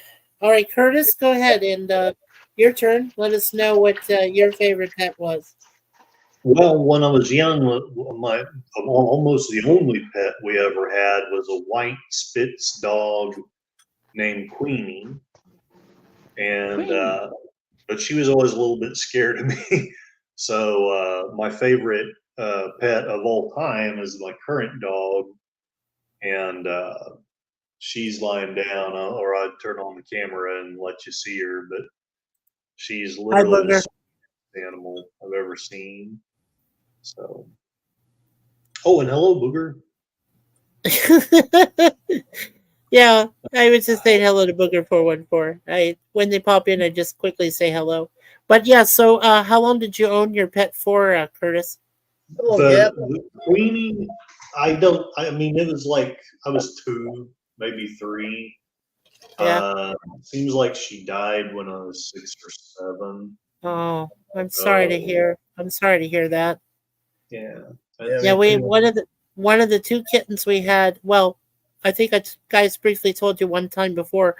right, Curtis, go ahead and your turn. Let us know what your favorite pet was. Well, when I was young, my almost the only pet we ever had was a white Spitz dog named Queenie, and but she was always a little bit scared of me. So my favorite pet of all time is my current dog, and she's lying down, or I'd turn on the camera and let you see her, but she's literally the smartest animal I've ever seen. So, oh, and hello, Booger. Yeah, I would just say hello to Booger 414. When they pop in, I just quickly say hello. But yeah, so how long did you own your pet for, Curtis? The Queenie, I mean, it was like I was 2, maybe 3. Yeah. Seems like she died when I was 6 or 7. Oh, I'm sorry to hear. I'm sorry to hear that. Yeah. Yeah, one of the 2 kittens we had. Well, I think I guys briefly told you one time before.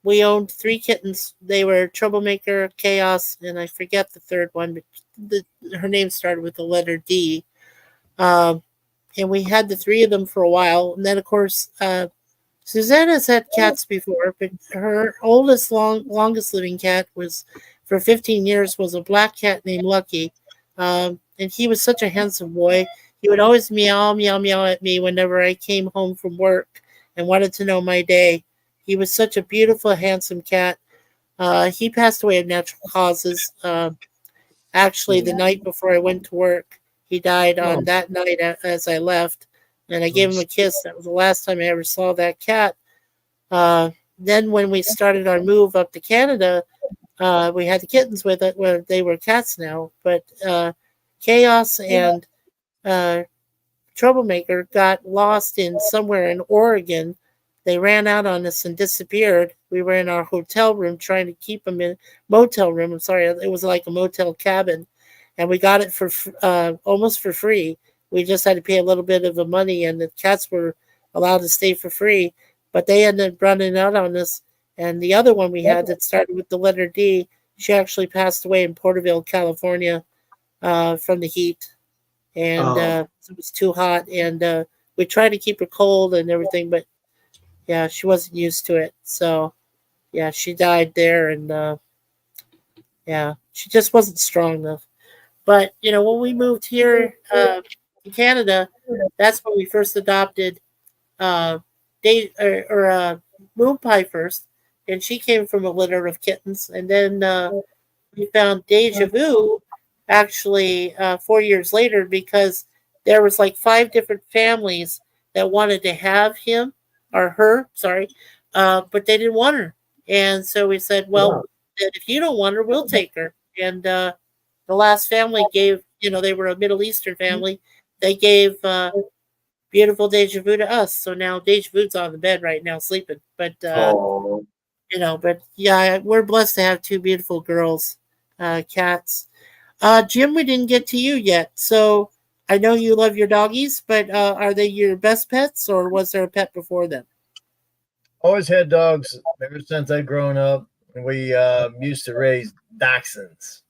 We owned 3 kittens. They were Troublemaker, Chaos, and I forget the third one, but her name started with the letter D. And we had the 3 of them for a while, and then of course Susanna's had cats before, but her longest living cat was for 15 years was a black cat named Lucky. And he was such a handsome boy. He would always meow, meow, meow at me whenever I came home from work and wanted to know my day. He was such a beautiful, handsome cat. He passed away of natural causes. Actually, the night before I went to work, he died on that night as I left. And I gave him a kiss. That was the last time I ever saw that cat. Then when we started our move up to Canada, we had the kittens with it. Well, they were cats now. But Chaos and Troublemaker got lost in somewhere in Oregon. They ran out on us and disappeared. We were in our hotel room trying to keep them in motel room. I'm sorry, it was like a motel cabin, and we got it for almost for free. We just had to pay a little bit of the money, and the cats were allowed to stay for free. But they ended up running out on us. And the other one we had that started with the letter D, she actually passed away in Porterville, California, from the heat. And it was too hot. And we tried to keep her cold and everything, but yeah, she wasn't used to it. So yeah, she died there. And yeah, she just wasn't strong enough. But, you know, when we moved here to Canada, that's when we first adopted Moon Pie first, and she came from a litter of kittens. And then we found Deja Vu actually 4 years later, because there was like 5 different families that wanted to have him. or her, sorry, but they didn't want her. And so we said, well, then if you don't want her, we'll take her. And the last family gave, they were a Middle Eastern family. They gave beautiful Deja Vu to us. So now Deja Vu's on the bed right now sleeping. But Oh, but yeah, we're blessed to have two beautiful girls, cats. Jim, we didn't get to you yet. So I know you love your doggies, but are they your best pets, or was there a pet before them? Always had dogs ever since I'd grown up. We used to raise dachshunds.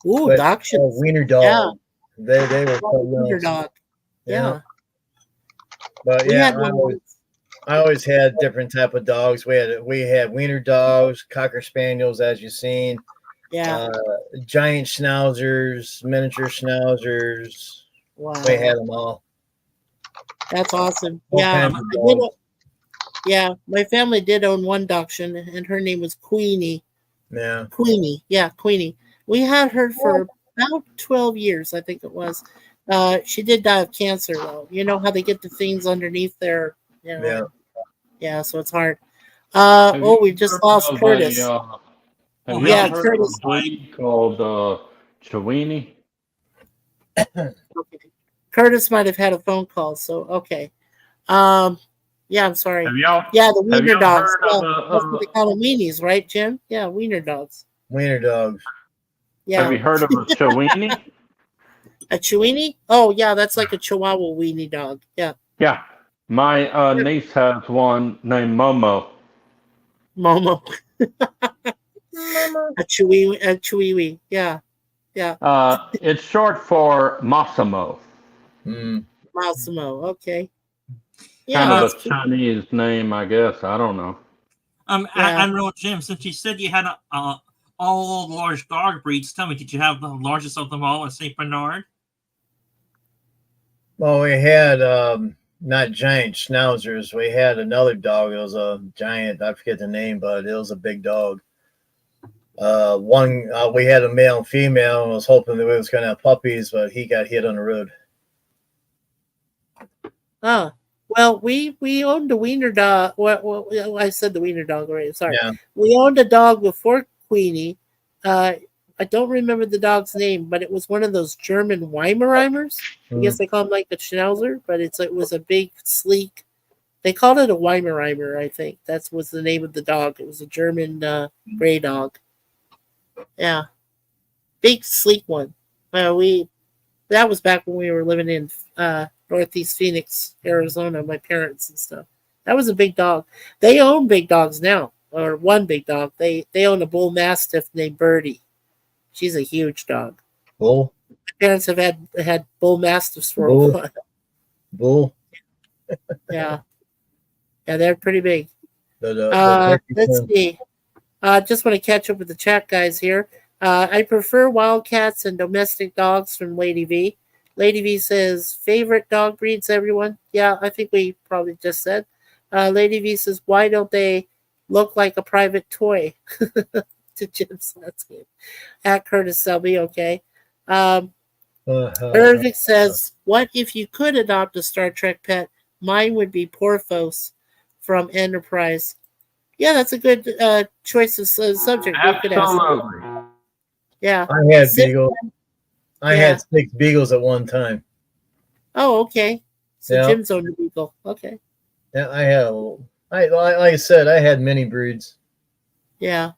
Ooh, But, dachshunds. wiener dog. They were so Wiener young. dog. Yeah. But We yeah, had one. I always had different type of dogs. We had wiener dogs, cocker spaniels, as you've seen, Yeah. giant schnauzers, miniature schnauzers. Wow. We had them all. That's awesome. All Yeah. kinds of I did, dogs. yeah. My family did own one dachshund, and her name was Queenie. Yeah. Queenie. Yeah, Queenie. We had her for about 12 years, I think it was. She did die of cancer, though. You know how they get the things underneath their, Yeah. Yeah, so it's hard. Have you We just heard lost of Curtis. have Oh, you yeah, ever heard Curtis. of a breed called Chiweenie? Okay. Curtis might have had a phone call, so okay. Yeah, I'm sorry. Have y'all Yeah, the have wiener y'all dogs. heard Yeah, of that's what they call them, weenies, right, Jim? Yeah, wiener dogs. Wiener dogs. Yeah. have you heard of a Chiweenie? A Chiweenie? Oh, yeah, that's like a Chihuahua weenie dog. Yeah. Yeah. My niece has one named Momo. Momo. A Chiweenie. Yeah. Yeah. It's short for Massimo. Mm. Massimo. Okay. Yeah, Kind of that's a cool. Chinese name, I guess. I don't know. Yeah. Admiral Jim, since you said you had all large dog breeds, tell me, did you have the largest of them all, a Saint Bernard? Well, we had not giant schnauzers. We had another dog. It was a giant. I forget the name, but it was a big dog. We had a male and female. I was hoping that we was going to have puppies, but he got hit on the road. Oh. Well, we owned a wiener dog. Well, I said the wiener dog already. Sorry. Yeah. We owned a dog before Queenie. I don't remember the dog's name, but it was one of those German Weimarimers. I guess they call him like a Schnauzer, but it was a big, sleek. They called it a Weimaraner, I think. That was the name of the dog. It was a German gray dog. Yeah, big, sleek one. That was back when we were living in Northeast Phoenix, Arizona. My parents and stuff. That was a big dog. They own big dogs now, or one big dog. They own a bull mastiff named Birdie. She's a huge dog. Bull. My parents have had bull mastiffs for Bull. a while. Bull. Yeah, they're pretty big. The Let's see. Just want to catch up with the chat guys here. I prefer wildcats and domestic dogs from Lady V. Lady V says, favorite dog breeds, everyone? Yeah, I think we probably just said. Lady V says, why don't they look like a private toy? To Jim's, that's good. At Curtis Selby, okay. Irving says, what if you could adopt a Star Trek pet? Mine would be Porthos from Enterprise. Yeah, that's a good choice of subject. We could ask. Absolutely. Yeah. I had beagles. I Yeah. had 6 beagles at one time. Oh, okay. So Yeah. Jim's owned a beagle. Okay. Yeah, like I said, I had many breeds. Yeah.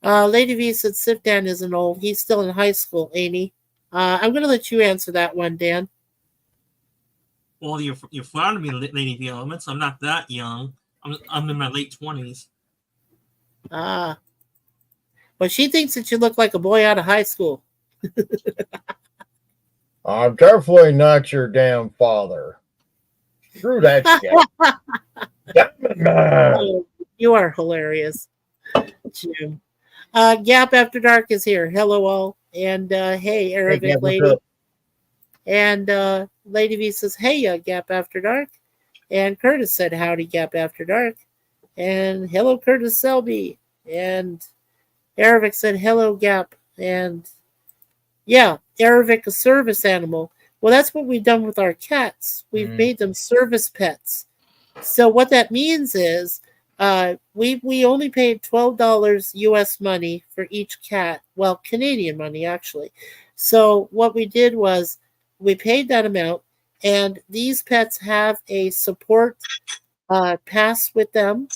Lady V said Sifdan isn't old. He's still in high school, ain't he? I'm going to let you answer that one, Dan. Well, you're flattering me, Lady V Elements. I'm not that young. I'm in my late 20s. But she thinks that you look like a boy out of high school. I'm definitely not your damn father. Screw that shit. Oh, you are hilarious, Jim. Gap After Dark is here. Hello, all. And hey, Arabic Gap, what's lady. up? And Lady V says, hey, Gap After Dark. And Curtis said, howdy, Gap After Dark. And hello, Curtis Selby. And Arabic said, hello, Gap. And yeah, Arabic, a service animal. Well, that's what we've done with our cats. We've made them service pets. So what that means is we only paid $12 US money for each cat. Well, Canadian money actually. So what we did was we paid that amount, and these pets have a support pass with them.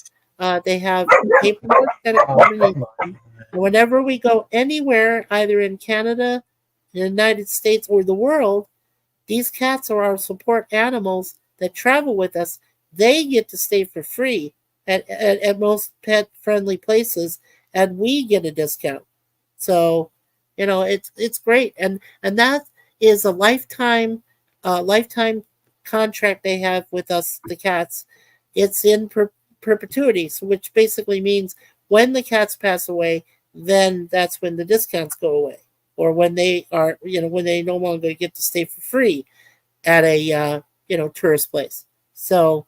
They have paperwork that accompanies them. And whenever we go anywhere, either in Canada, the United States, or the world, these cats are our support animals that travel with us. They get to stay for free at most pet friendly places, and we get a discount. So, it's great, and that is a lifetime contract they have with us, the cats. It's in perpetuity, so which basically means when the cats pass away, then that's when the discounts go away, or when they are, when they no longer get to stay for free at a tourist place. So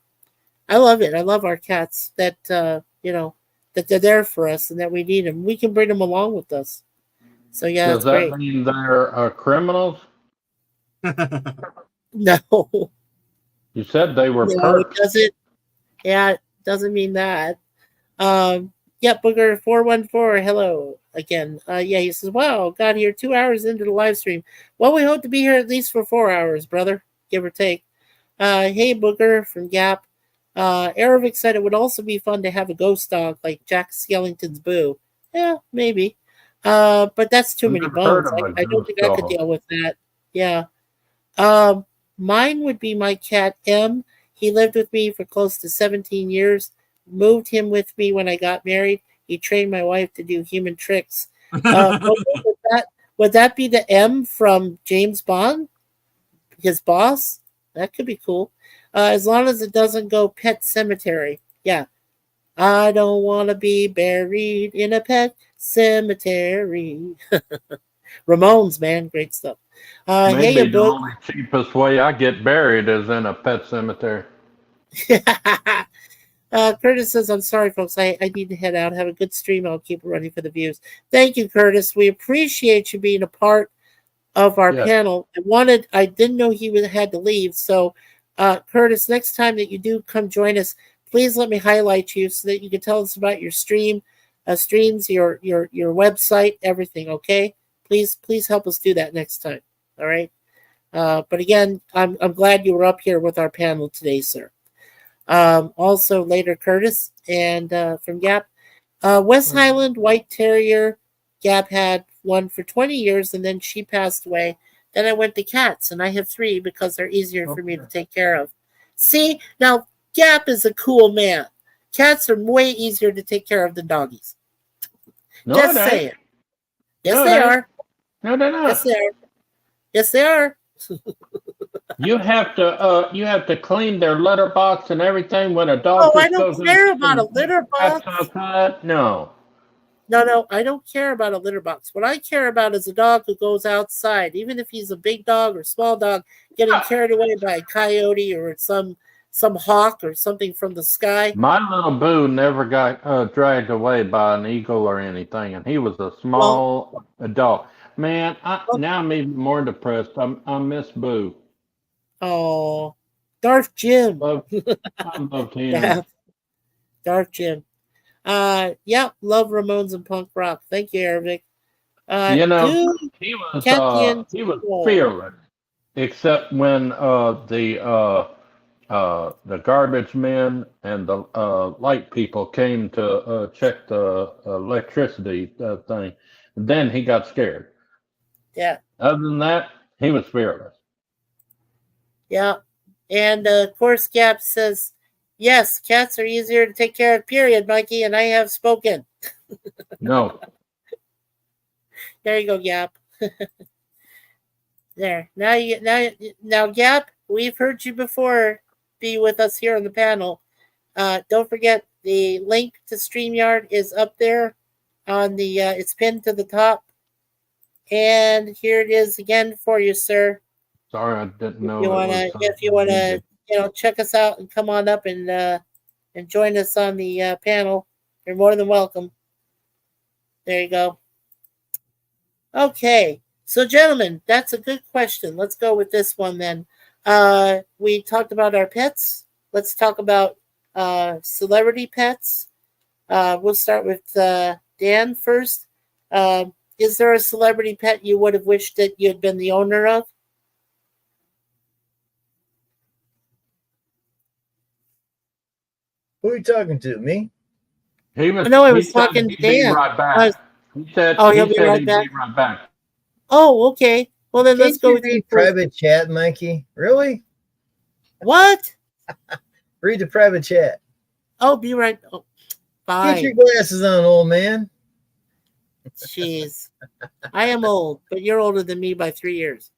I love it. I love our cats that that they're there for us and that we need them. We can bring them along with us. So yeah, Does it's that great. mean they're criminals? No, You said they were no, it perks. doesn't. Yeah, it doesn't mean that. Yeah, Booger 414. Hello again. Yeah, he says, "Wow, got here 2 hours into the live stream. Well, we hope to be here at least for 4 hours, brother, give or take." Hey, Booger from Gap. Aravic said it would also be fun to have a ghost dog like Jack Skellington's Boo. Yeah, maybe. But that's too I've many never heard bones. of a I don't ghost think I could dog. deal with that. Yeah. Um, Mine would be my cat M. He lived with me for close to 17 years. Moved him with me when I got married. He trained my wife to do human tricks. Would that be the M from James Bond? His boss? That could be cool. As long as it doesn't go Pet Cemetery. Yeah. I don't want to be buried in a pet cemetery. Ramones, man, great stuff. Hey, Maybe a the book. only cheapest way I get buried is in a pet cemetery. Curtis says, I'm sorry, folks. I need to head out. Have a good stream. I'll keep it running for the views. Thank you, Curtis. We appreciate you being a part of our Yes. panel. I didn't know he had to leave. So, Curtis, next time that you do come join us, please let me highlight you so that you can tell us about your streams, your website, everything. Okay, please help us do that next time. All right. But again, I'm glad you were up here with our panel today, sir. Also later, Curtis and from Gap, West Highland White Terrier. Gap had one for 20 years, and then she passed away. Then I went to cats, and I have 3 because they're easier for me to take care of. See, now Gap is a cool man. Cats are way easier to take care of than doggies. No, Just it ain't. saying. Yes, No, they it ain't. are. No, they're Yes, not. they are. Yes, they are. You have to clean their litter box and everything when a dog Oh, I just don't goes in care about a and litter cats box. outside. No. No, I don't care about a litter box. What I care about is a dog who goes outside, even if he's a big dog or small dog, getting carried away by a coyote or some hawk or something from the sky. My little Boo never got dragged away by an eagle or anything, and he was a small adult. Man, now I'm even more depressed. I miss Boo. Oh, Darth Jim. I loved him. Yeah, Darth Jim. Yeah, love Ramones and punk rock. Thank you, Aravic. You know, Dude, he Captain. was fearless, except when the garbage men and the light people came to check the electricity thing. Then he got scared. Yeah. Other than that, he was fearless. Yeah. And of course, Gap says, yes, cats are easier to take care of, period, Mikey, and I have spoken. No. There you go, Gap. There. Now, Gap, we've heard you before be with us here on the panel. Don't forget the link to StreamYard is up there on the it's pinned to the top. And here it is again for you, sir. Sorry, I didn't know. If you wanna, check us out and come on up and join us on the panel, you're more than welcome. There you go. Okay, so gentlemen, that's a good question. Let's go with this one then. We talked about our pets. Let's talk about celebrity pets. We'll start with Dan first. Is there a celebrity pet you would have wished that you had been the owner of? Who are you talking to? Me? He was. No, I he was said talking he'd to be Dan. right I was- back. He said. Oh, he he'll be said right he'd back? be right back. Oh, okay. Well, then let's Can't go you with you read first. private chat, Mikey? Really? What? Read the private chat. Oh, be right. Oh, Get your fine. glasses on, old man. Jeez. I am old, but you're older than me by 3 years.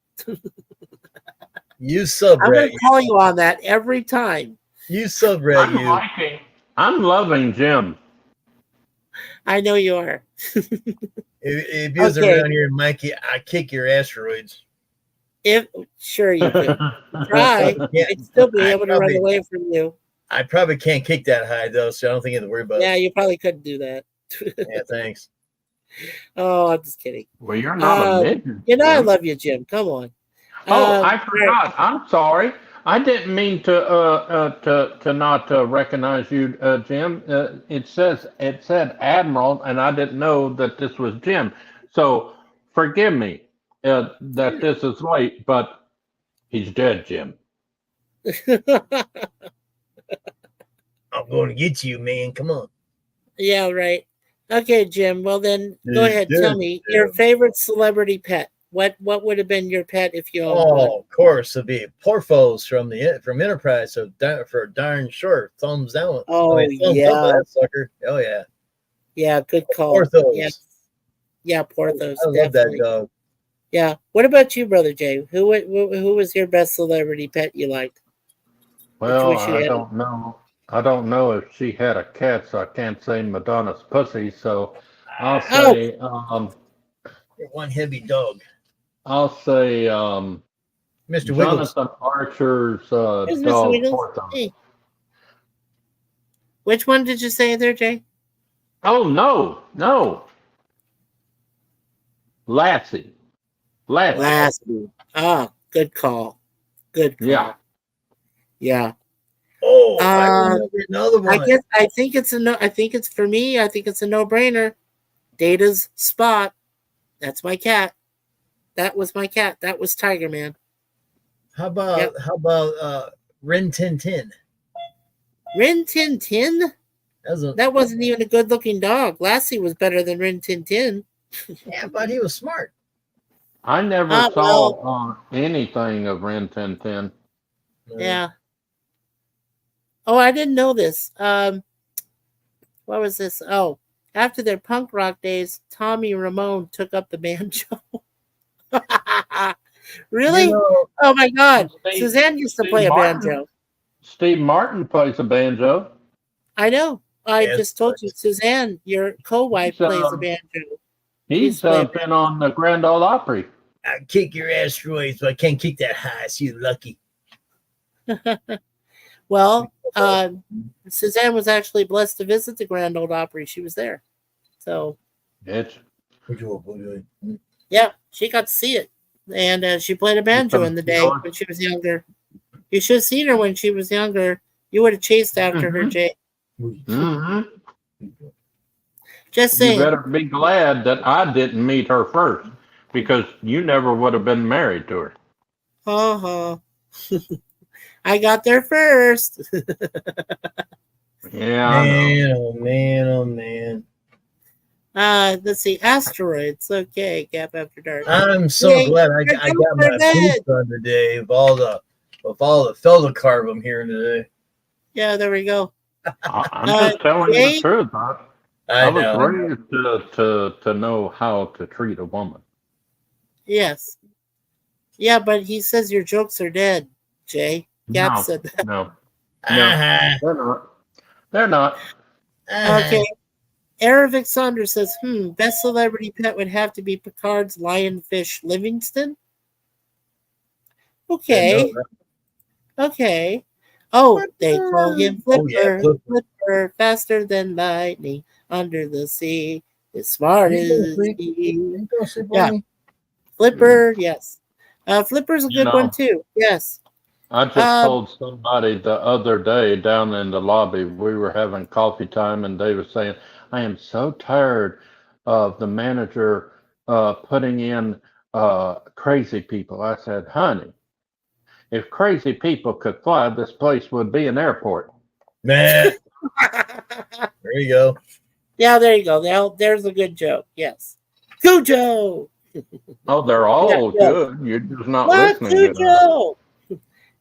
You I'm subreddit. going to call you on that every time. You subreddit. I'm You. liking. I'm loving Jim. I know you are. If you was Okay. around here, Mikey, I'd kick your asteroids. If sure you could try, Yeah, I'd still be I able to run probably- away from you. I probably can't kick that high though, so I don't think you have to worry about Yeah, it. you probably couldn't do that. Yeah, thanks. Oh, I'm just kidding. Well, you're not a midget. You know I Jim. love you, Jim. Come on. Oh, I all right. forgot. I'm sorry. I didn't mean to not recognize you, Jim. It said Admiral, and I didn't know that this was Jim. So forgive me that this is late, but he's dead, Jim. I'm going to get you, man. Come on. Yeah, right. Okay, Jim. Well, then go He's ahead. dead, Tell me your favorite celebrity pet. What would have been your pet if you owned one? Oh, of course, it'd be Porthos from Enterprise. So for darn sure, thumbs down. Oh, thumbs up yeah. for that sucker. Oh yeah, Yeah, good call. Porthos. Yeah, Porthos. I love Definitely. that dog. Yeah. What about you, Brother Jay? Who was your best celebrity pet you liked? Well, wish you I had. don't know. I don't know if she had a cat, so I can't say Madonna's pussy. So I'll Oh. say, You're one heavy dog, Mr. Mr. Wiggles. Jonathan Archer's Who's Mr. dog, Wiggles? Porthos. Hey. Which one did you say there, Jay? Oh no, Lassie. Lassie. Ah, good call. Good call. Yeah. Yeah. Oh, I remember another one. I think it's for me. I think it's a no-brainer. Data's Spot. That's my cat. That was my cat. That was Tiger Man. How about Rin Tin Tin? Rin Tin Tin? That wasn't even a good-looking dog. Lassie was better than Rin Tin Tin. Yeah, but he was smart. I never Ah, saw anything of Rin Tin Tin. Yeah. Oh, I didn't know this. What was this? Oh, after their punk rock days, Tommy Ramone took up the banjo. Really? You know, Oh my God! Steve- Suzanne used to Steve play a Martin. banjo. Steve Martin plays a banjo. I know. I Yes, just told you, Suzanne, your co-wife He's, plays a um, banjo. He's been on the Grand Ole Opry. I kick your asteroids, but I can't kick that high. So you lucky. Well, Suzanne was actually blessed to visit the Grand Ole Opry. She was there. So, It's yeah, she got to see it. And she played a banjo in the day when she was younger. You should have seen her when she was younger. You would have chased after her, Mhm. Jay. hmm Just You saying. better be glad that I didn't meet her first, because you never would have been married to her. Uh-huh. I got there first. Yeah, I know. Man, oh man, oh man. Let's see. Asteroids. Okay, Gap After Dark. I'm so Yay, glad I you're got going my for bed. boots done today with all the feldercarb I'm hearing today. Yeah, there we go. I'm just telling you Jay? the truth. I I was know. raised to know how to treat a woman. Yes. Yeah, but he says your jokes are dead, Jay. Gap No, said that. no, Uh-huh. they're not. They're not. Uh-huh. Okay. Aravic Saunders says, best celebrity pet would have to be Picard's lionfish Livingston. Okay. Okay. Oh, they call him Flipper. Oh, yeah, Flipper. Flipper, faster than lightning, under the sea, as smart as the sea. You go sleep Yeah. on me. Flipper, yes. Flipper's a good know. one too. Yes. I just told somebody the other day down in the lobby, we were having coffee time, and they were saying, I am so tired of the manager putting in crazy people. I said, honey, if crazy people could fly, this place would be an airport. Man, there you go. Yeah, there you go. There's a good joke. Yes. Cujo! Oh, they're all Yeah. good. You're just not What? listening. Cujo!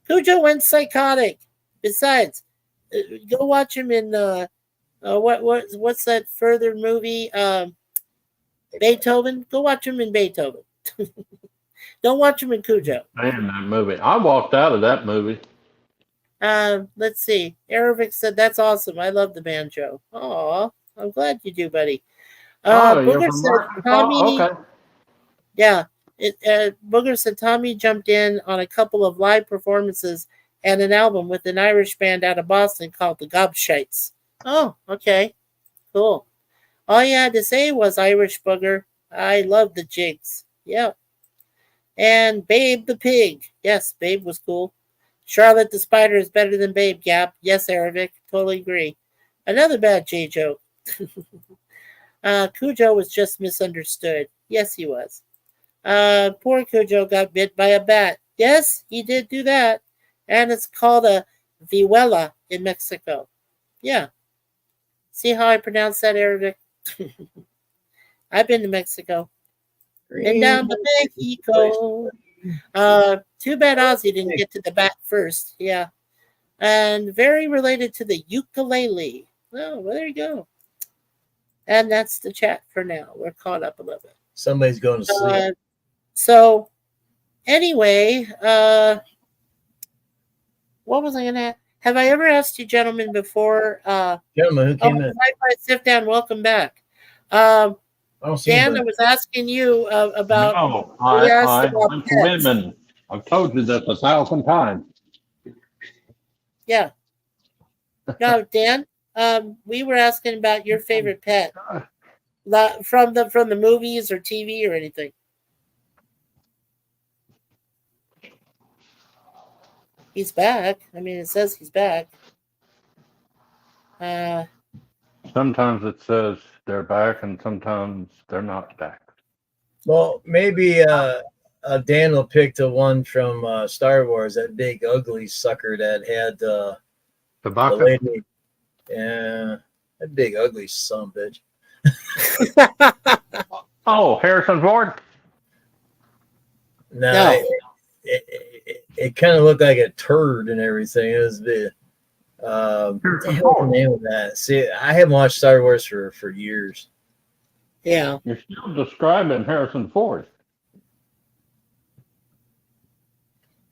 Cujo went psychotic. Besides, go watch him in what's that further movie? Beethoven. Go watch him in Beethoven. Don't watch him in Cujo. Man, that movie. I walked out of that movie. Let's see. Aravic said that's awesome. I love the banjo. Aw, I'm glad you do, buddy. You're Booger from said Arkansas? Tommy. Okay. Yeah, Booger said Tommy jumped in on a couple of live performances and an album with an Irish band out of Boston called the Gobshites. Oh, okay, cool. All you had to say was Irish Booger. I love the jigs. Yeah. And Babe the Pig. Yes, Babe was cool. Charlotte the Spider is better than Babe Gap. Yes, Aravic. Totally agree. Another bad J joke. Cujo was just misunderstood. Yes, he was. Poor Cujo got bit by a bat. Yes, he did do that. And it's called a vihuela in Mexico. Yeah. See how I pronounce that, Arabic? I've been to Mexico. Been down to Mexico. Too bad Ozzy didn't get to the bat first. Yeah. And very related to the ukulele. Oh, well, there you go. And that's the chat for now. We're caught up a little bit. Somebody's going to sleep. So, anyway, what was I going to have I ever asked you gentlemen before? Gentlemen, who came in? Sit down. Welcome back. I don't see Dan, I anybody. was asking you about. No, we asked I about want pets. women. I've told you this 1,000 times. Yeah. No, Dan. We were asking about your favorite pet, from the movies or TV or anything. He's back. I mean, it says he's back. Sometimes it says they're back, and sometimes they're not back. Well, maybe Dan will pick the one from Star Wars, that big ugly sucker that had the Tobacco? lady. Yeah, that big ugly son of a bitch. Oh, Harrison Ford? No, it kind of looked like a turd and everything. It was the what's the name of that? See, I haven't watched Star Wars for years. Yeah. You're still describing Harrison Ford.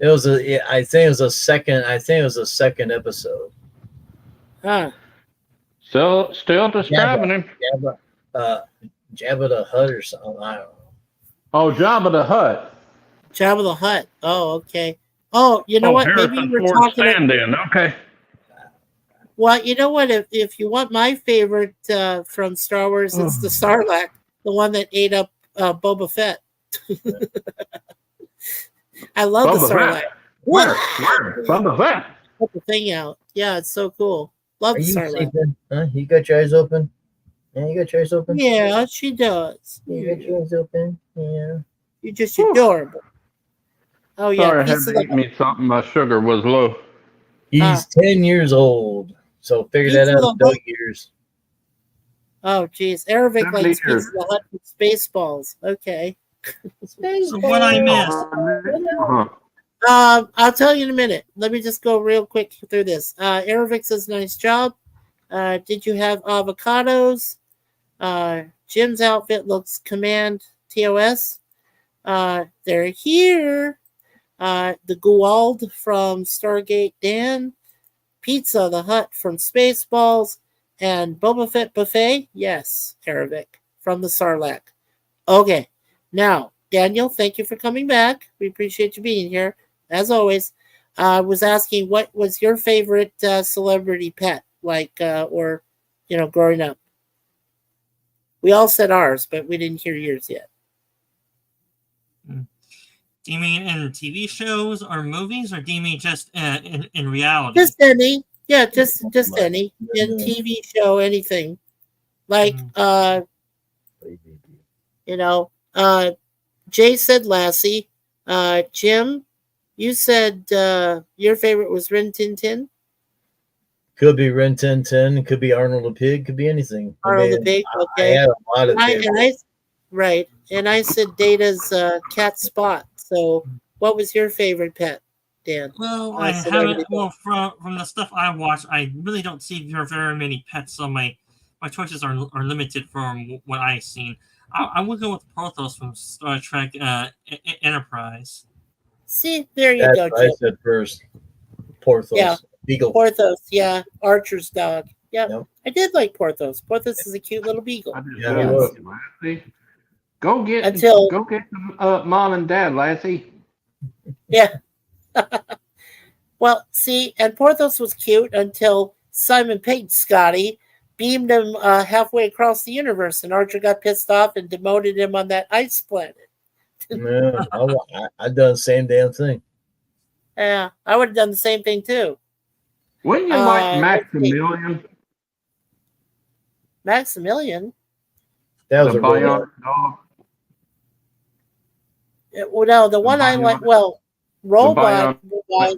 It was I think it was a second episode. Huh. Still describing him. Jabba the Hutt or something. I don't know. Oh, Jabba the Hutt. Jabba the Hutt. Oh, okay. Oh, you know what? Maybe Harrison we're Ford talking. stand-in. Okay. Well, you know what? If you want my favorite from Star Wars, it's the Sarlacc, the one that ate up Boba Fett. I love Boba the Sarlacc. Fett. Where? Boba Fett. Put the thing out. Yeah, it's so cool. Love Are the you Sarlacc. sleeping? Huh? You got your eyes open? Yeah, you got your eyes open? Yeah, she does. You got your eyes open? Yeah. You're just adorable. Oh yeah, Sorry, I had piece of to eat the, me something. My sugar was low. He's 10 years old. So figure Pizza that out in the dog years. oh geez, Arabic 70 likes years. Pizza the Hut with Spaceballs. Okay. So what I missed? Uh-huh. I'll tell you in a minute. Let me just go real quick through this. Aravic says, nice job. Did you have avocados? Jim's outfit looks command TOS. They're here. The Gould from Stargate Dan. Pizza the Hut from Spaceballs. And Boba Fett Buffet. Yes, Aravic from the Sarlacc. Okay. Now, Daniel, thank you for coming back. We appreciate you being here. As always, I was asking what was your favorite celebrity pet, or, growing up. We all said ours, but we didn't hear yours yet. Do you mean in TV shows or movies, or do you mean just in reality? Just any. Yeah, just any. In TV show, anything. Like you know, Jay said Lassie. Jim, you said your favorite was Rin Tin Tin. Could be Rin Tin Tin, could be Arnold the Pig, could be anything. Arnold the Pig, okay. I had a lot of favorites. Right. And I said Data's cat Spot. So what was your favorite pet, Dan? Well, I haven't. Well, from the stuff I watch, I really don't see very many pets. So my choices are limited from what I've seen. I would go with Porthos from Star Trek Enterprise. See, there you That's go, what I Jim. said first. Porthos. Yeah. Beagle. Porthos, yeah. Archer's dog. Yep. Yep. I did like Porthos. Porthos is a cute little beagle. I just Yeah, love it Lassie. Go get Until- some mom and dad, Lassie. Yeah. Well, see, and Porthos was cute until Simon Pegg Scotty beamed him halfway across the universe, and Archer got pissed off and demoted him on that ice planet. Yeah, I done the same damn thing. Yeah, I would have done the same thing too. Wouldn't you like Maximilian, Maximilian? That was the a robot. bionic dog? Well, no, the one I like, well, robot wise.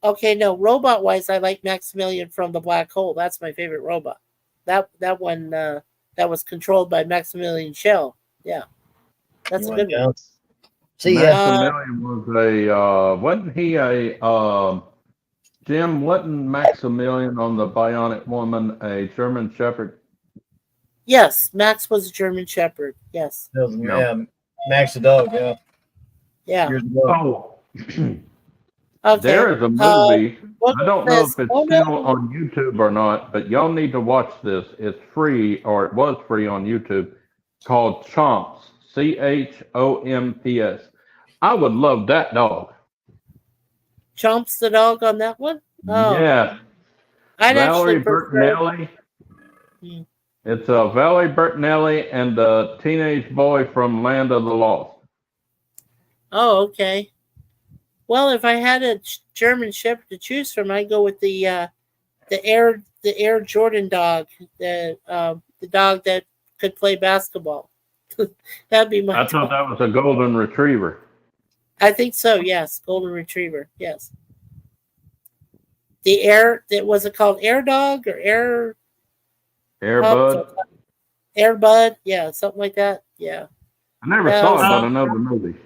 Okay, no, robot wise, I like Maximilian from the Black Hole. That's my favorite robot. That one that was controlled by Maximilian Schell. Yeah, that's a good one. See, Maximilian was wasn't he a Jim? Wasn't Maximilian on the Bionic Woman a German Shepherd? Yes, Max was a German Shepherd. Yes. yeah, Max the dog. Yeah. Yeah. Years ago. Oh, Okay. there is a movie. I don't know if it's Oh, still no. on YouTube or not, but y'all need to watch this. It's free, or it was free on YouTube, called Chomps. CHOMPS. I would love that dog. Chomps the dog on that one? Oh, Yeah. I'd Valerie actually prefer. Bertinelli. Hmm. It's Valerie Bertinelli and the teenage boy from Land of the Lost. Oh, okay. Well, if I had a German Shepherd to choose from, I'd go with the Air Jordan dog, the dog that could play basketball. That'd be my. I thought that was a golden retriever. I think so. Yes, golden retriever. Yes. Was it called Air Dog or Air? Airbud. Airbud. Yeah, something like that. Yeah. I never saw it, but I know the movie.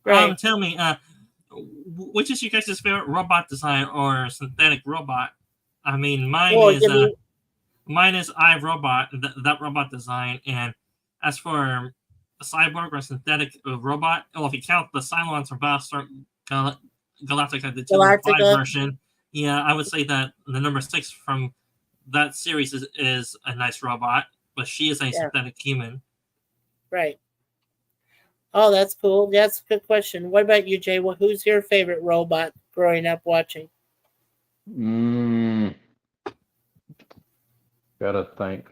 Right. Tell me, which is your guys' favorite robot design or synthetic robot? I mean, mine is iRobot, that robot design, and as for a cyborg or synthetic robot, well, if you count the Cylons from Battlestar Galactica, the 2005 version, yeah, I would say that the number 6 from that series is a nice robot, but she is a synthetic human. Right. Oh, that's cool. That's a good question. What about you, Jay? Well, who's your favorite robot growing up watching? Gotta think.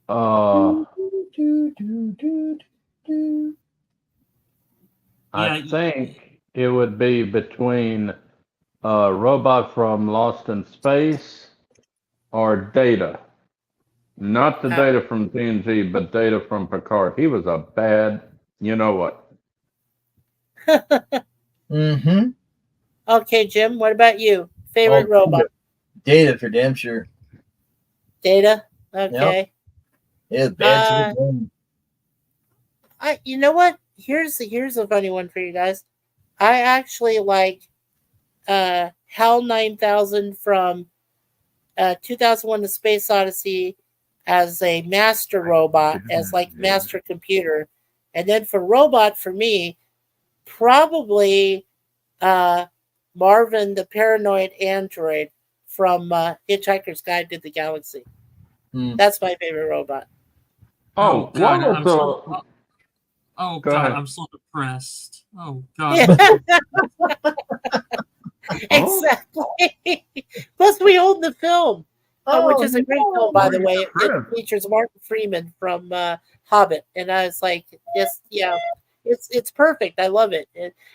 I think it would be between Robot from Lost in Space or Data. Not the Data from TNG, but Data from Picard. He was a bad, you know what. Mm-hmm. Okay, Jim, what about you? Favorite robot? Data for damn sure. Data? Okay. Yeah, bad to the bone. You know what? Here's a funny one for you guys. I actually like HAL 9000 from 2001: The Space Odyssey as a master robot, as like master computer, and then for robot for me, probably Marvin the paranoid android from Hitchhiker's Guide to the Galaxy. That's my favorite robot. Oh, God, ahead. I'm so depressed. Oh God. Yeah. Exactly. Plus, we own the film. How would which is a great film, by the way. It features Martin Freeman from Hobbit, and I was like, yes, yeah, it's perfect. I love it.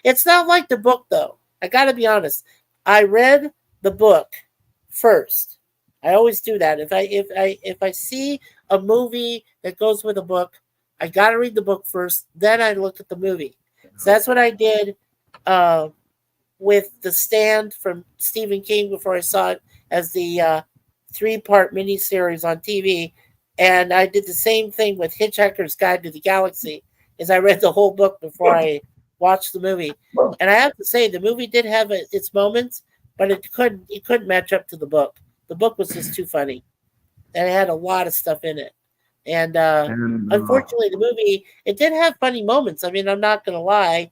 It's not like the book, though. I got to be honest. I read the book first. I always do that. If I see a movie that goes with a book, I got to read the book first. Then I look at the movie. So that's what I did with The Stand from Stephen King before I saw it as the 3-part miniseries on TV. And I did the same thing with Hitchhiker's Guide to the Galaxy, is I read the whole book before I watched the movie. And I have to say, the movie did have its moments, but it couldn't match up to the book. The book was just too funny, and it had a lot of stuff in it. And unfortunately, the movie, it did have funny moments. I mean, I'm not going to lie.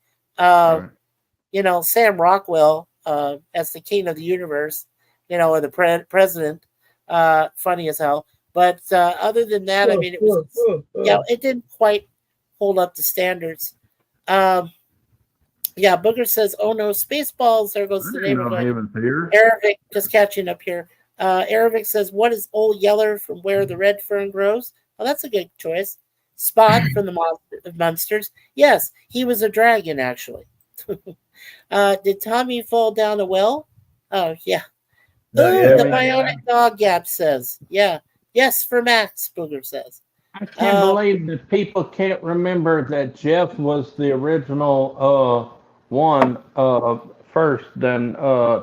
You know, Sam Rockwell as the king of the universe, you know, or the president, funny as hell. But other than that, I mean, it was, it didn't quite hold up to standards. Yeah, Booger says, "Oh no, Spaceballs! There goes the neighborhood." Aravic just catching up here. Aravic says, "What is Old Yeller from Where the Red Fern Grows?" Oh, that's a good choice. Spot from the Munsters. Yes, he was a dragon, actually. Did Tommy fall down a well? Oh, yeah. The Bionic Dog Gap says, yeah. Yes, for Max, Booger says. I can't believe that people can't remember that Jeff was the original one first than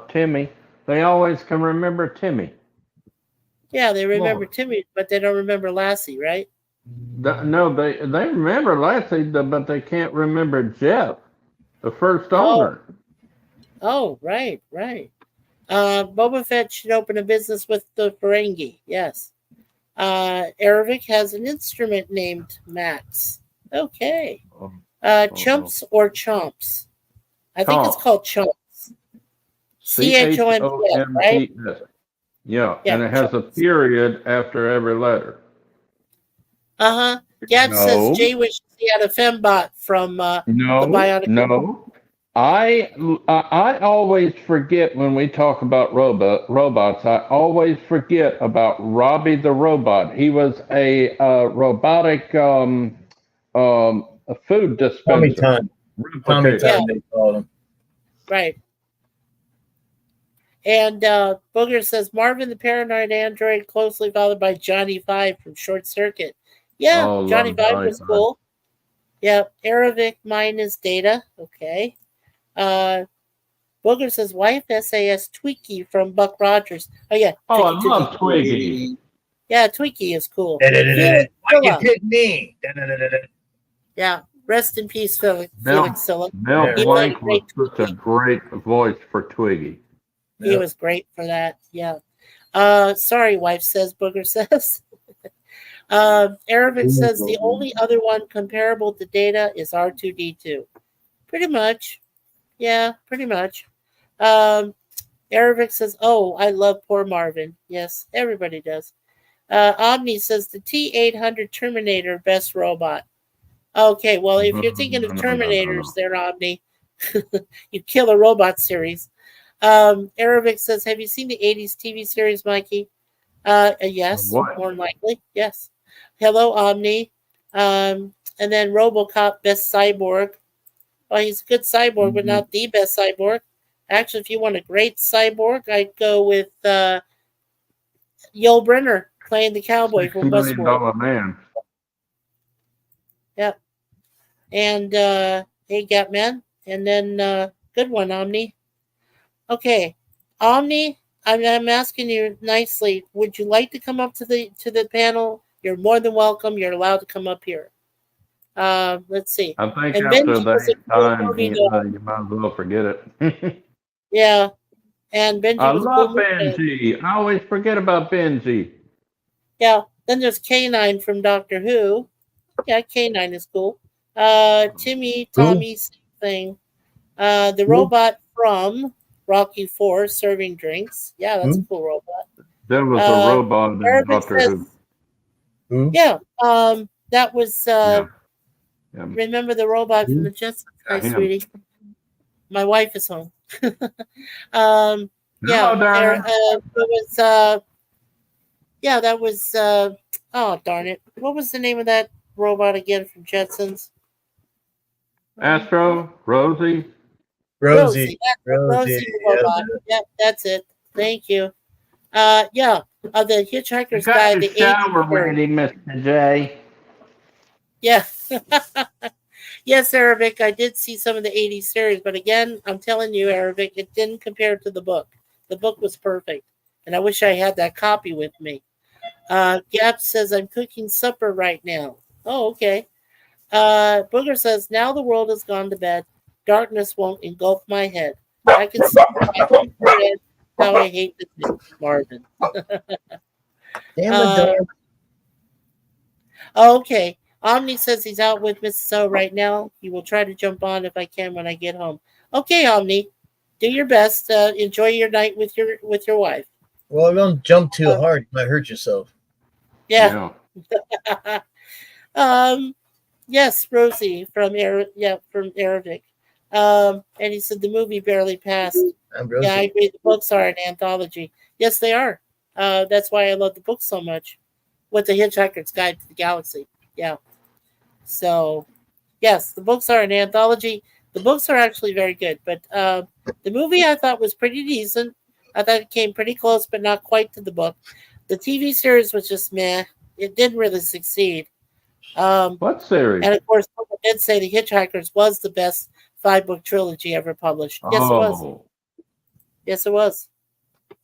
Timmy. They always can remember Timmy. Yeah, they remember Timmy, but they don't remember Lassie, right? No, they remember Lassie, but they can't remember Jeff, the first owner. Oh, right. Boba Fett should open a business with the Ferengi. Yes. Aravic has an instrument named Max. Okay. Chumps or Chomps? I think it's called Chomps. CHOMPS, right? Yeah, and it has a period after every letter. Gab says Jay wishes he had a fembot from the Bionic. No. I always forget when we talk about robots. I always forget about Robbie the robot. He was a robotic a food dispenser. Tommy Time, they called him. Right. And Booger says Marvin the Paranoid Android, closely followed by Johnny Five from Short Circuit. Yeah, Johnny Five was cool. Yeah, Aravic, mine is Data. Okay. Booger says wife SAS Twiki from Buck Rogers. Oh yeah. I love Twiggy. Yeah, Twiki is cool. Why you pick me? Yeah. Rest in peace, Felix Silla. Mel Blanc was such a great voice for Twiggy. He was great for that. Yeah. Sorry, wife says, Booger says. Aravic says the only other one comparable to Data is R2D2. Pretty much. Yeah, pretty much. Aravic says, oh, I love poor Marvin. Yes, everybody does. Omni says the T-800 Terminator, best robot. Okay, well, if you're thinking of Terminators there, Omni, you kill a robot series. Aravic says, have you seen the 80s TV series, Mikey? Yes, more than likely. Yes. Hello, Omni. And then RoboCop, best cyborg. Well, he's a good cyborg, but not the best cyborg. Actually, if you want a great cyborg, I'd go with Yul Brynner playing the cowboy from Westworld. $1 million man. Yep. And hey, Gatman. And then good one, Omni. Okay, Omni, I'm asking you nicely. Would you like to come up to the panel? You're more than welcome. You're allowed to come up here. Let's see. I think and after that time, you might as well forget it. Yeah, and Benji. I love Benji. I always forget about Benji. Yeah. Then there's K9 from Doctor Who. Yeah, K9 is cool. Timmy, Tommy, same thing. The robot from Rocky 4 serving drinks. Yeah, that's a cool robot. That was a robot in Doctor Who. Yeah, that was remember the robot from the Jetsons? Hi, sweetie. My wife is home. Yeah, there was Yeah, that was. Oh darn it! What was the name of that robot again from Jetsons? Astro, Rosie. Rosie. Rosie the Yeah. robot. Yep, that's it. Thank you. Yeah, the You Hitchhiker's got Guide, your the 80s shower series. ready, Mr. J. Yeah. Yes, Arabic. I did see some of the 80s series, but again, I'm telling you, Arabic, it didn't compare to the book. The book was perfect, and I wish I had that copy with me. Gap says, I'm cooking supper right now. Oh, okay. Booger says, now the world has gone to bed. Darkness won't engulf my head. I can see how I hate this, Marvin. Damn it, Uh, dog. Oh, okay. Omni says he's out with Mrs. O right now. He will try to jump on if I can when I get home. Okay, Omni. Do your best. Enjoy your night with your wife. Well, don't jump too hard. You might hurt yourself. Yeah. Yes, Rosie from from Arabic. And he said the movie barely passed. I'm Yeah, I Rosie. agree. The books are an anthology. Yes, they are. That's why I love the books so much. With the Hitchhiker's Guide to the Galaxy. Yeah. So, yes, the books are an anthology. The books are actually very good, but the movie I thought was pretty decent. I thought it came pretty close, but not quite to the book. The TV series was just meh. It didn't really succeed. What series? And of course, someone did say The Hitchhikers was the best 5-book trilogy ever published. Yes, it was. Oh, Yes, it was.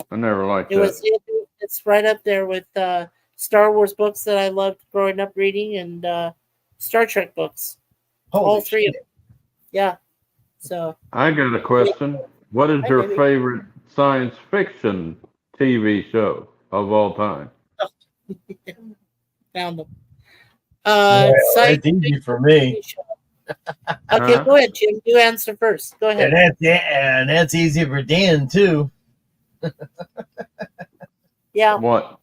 I never liked It was. that. It's right up there with Star Wars books that I loved growing up reading and Star Trek books. Holy All three shit. of them. Yeah. So I got a question. What is Hi, your baby. favorite science fiction TV show of all time? found them. That's easy for me. Okay, Huh? go ahead, Jim. You answer first. Go ahead. And that's easy for Dan too. Yeah. What?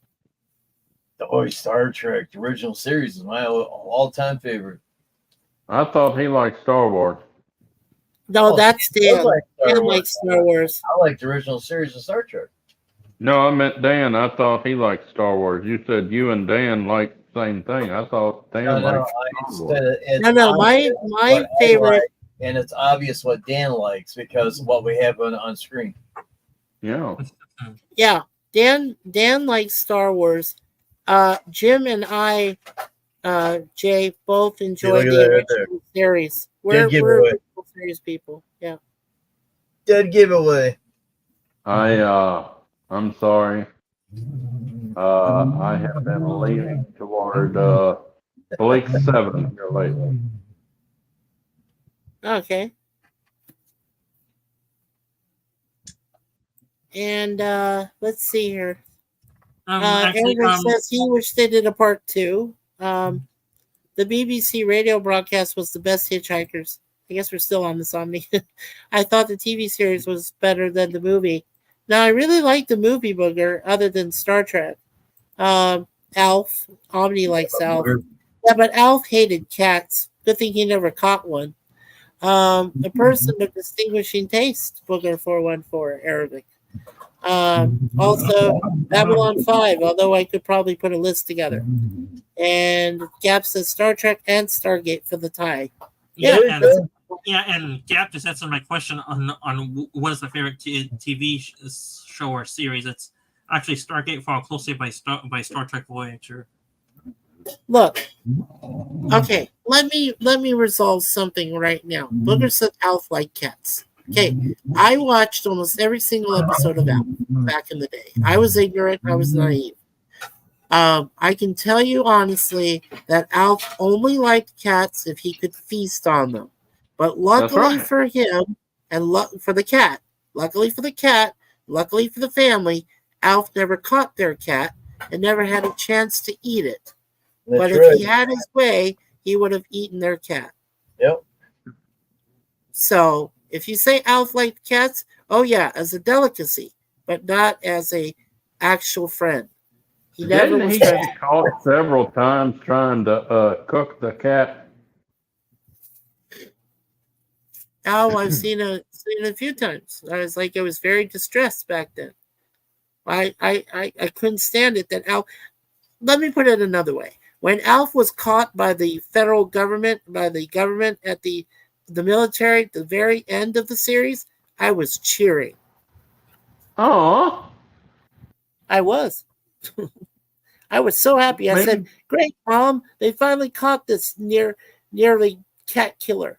The Star Trek, the original series, is my all-time favorite. I thought he liked Star Wars. No, that's Dan Dan. likes Star Dan Wars. likes Star Wars. I like the original series of Star Trek. No, I meant Dan. I thought he liked Star Wars. You said you and Dan like the same thing. I thought Dan No, liked I Star Wars. said it's No. obvious My what I favorite. like, and it's obvious what Dan likes because of what we have on screen. Yeah. Yeah, Dan likes Star Wars. Jim and I, Jay, both enjoy look at the that right there. original series. Dead We're giveaway. original series people. Yeah. Dead giveaway. I'm sorry. I have been leaning toward Blake 7 here lately. Okay. And let's see here. Actually, Eric says he wished they did a part 2. The BBC radio broadcast was the best Hitchhikers. I guess we're still on this Omni. I thought the TV series was better than the movie. Now, I really like the movie, Booger, other than Star Trek. Alf. Omni likes Alf. Yeah, but Alf hated cats. Good thing he never caught one. A person of distinguishing taste, Booger 414, Arabic. Also, Babylon 5, although I could probably put a list together. And Gap says Star Trek and Stargate for the tie. Yeah, and Gap just answered my question on what is the favorite TV show or series. It's actually Stargate, followed closely by Star Trek Voyager. Look, okay, let me resolve something right now. Booger said Alf liked cats. Okay, I watched almost every single episode of Alf back in the day. I was ignorant. I was naive. I can tell you honestly that Alf only liked cats if he could feast on them. But luckily right. for him and for the cat, luckily for the family, Alf never caught their cat and never had a chance to eat it. But if he had his way, he would have eaten their cat. Yep. So if you say Alf liked cats, oh yeah, as a delicacy, but not as a actual friend. He never Didn't was he friends. get caught several times trying to cook the cat? Oh, I've seen it a few times. I was very distressed back then. I couldn't stand it that Alf. Let me put it another way. When Alf was caught by the federal government, at the military, at the very end of the series, I was cheering. Oh, I was. I was so happy. I said, "Great, Mom! They finally caught this nearly cat killer."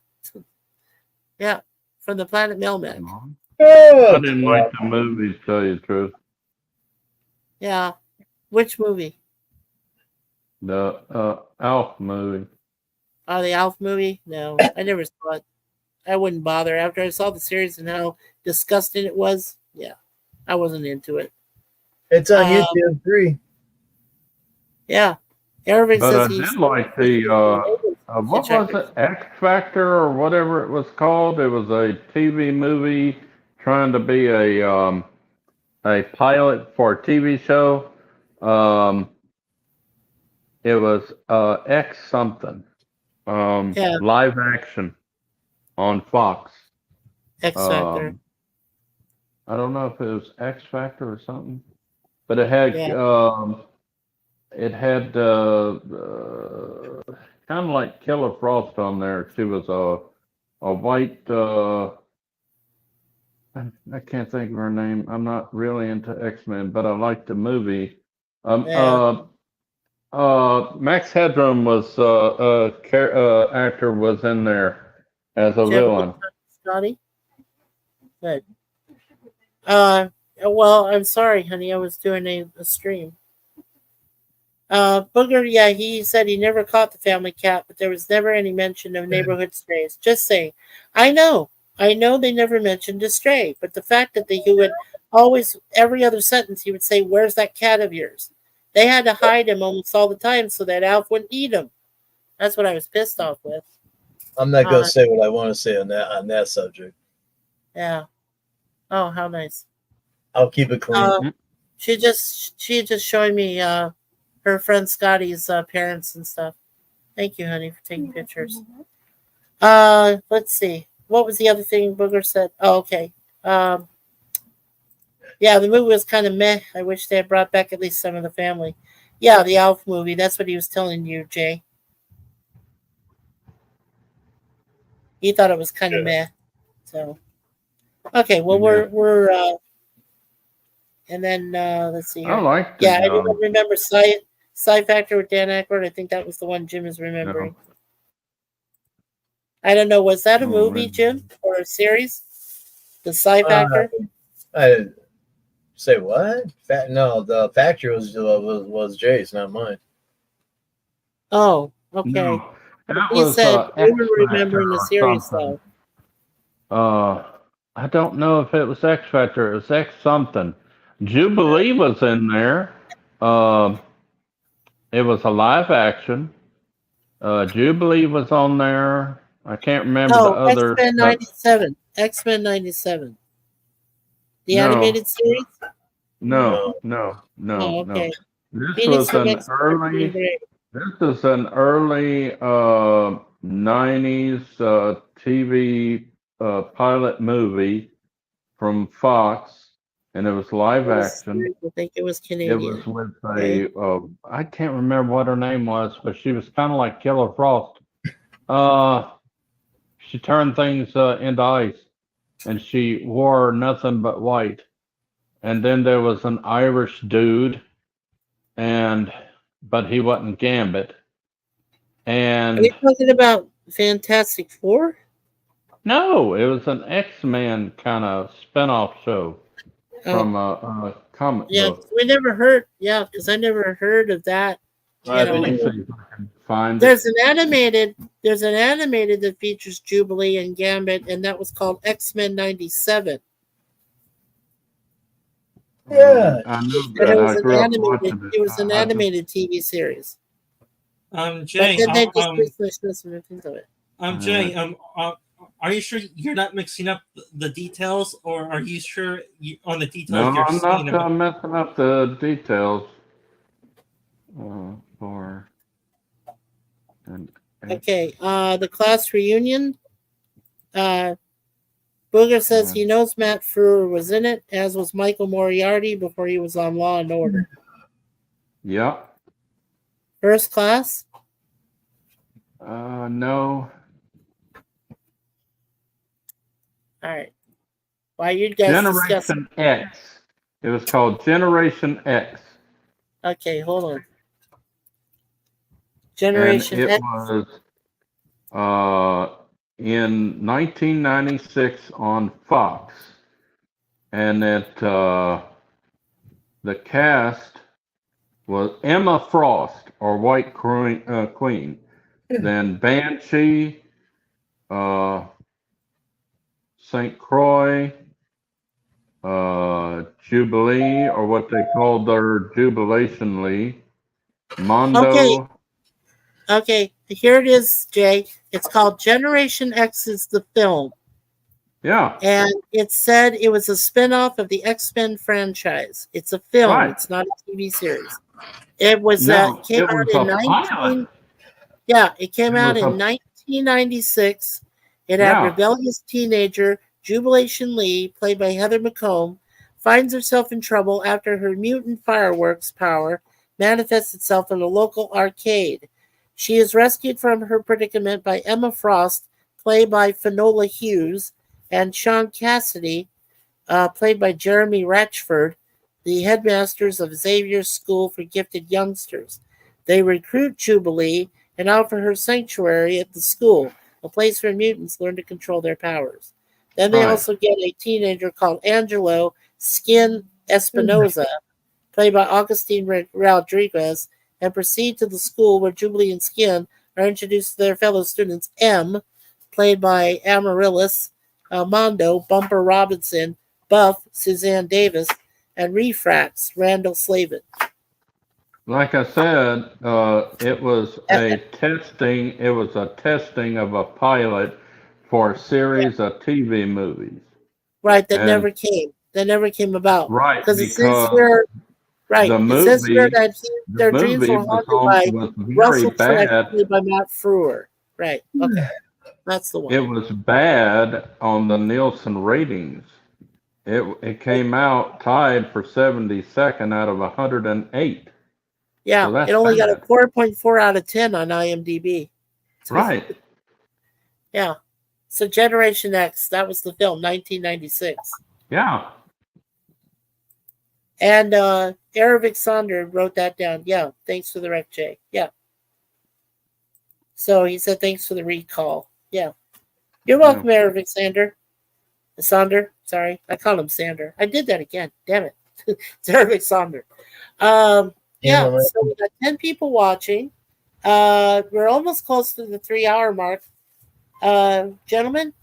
Yeah, from the planet Melmac. I Oh, didn't like the movies, tell you the truth. Yeah, which movie? The Alf movie. Oh, the Alf movie? No, I never saw it. I wouldn't bother after I saw the series and how disgusting it was. Yeah, I wasn't into it. it's on Um, YouTube free. Yeah, Eric But says I he's. did like the what was it, X Factor or whatever it was called? It was a TV movie trying to be a pilot for a TV show. It was X something. Yeah, Live action on Fox. X Factor. I don't know if it was X Factor or something, but it had Yeah. kind of like Killer Frost on there. She was a white. I can't think of her name. I'm not really into X-Men, but I like the movie. Yeah. Max Headroom was actor was in there as a Did you have a good villain. time, Scotty? Good. Well, I'm sorry, honey. I was doing a stream. Booger, yeah, he said he never caught the family cat, but there was never any mention of neighborhood strays. Just saying. I know they never mentioned a stray, but the fact that he would always, every other sentence, he would say, "Where's that cat of yours?" They had to hide him almost all the time so that Alf wouldn't eat him. That's what I was pissed off with. I'm not gonna say what I want to say on that subject. Yeah. Oh, how nice. I'll keep it clean. She just showing me her friend Scotty's parents and stuff. Thank you, honey, for taking pictures. Let's see. What was the other thing Booger said? Oh, okay. Yeah, the movie was kind of meh. I wish they had brought back at least some of the family. Yeah, the Alf movie. That's what he was telling you, Jay. He thought it was kind of meh. So, okay. Well, we're and then let's see here. I liked it. Yeah, anyone remember Sci Factor with Dan Aykroyd? I think that was the one Jim is remembering. No. I don't know. Was that a movie, really. Jim, or a series? The Sci Factor. I say what? No, the factory was Jay's, not mine. Oh, okay. No, that He was said you were X remembering the Factor or series, something. though. I don't know if it was X Factor. It was X something. Jubilee was in there. It was a live action. Jubilee was on there. I can't remember the No, other. X-Men 97. X-Men 97. The No. animated series? No. Oh, okay. This Phoenix was an X-Men early. Grey. This is an early 90s TV pilot movie from Fox, and it was live action. I think it was It Canadian. was with I can't remember what her name was, but she was kind of like Killer Frost. She turned things into ice, and she wore nothing but white. And then there was an Irish dude, but he wasn't Gambit. Are And you talking about Fantastic Four? no, it was an X-Men kind of spin-off show from a comic book. We never heard. Yeah, because I never heard of that. Let me see if I can find it. There's an animated that features Jubilee and Gambit, and that was called X-Men 97. Yeah. I knew But that. it I was grew up an watching it. it was an I just- animated TV series. Jay, But then they just replaced this and things of it. Jay, are you sure you're not mixing up the details, or are you sure on the details No, you're I'm saying not about? messing up the details. For an Okay, the class reunion. Booger says Yeah. he knows Matt Frewer was in it, as was Michael Moriarty before he was on Law and Order. Yep. First Class? No. All right. Why you guys discussing? Generation X. It was called Generation X. Okay, hold on. And Generation it X. was in 1996 on Fox. And the cast was Emma Frost, or White Queen. Then Banshee, St. Croix, Jubilee, or what they called their Jubilation League, Mondo. Okay, here it is, Jay. It's called Generation X is the film. Yeah, And it said it was a spinoff of the X-Men franchise. It's a film. Right. It's not a TV series. It was no, came it out was in a 19 pilot. Yeah, it came It out was in a- 1996. It had Yeah. rebellious teenager Jubilation Lee, played by Heather McComb, finds herself in trouble after her mutant fireworks power manifests itself in a local arcade. She is rescued from her predicament by Emma Frost, played by Finola Hughes, and Sean Cassidy, played by Jeremy Ratchford, the headmasters of Xavier's School for Gifted Youngsters. They recruit Jubilee and offer her sanctuary at the school, a place where mutants learn to control their powers. Then they Right. also get a teenager called Angelo Skin Espinoza, played by Augustine Rodriguez, and proceed to the school where Jubilee and Skin are introduced to their fellow students M, played by Amaryllis, Mondo, Bumper Robinson, Buff, Suzanne Davis, and Refrax, Randall Slavin. Like I said, it was a testing. It was a testing of a pilot for a series of TV movies. Right, that And- never came. That never came about. Right, Because it says because here, right, the it says here movie- that their the dreams movie were haunted by was very Russell Fleck, bad. played by Matt Frewer. Right, okay. That's the one. It was bad on the Nielsen ratings. It came out tied for 72nd out of 108. Yeah, So that's it only got a bad. 4.4 out of 10 on IMDb. Right. Yeah. So Generation X, that was the film, 1996. Yeah. And Aravic Sonder wrote that down. Yeah, thanks for the rec, Jay. Yeah. So he said thanks for the recall. Yeah. You're welcome, Aravic Sonder. Sorry, I called him Sander. I did that again. Damn it. It's Aravic Sonder. Yeah, Yeah, so we got 10 people watching. We're almost close to the 3-hour mark. Gentlemen,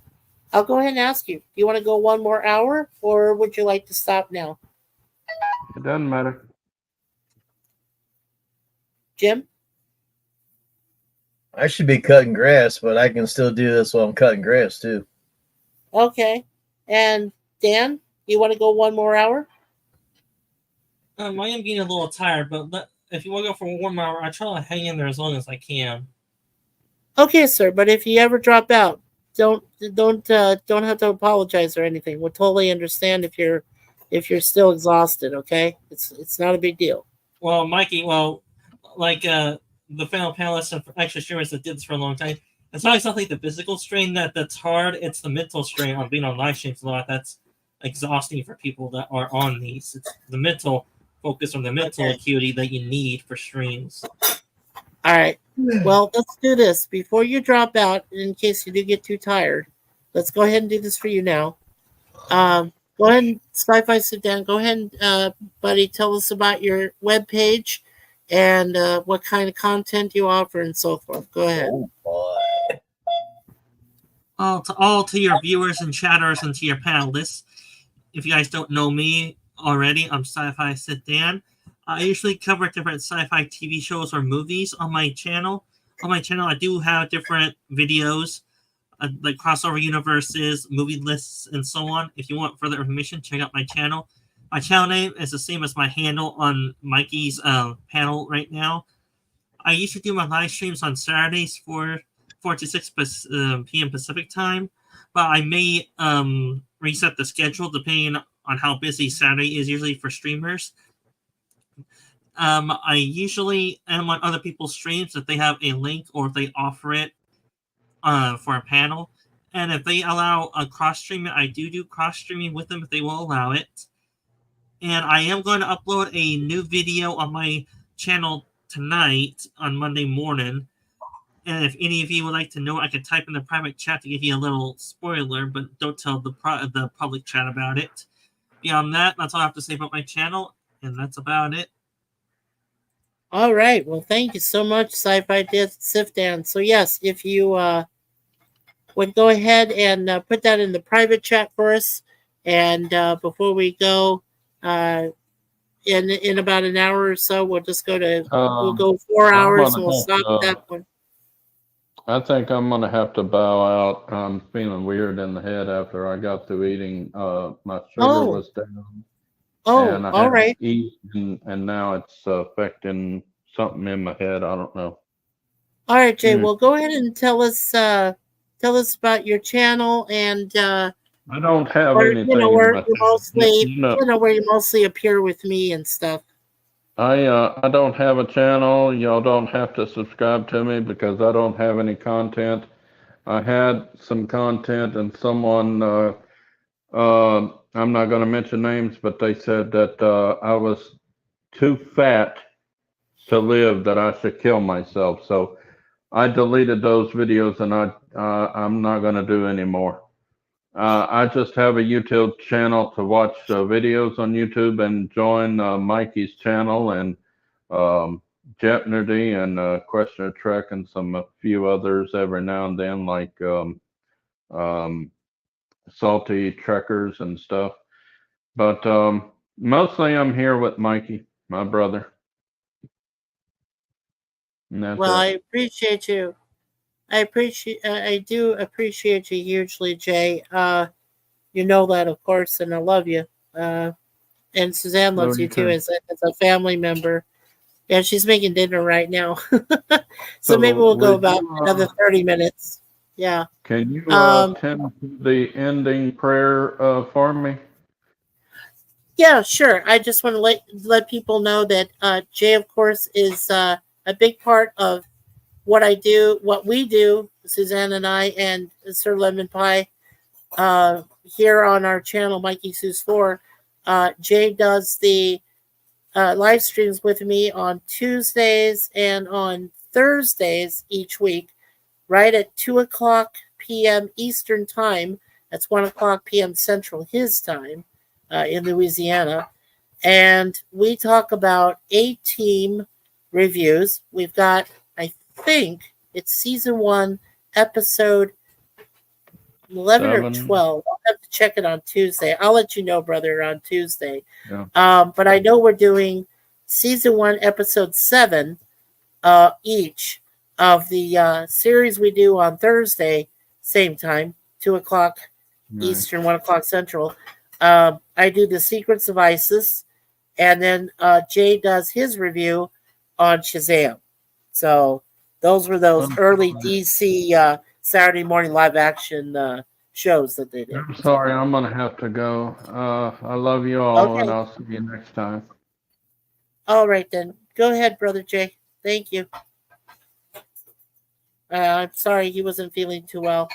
I'll go ahead and ask you. Do you want to go one more hour, or would you like to stop now? It doesn't matter. Jim? I should be cutting grass, but I can still do this while I'm cutting grass too. Okay. And Dan, you want to go one more hour? I am getting a little tired, but if you want to go for 1 hour, I try to hang in there as long as I can. Okay, sir. But if you ever drop out, don't have to apologize or anything. We'll totally understand if you're still exhausted. Okay, it's not a big deal. Well, Mikey, like the final panelists and extra streamers that did this for a long time, it's not exactly the physical strain that's hard. It's the mental strain on being on live streams a lot. That's exhausting for people that are on these. It's the mental focus on the mental acuity that you need for streams. All right. Well, let's do this before you drop out. In case you do get too tired, let's go ahead and do this for you now. Go ahead and Sci-Fi sit down. Go ahead and, buddy, tell us about your webpage and what kind of content you offer and so forth. Go ahead. Oh boy. All to your viewers and chatters and to your panelists. If you guys don't know me already, I'm Sci-Fi Sit Dan. I usually cover different sci-fi TV shows or movies on my channel. On my channel, I do have different videos, like crossover universes, movie lists, and so on. If you want further information, check out my channel. My channel name is the same as my handle on Mikey's panel right now. I usually do my live streams on Saturdays 4 to 6 p.m. Pacific time. but I may reset the schedule depending on how busy Saturday is usually for streamers. I usually am on other people's streams if they have a link or if they offer it for a panel. And if they allow a cross streaming, I do cross streaming with them if they will allow it. And I am going to upload a new video on my channel tonight on Monday morning. And if any of you would like to know, I can type in the private chat to give you a little spoiler, but don't tell the public chat about it. Beyond that, that's all I have to say about my channel, and that's about it. All right. Well, thank you so much, Sci-Fi Sifdan. So yes, if you would go ahead and put that in the private chat for us, and before we go, in about an hour or so, we'll just go to we'll go 4 hours and we'll stop at that one. I think I'm gonna have to bow out. I'm feeling weird in the head after I got through eating. My sugar was down. Oh, and I all right. Eat, and now it's affecting something in my head. I don't know. All right, Jay. Well, go ahead and tell us about your channel and I don't have where, anything. you know, where in you my mostly no. where you mostly appear with me and stuff. I don't have a channel. Y'all don't have to subscribe to me because I don't have any content. I had some content and someone I'm not going to mention names, but they said that I was too fat to live, that I should kill myself. So I deleted those videos, and I'm not going to do any more. I just have a YouTube channel to watch videos on YouTube and join Mikey's channel and Jet Nerdy and Questioner Trek and a few others every now and then, like Salty Trekkers and stuff. But mostly I'm here with Mikey, my brother. Well, I appreciate you. I do appreciate you hugely, Jay. You know that, of course, and I love you. And Suzanne loves you too, as a family member. Yeah, she's making dinner right now. So maybe we'll go about another 30 minutes. Yeah. Can you tend to the ending prayer for me? Yeah, sure. I just want to let people know that Jay, of course, is a big part of what we do, Suzanne and I, and Sir Lemon Pie, here on our channel, Mikey Sue's 4. Jay does the live streams with me on Tuesdays and on Thursdays each week, right at 2:00 p.m. Eastern Time. That's 1:00 p.m. Central, his time, in Louisiana. And we talk about A-Team reviews. We've got, I think it's season 1, episode 11 or 12. I'll have to check it on Tuesday. I'll let you know, brother, on Tuesday. Yeah. But I know we're doing season 1, episode 7 each of the series we do on Thursday, same time, 2:00 Eastern, 1:00 Central. I do the Secrets of Isis, and then Jay does his review on Shazam. So those were those early DC Saturday morning live action shows that they did. I'm sorry, I'm going to have to go. I love you all, Okay. and I'll see you next time. All right, then. Go ahead, Brother Jay. Thank you. I'm sorry he wasn't feeling too well.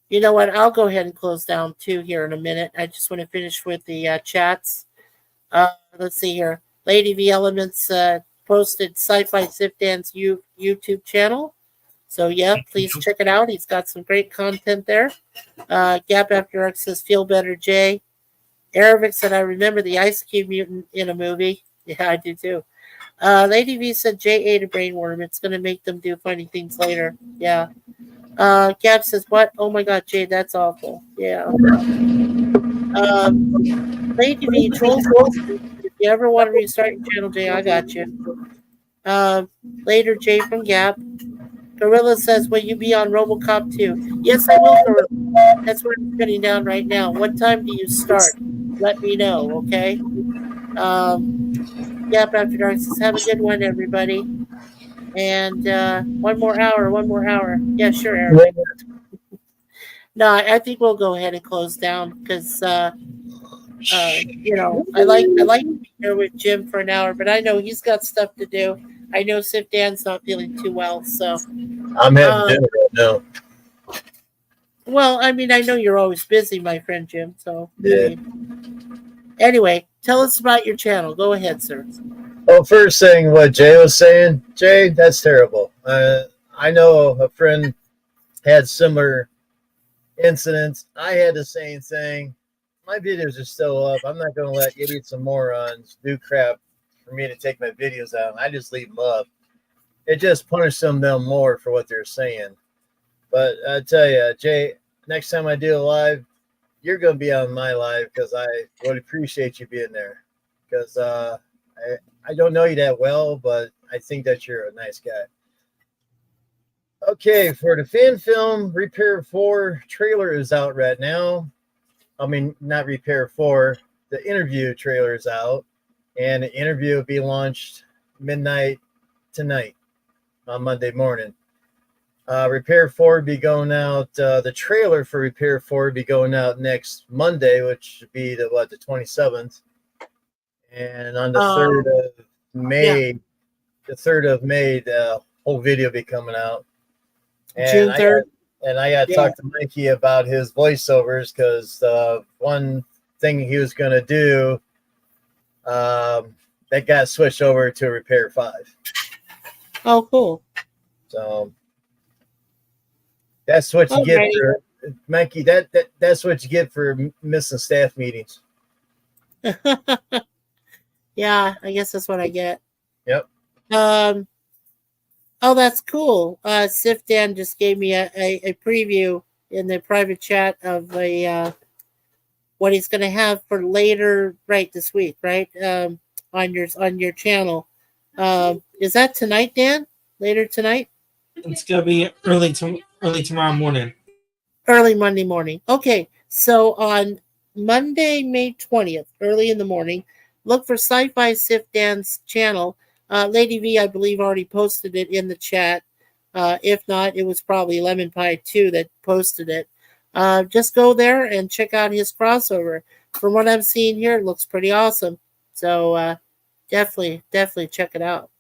You know what? I'll go ahead and close down too here in a minute. I just want to finish with the chats. Let's see here. Lady V Elements posted Sci-Fi Sifdan's YouTube channel. So, yeah, please check it out. He's got some great content there. Gap After Dark says, feel better, Jay. Aravic said, I remember the Ice Cube mutant in a movie. Yeah, I do too. Lady V said, Jay ate a brainworm. It's going to make them do funny things later. Yeah. Gab says, what? Oh my God, Jay, that's awful. Yeah. Lady V, Trolls, if you ever want to restart your channel, Jay, I got you. Later, Jay from Gap. Gorilla says, will you be on RoboCop 2? Yes, I will, Gorilla. That's what I'm putting down right now. What time do you start? Let me know, okay? Gap After Dark says, have a good one, everybody. And one more hour. Yeah, sure, Eric. No, I think we'll go ahead and close down because you know, I like to be here with Jim for an hour, but I know he's got stuff to do. I know Sif Dan's not feeling too well, so I'm having dinner right now. well, I mean, I know you're always busy, my friend Jim. So Yeah. Anyway, tell us about your channel. Go ahead, sir. Well, first thing, what Jay was saying, Jay, that's terrible. I know a friend had similar incidents. I had the same thing. My videos are still up. I'm not going to let idiots and morons do crap for me to take my videos out. I just leave them up. It just punishes them more for what they're saying. But I tell you, Jay, next time I do a live, you're going to be on my live because I would appreciate you being there. Because I don't know you that well, but I think that you're a nice guy. Okay, for the fan film, Repair 4 trailer is out right now. I mean, not Repair 4. The interview trailer is out. And the interview will be launched midnight tonight on Monday morning. Repair 4 will be going out. The trailer for Repair 4 will be going out next Monday, which would be the 27th. And on the 3rd of May, the whole video will be coming out. And June 3rd. I got to talk to Mikey about his voiceovers because one thing he was going to do that got switched over to Repair 5. Oh, cool. So that's what you get for Mikey. That's what you get for missing staff meetings. Yeah, I guess that's what I get. Yep. Oh, that's cool. Sif Dan just gave me a preview in the private chat of what he's going to have for later, right, this week, right? On your channel. Is that tonight, Dan? Later tonight? It's gonna be early tomorrow morning. Early Monday morning. Okay, so on Monday, May 20th, early in the morning, look for Sci-Fi Sif Dan's channel. Lady V, I believe, already posted it in the chat. If not, it was probably Lemon Pie 2 that posted it. Just go there and check out his crossover. From what I'm seeing here, it looks pretty awesome. So definitely check it out.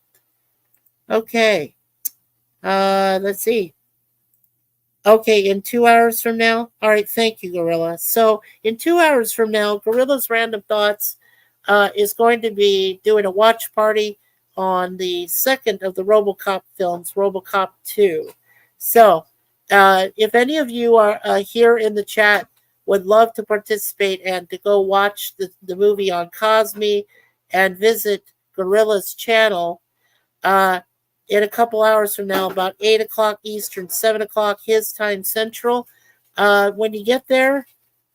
Okay. Let's see. Okay, in 2 hours from now. All right, thank you, Gorilla. So in 2 hours from now, Gorilla's Random Thoughts is going to be doing a watch party on the second of the RoboCop films, RoboCop 2. So if any of you are here in the chat would love to participate and to go watch the movie on Cosme and visit Gorilla's channel, in a couple hours from now, about 8 o'clock Eastern, 7 o'clock his time Central. When you get there,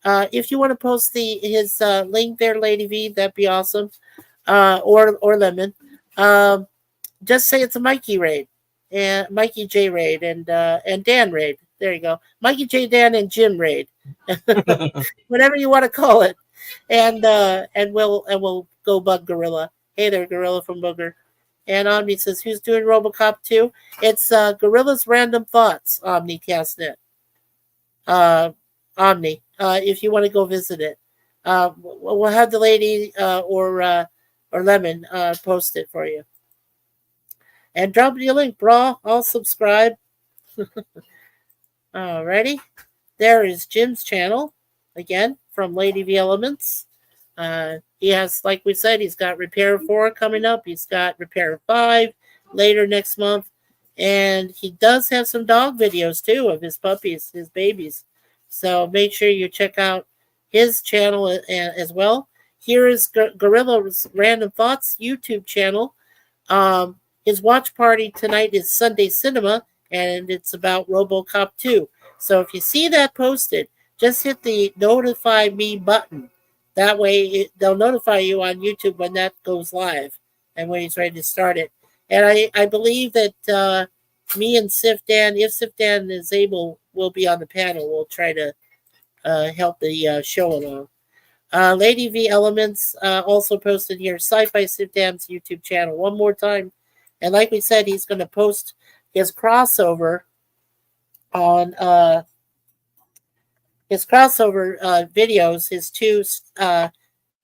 if you want to post his link there, Lady V, that'd be awesome. Or Lemon. Just say it's a Mikey raid, and Mikey J raid, and Dan raid. There you go, Mikey J, Dan, and Jim raid, whatever you want to call it, and we'll go bug Gorilla. Hey there, Gorilla from Booger. And Omni says, who's doing RoboCop 2? It's Gorilla's Random Thoughts, Omnicastnet. Omni, if you want to go visit it. We'll have the lady or Lemon post it for you. And drop me a link, bro. I'll subscribe. Alrighty. There is Jim's channel. Again, from Lady V Elements. He has, like we said, he's got Repair 4 coming up. He's got Repair 5 later next month. And he does have some dog videos, too, of his puppies, his babies. So make sure you check out his channel as well. Here is Gorilla's Random Thoughts YouTube channel. His watch party tonight is Sunday Cinema, and it's about RoboCop 2. So if you see that posted, just hit the notify me button. That way, they'll notify you on YouTube when that goes live and when he's ready to start it. And I believe that me and Sif Dan, if Sif Dan is able, will be on the panel. We'll try to help the show along. Lady V Elements also posted here Sci-Fi Sif Dan's YouTube channel one more time. And like we said, he's going to post his crossover on his crossover videos, his two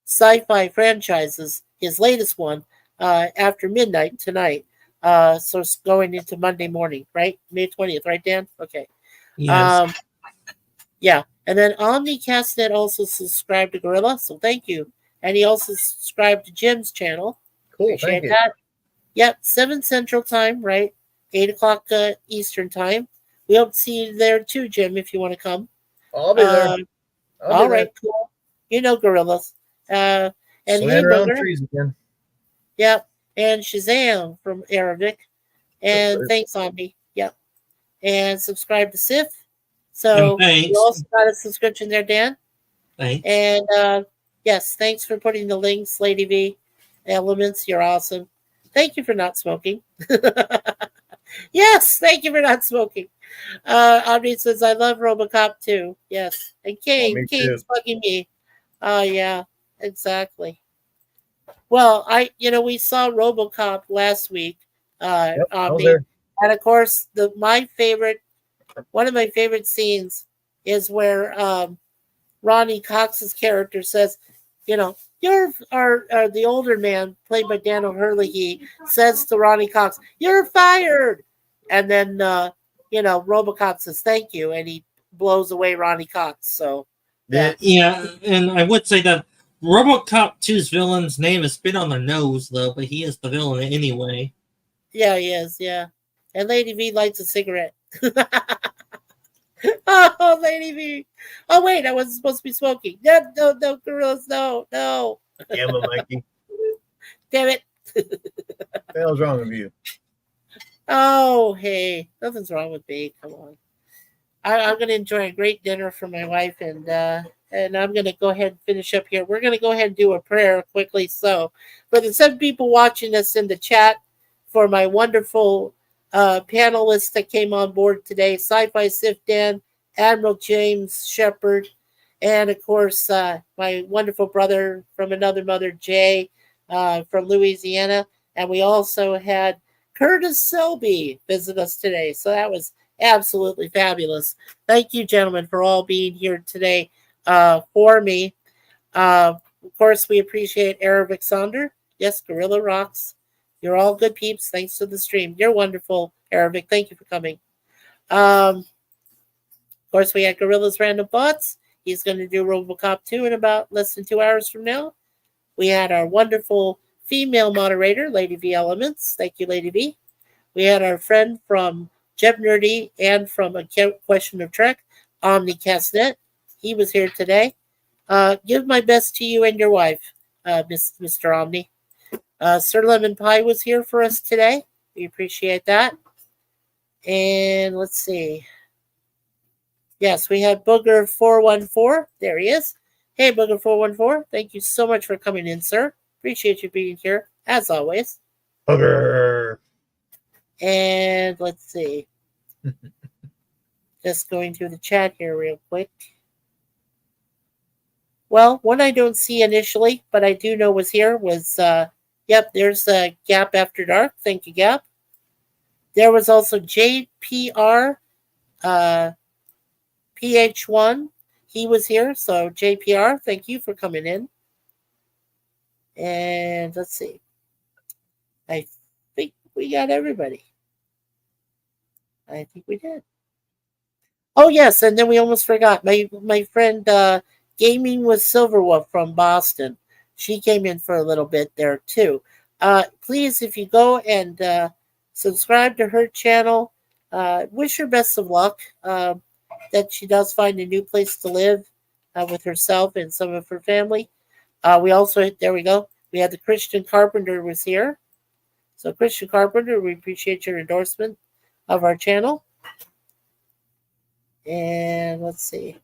sci-fi franchises, his latest one, after midnight tonight. So it's going into Monday morning, right? May 20th, right, Dan? Okay. Yes. Yeah. And then OmniCastNet also subscribed to Gorilla, so thank you. And he also subscribed to Jim's channel. Cool. Appreciate Thank you. that. Yep, 7 Central Time, right? 8 o'clock Eastern Time. We hope to see you there too, Jim, if you want to come. I'll be there. I'll All be right, cool. You know gorillas. And Swinging hey, around Booger. trees again. Yep. And Shazam from Arabic. And Good. thanks, Omni. Yep. And subscribe to Sif. So And thanks. you also got a subscription there, Dan. Thanks. And yes, thanks for putting the links, Lady V. Elements, you're awesome. Thank you for not smoking. Yes, thank you for not smoking. Audrey says, I love Robocop too. Yes. And Kane, me Kane's too. bugging me. Oh, yeah, exactly. Well, we saw Robocop last week. Yep, I was Omni. there. And of course, one of my favorite scenes is where Ronnie Cox's character says, you're the older man played by Dan O'Herlihy says to Ronnie Cox, you're fired. And then, Robocop says, thank you. And he blows away Ronnie Cox. So, yeah. Yeah, and I would say that RoboCop 2's villain's name is spit on the nose, though, but he is the villain anyway. Yeah, he is. Yeah. And Lady V lights a cigarette. Oh, Lady V. Oh, wait, I wasn't supposed to be smoking. No, gorillas, no. Damn it, Mikey. Damn it. What the hell's wrong with you? Oh, hey, nothing's wrong with me. Come on. I'm going to enjoy a great dinner for my wife, and I'm going to go ahead and finish up here. We're going to go ahead and do a prayer quickly. So, for the 7 people watching us in the chat, for my wonderful panelists that came on board today, Sci-Fi Sif Dan, Admiral James Shepard, and of course, my wonderful brother from another mother, Jay, from Louisiana. And we also had Curtis Selby visit us today. So that was absolutely fabulous. Thank you, gentlemen, for all being here today for me. Of course, we appreciate Arabic Sonder. Yes, Gorilla rocks. You're all good peeps. Thanks to the stream. You're wonderful, Arabic. Thank you for coming. Of course, we had Gorilla's Random Thoughts. He's going to do RoboCop 2 in about less than 2 hours from now. We had our wonderful female moderator, Lady V Elements. Thank you, Lady V. We had our friend from Jeb Nerdy and from A Question of Trek, OmniCastNet. He was here today. Give my best to you and your wife, Mr. Omni. Sir Lemon Pie was here for us today. We appreciate that. And let's see. Yes, we had Booger 414. There he is. Hey, Booger 414. Thank you so much for coming in, sir. Appreciate you being here, as always. Bugger. And let's see. Just going through the chat here real quick. Well, one I don't see initially, but I do know was here was, there's Gap After Dark. Thank you, Gap. There was also JPR PH1. He was here. So, JPR, thank you for coming in. And let's see. I think we got everybody. I think we did. Oh, yes. And then we almost forgot. My friend Gaming with Silverwolf from Boston. She came in for a little bit there, too. Please, if you go and subscribe to her channel, wish her best of luck. That she does find a new place to live with herself and some of her family. We also, there we go. We had the Christian Carpenter was here. So Christian Carpenter, we appreciate your endorsement of our channel. And let's see.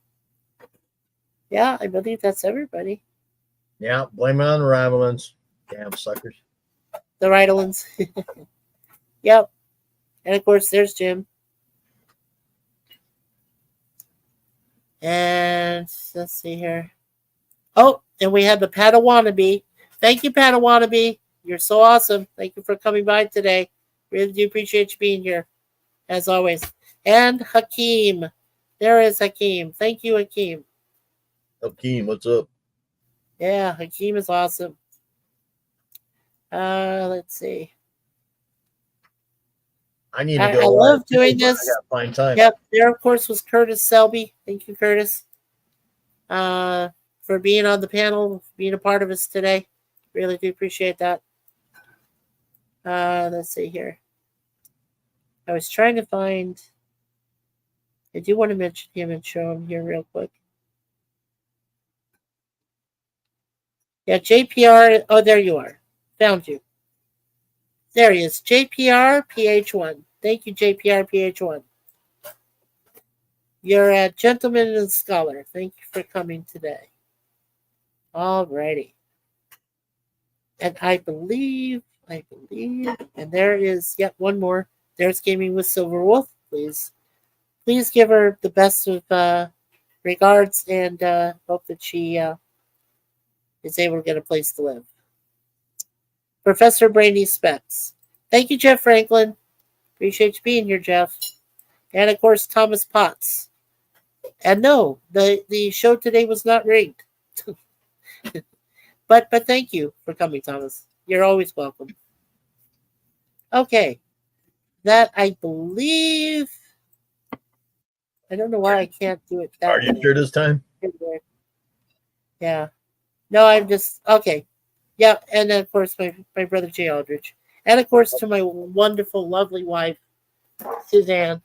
Yeah, I believe that's everybody. Yeah, blame it on the Rivalins. Damn suckers. The Ritalins. Yep. And of course, there's Jim. And let's see here. Oh, and we have the Padawannabe. Thank you, Padawannabe. You're so awesome. Thank you for coming by today. Really do appreciate you being here, as always. And Hakeem. There is Hakeem. Thank you, Hakeem. Akeem, what's up? Yeah, Hakeem is awesome. Let's see. I need to I go. love live too, doing but I this. gotta find time. Yep, there of course was Curtis Selby. Thank you, Curtis, for being on the panel, being a part of us today. Really do appreciate that. Let's see here. I was trying to find. I do want to mention him and show him here real quick. Yeah, JPR. Oh, there you are. Found you. There he is. JPR PH1. Thank you, JPR PH1. You're a gentleman and scholar. Thank you for coming today. Alrighty. And I believe, and there is yet one more. There's Gaming with Silver Wolf. Please give her the best of regards and hope that she is able to get a place to live. Professor Brainy Specs. Thank you, Jeff Franklin. Appreciate you being here, Jeff. And of course, Thomas Potts. And no, the show today was not rigged. but thank you for coming, Thomas. You're always welcome. Okay. That I believe. I don't know why I can't do it that Are you way. sure this time? Yeah. No, I'm just okay. Yeah, and then of course my brother Jay Aldrich. And of course to my wonderful, lovely wife, Suzanne.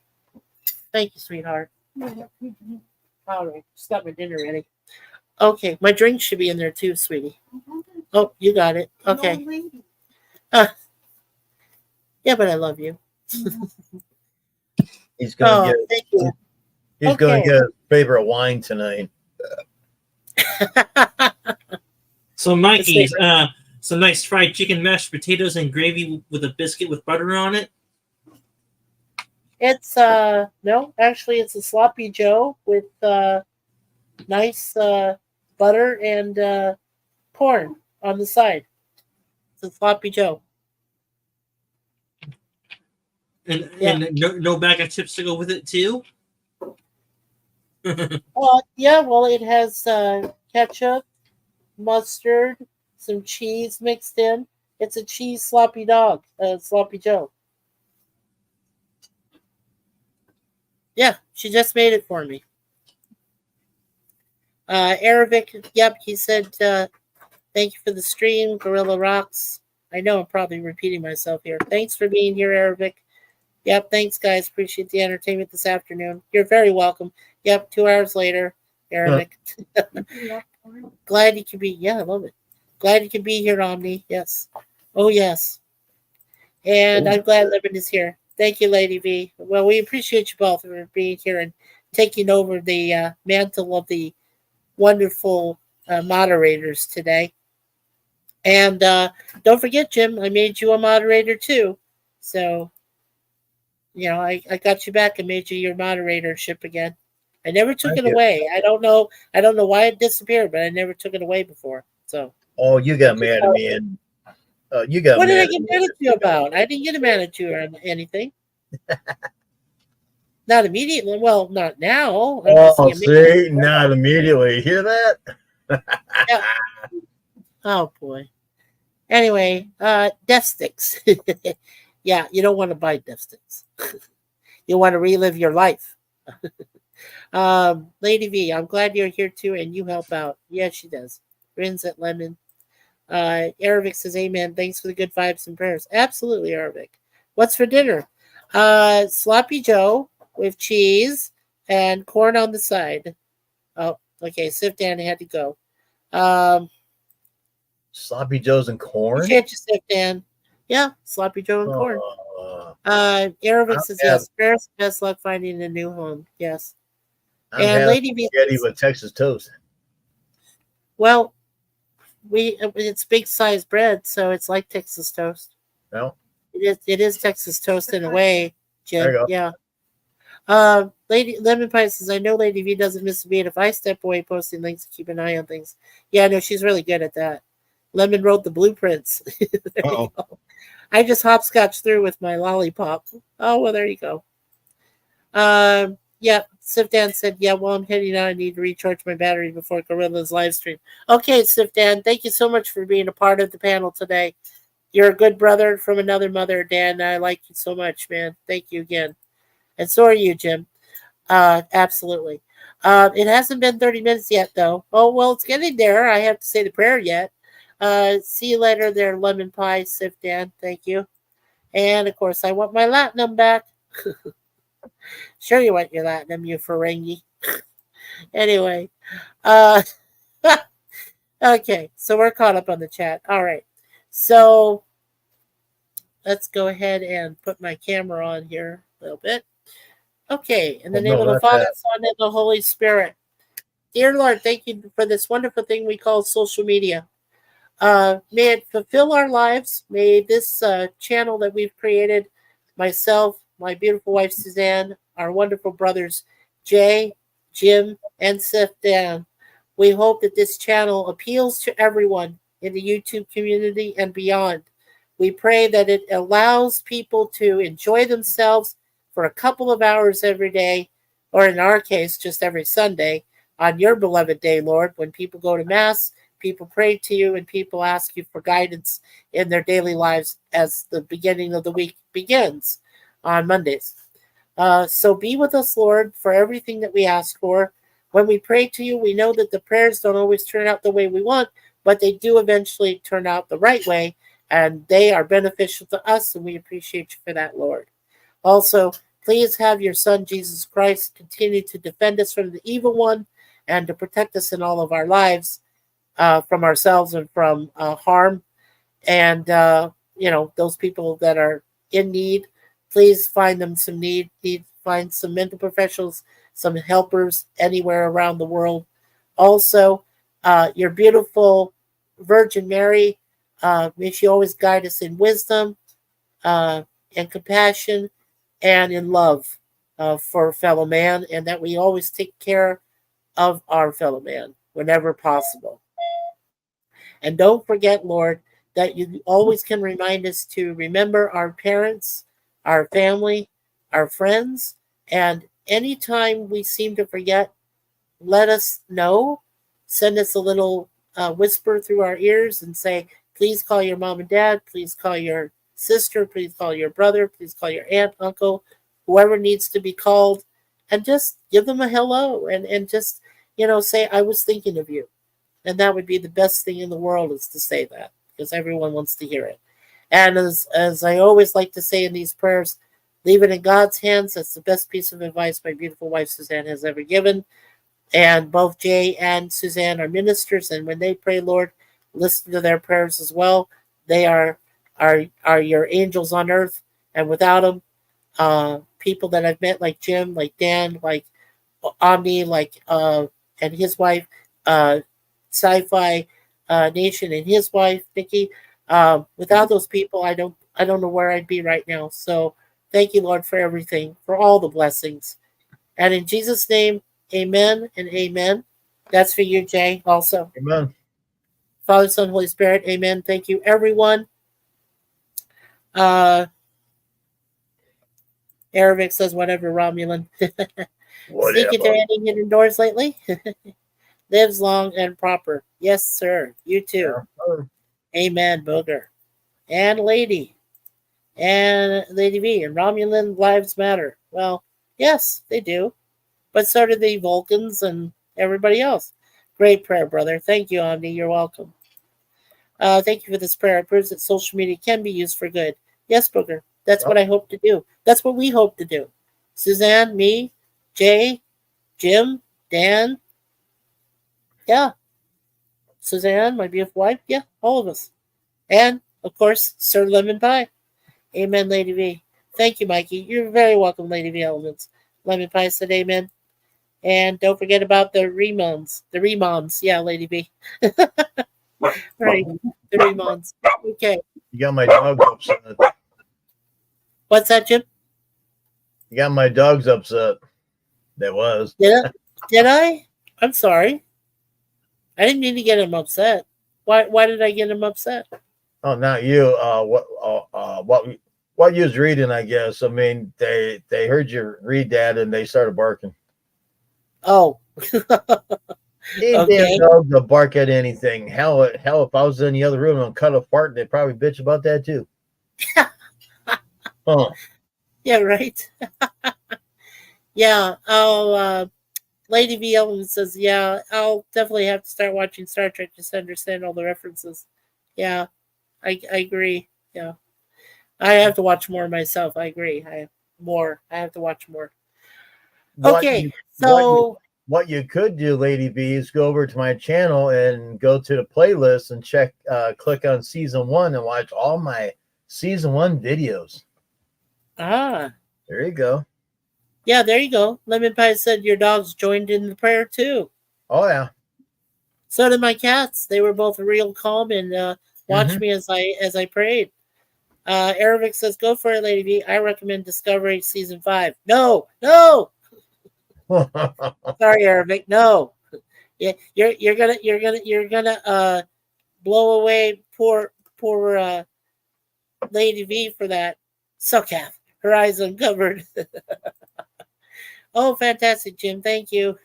Thank you, sweetheart. All right, just got my dinner ready. Okay, my drink should be in there too, sweetie. Oh, you got it. Okay. Yeah, but I love you. He's gonna Oh, thank you. He's gonna Okay. get his favorite wine tonight. So Mikey's some nice fried chicken, mashed potatoes, and gravy with a biscuit with butter on it. It's no, actually it's a sloppy Joe with nice butter and corn on the side. It's a sloppy Joe. And Yeah. and no bag of chips to go with it too. Yeah, well it has ketchup, mustard, some cheese mixed in. It's a cheese sloppy dog, sloppy Joe. Yeah, she just made it for me. Aravic, yep, he said, thank you for the stream, Gorilla Rocks. I know I'm probably repeating myself here. Thanks for being here, Aravic. Yep, thanks, guys. Appreciate the entertainment this afternoon. You're very welcome. Yep, 2 hours later, Aravic. Glad you could be, I love it. Glad you could be here, Omni. Yes. Oh, yes. And I'm glad Levin is here. Thank you, Lady V. Well, we appreciate you both for being here and taking over the mantle of the wonderful moderators today. And don't forget, Jim, I made you a moderator too. So, I got you back and made you your moderatorship again. I never took Thank it you. away. I don't know why it disappeared, but I never took it away before. So. Oh, you got mad at me, and you got What did mad I at get me. mad at you about? I didn't get mad at you or anything. Not immediately. Well, not now. I'm just Oh, saying, see, not immediately. Hear that? Yeah. Oh boy. Anyway, death sticks. Yeah, you don't want to buy death sticks. You want to relive your life. Lady V, I'm glad you're here too, and you help out. Yeah, she does. Grins at Lemon. Aravic says, "Amen. Thanks for the good vibes and prayers." Absolutely, Aravic. What's for dinner? Sloppy Joe with cheese and corn on the side. Oh, okay. Sif Dan had to go. Sloppy Joes and corn. Appreciate you, Sif Dan. Yeah, Sloppy Joe and corn. Aravic says yes. Prayers, best luck finding a new home. Yes. I'm And having Lady V spaghetti says, with Texas toast. well, it's big size bread, so it's like Texas toast. No, It is Texas toast in a way, Jim. There you go. Yeah. Lady Lemon Pie says, I know Lady V doesn't miss a beat. If I step away posting links, keep an eye on things. Yeah, no, she's really good at that. Lemon wrote the blueprints. There you go. I just hopscotch through with my lollipop. Oh, well, there you go. Yeah, Sif Dan said, yeah, well, I'm heading out. I need to recharge my battery before Gorilla's live stream. Okay, Sif Dan, thank you so much for being a part of the panel today. You're a good brother from another mother, Dan. I like you so much, man. Thank you again. And so are you, Jim. Absolutely. It hasn't been 30 minutes yet, though. Oh, well, it's getting there. I have to say the prayer yet. See you later there, Lemon Pie, Sif Dan. Thank you. And, of course, I want my Latinum back. Sure you want your Latinum, you Ferengi. Anyway. Okay, so we're caught up on the chat. All right. So let's go ahead and put my camera on here a little bit. Okay, in the name of the Father, Son, and the Holy Spirit. Dear Lord, thank you for this wonderful thing we call social media. May it fulfill our lives. May this channel that we've created, myself, my beautiful wife Suzanne, our wonderful brothers Jay, Jim, and Sif Dan. We hope that this channel appeals to everyone in the YouTube community and beyond. We pray that it allows people to enjoy themselves for a couple of hours every day, or in our case, just every Sunday, on your beloved day, Lord, when people go to Mass, people pray to you, and people ask you for guidance in their daily lives as the beginning of the week begins on Mondays. So be with us, Lord, for everything that we ask for. When we pray to you, we know that the prayers don't always turn out the way we want, but they do eventually turn out the right way, and they are beneficial to us, and we appreciate you for that, Lord. Also, please have your Son, Jesus Christ, continue to defend us from the evil one and to protect us in all of our lives from ourselves and from harm. And, those people that are in need, please find them some need, find some mental professionals, some helpers anywhere around the world. Also, your beautiful Virgin Mary, may she always guide us in wisdom and compassion and in love for fellow man, and that we always take care of our fellow man whenever possible. And don't forget, Lord, that you always can remind us to remember our parents, our family, our friends, and anytime we seem to forget, let us know. Send us a little whisper through our ears and say, please call your mom and dad, please call your sister, please call your brother, please call your aunt, uncle, whoever needs to be called, and just give them a hello and just, say, I was thinking of you. And that would be the best thing in the world, is to say that, because everyone wants to hear it. And as I always like to say in these prayers, leave it in God's hands. That's the best piece of advice my beautiful wife Suzanne has ever given. And both Jay and Suzanne are ministers, and when they pray, Lord, listen to their prayers as well. They are your angels on earth, and without them, people that I've met, like Jim, like Dan, like Omni, like and his wife, Sci-Fi Nation and his wife Nikki. Without those people, I don't know where I'd be right now. So thank you, Lord, for everything, for all the blessings, and in Jesus' name, amen and amen. That's for you, Jay. Also, Amen. Father, Son, Holy Spirit, amen. Thank you, everyone. Arabic says whatever, Romulan. Sneaking to any hidden doors lately? Lives long and proper. Yes, sir. You too. Yeah. Amen, Booger. And Lady. And Lady V. And Romulan lives matter. Well, yes, they do. But so do the Vulcans and everybody else. Great prayer, brother. Thank you, Omni. You're welcome. Thank you for this prayer. It proves that social media can be used for good. Yes, Booger. That's what I hope to do. That's what we hope to do. Suzanne, me, Jay, Jim, Dan. Yeah. Suzanne, my beautiful wife. Yeah, all of us. And, of course, Sir Lemon Pie. Amen, Lady V. Thank you, Mikey. You're very welcome, Lady V Elements. Lemon Pie said amen. And don't forget about the remoms. The remoms. Yeah, Lady V. Right. The remoms. Okay. You got my dogs upset. What's that, Jim? You got my dogs upset. That was. Did I? I'm sorry. I didn't mean to get him upset. Why did I get him upset? Oh, not you. What you was reading, I guess. I mean, they heard you read that and they started barking. Oh, These okay. damn dogs will bark at anything. Hell, if I was in the other room and cut apart, they'd probably bitch about that too. Huh. Yeah, right. Yeah. Lady V. Ellen says, yeah, I'll definitely have to start watching Star Trek just to understand all the references. Yeah, I agree. Yeah. I have to watch more myself. I agree. I have to watch more. What Okay. you, what you, So, what you could do, Lady B, is go over to my channel and go to the playlist and click on season 1 and watch all my season 1 videos. There you go. yeah, there you go. Lemon Pie said your dogs joined in the prayer too. Oh yeah. So did my cats. They were both real calm and watched me as I prayed. Aravic says, "Go for it, Lady V. I recommend Discovery season 5." No, no. Sorry, Aravic. No. Yeah, you're gonna blow away poor Lady V for that. So, Kath, her eyes uncovered. Oh, fantastic, Jim. Thank you.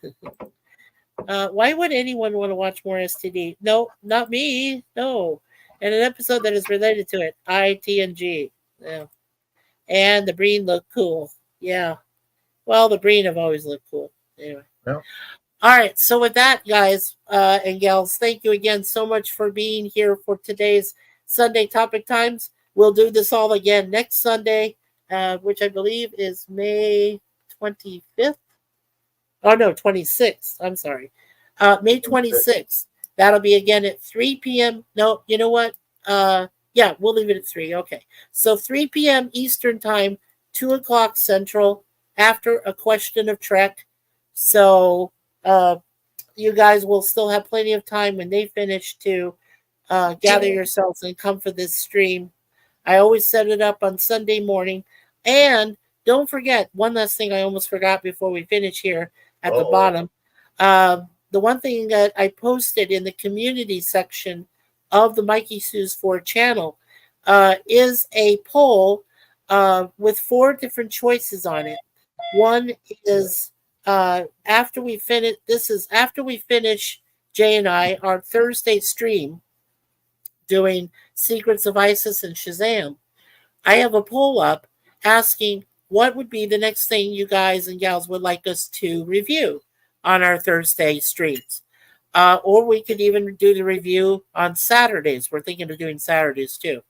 Why would anyone want to watch more STD? No, not me. No. And an episode that is related to it. ITNG. Yeah. And the Breen looked cool. Yeah. Well, the Breen have always looked cool. Anyway. Well. All right. So with that, guys and gals, thank you again so much for being here for today's Sunday Topic Times. We'll do this all again next Sunday, which I believe is May 25th. Oh, no, 26th. I'm sorry. May 26th. That'll be again at 3 p.m. No, you know what? Yeah, we'll leave it at 3. Okay. So 3 p.m. Eastern Time, 2 o'clock Central, after A Question of Trek. So you guys will still have plenty of time when they finish to gather yourselves and come for this stream. I always set it up on Sunday morning. And don't forget, one last thing I almost forgot before we finish here at the bottom. The one thing that I posted in the community section of the Mikey Sue's 4 channel is a poll with 4 different choices on it. One is after we finish. This is after we finish Jay and I our Thursday stream doing Secrets of Isis and Shazam. I have a poll up asking what would be the next thing you guys and gals would like us to review on our Thursday streams. Or we could even do the review on Saturdays. We're thinking of doing Saturdays too.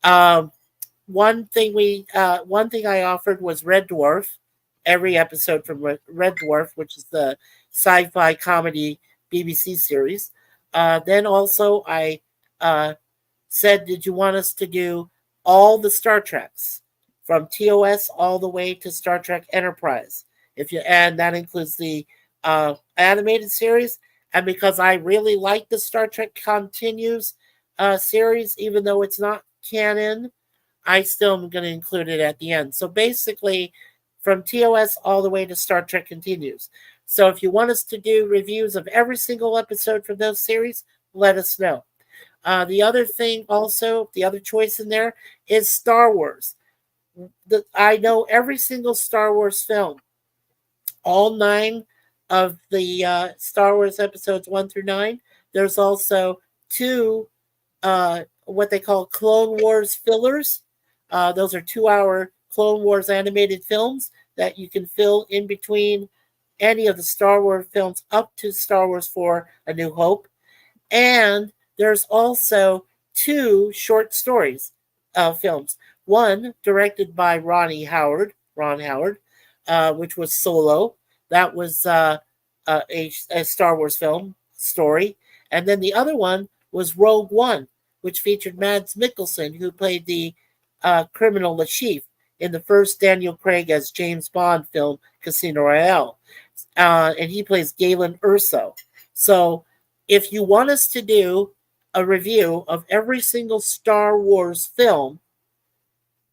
One thing I offered was Red Dwarf, every episode from Red Dwarf, which is the sci-fi comedy BBC series. Then also I said, did you want us to do all the Star Treks from TOS all the way to Star Trek Enterprise? And that includes the animated series. And because I really like the Star Trek Continues series, even though it's not canon, I still am going to include it at the end. So basically, from TOS all the way to Star Trek Continues. So if you want us to do reviews of every single episode from those series, let us know. The other thing also, the other choice in there is Star Wars. I know every single Star Wars film. All 9 of the Star Wars episodes 1 through 9. There's also 2 what they call Clone Wars fillers. Those are 2-hour Clone Wars animated films that you can fill in between any of the Star Wars films up to Star Wars 4 A New Hope. And there's also 2 short stories films. One directed by Ron Howard, which was Solo. That was a Star Wars film story. And then the other one was Rogue One, which featured Mads Mikkelsen, who played the criminal Lashif in the first Daniel Craig as James Bond film, Casino Royale. And he plays Galen Erso. So if you want us to do a review of every single Star Wars film,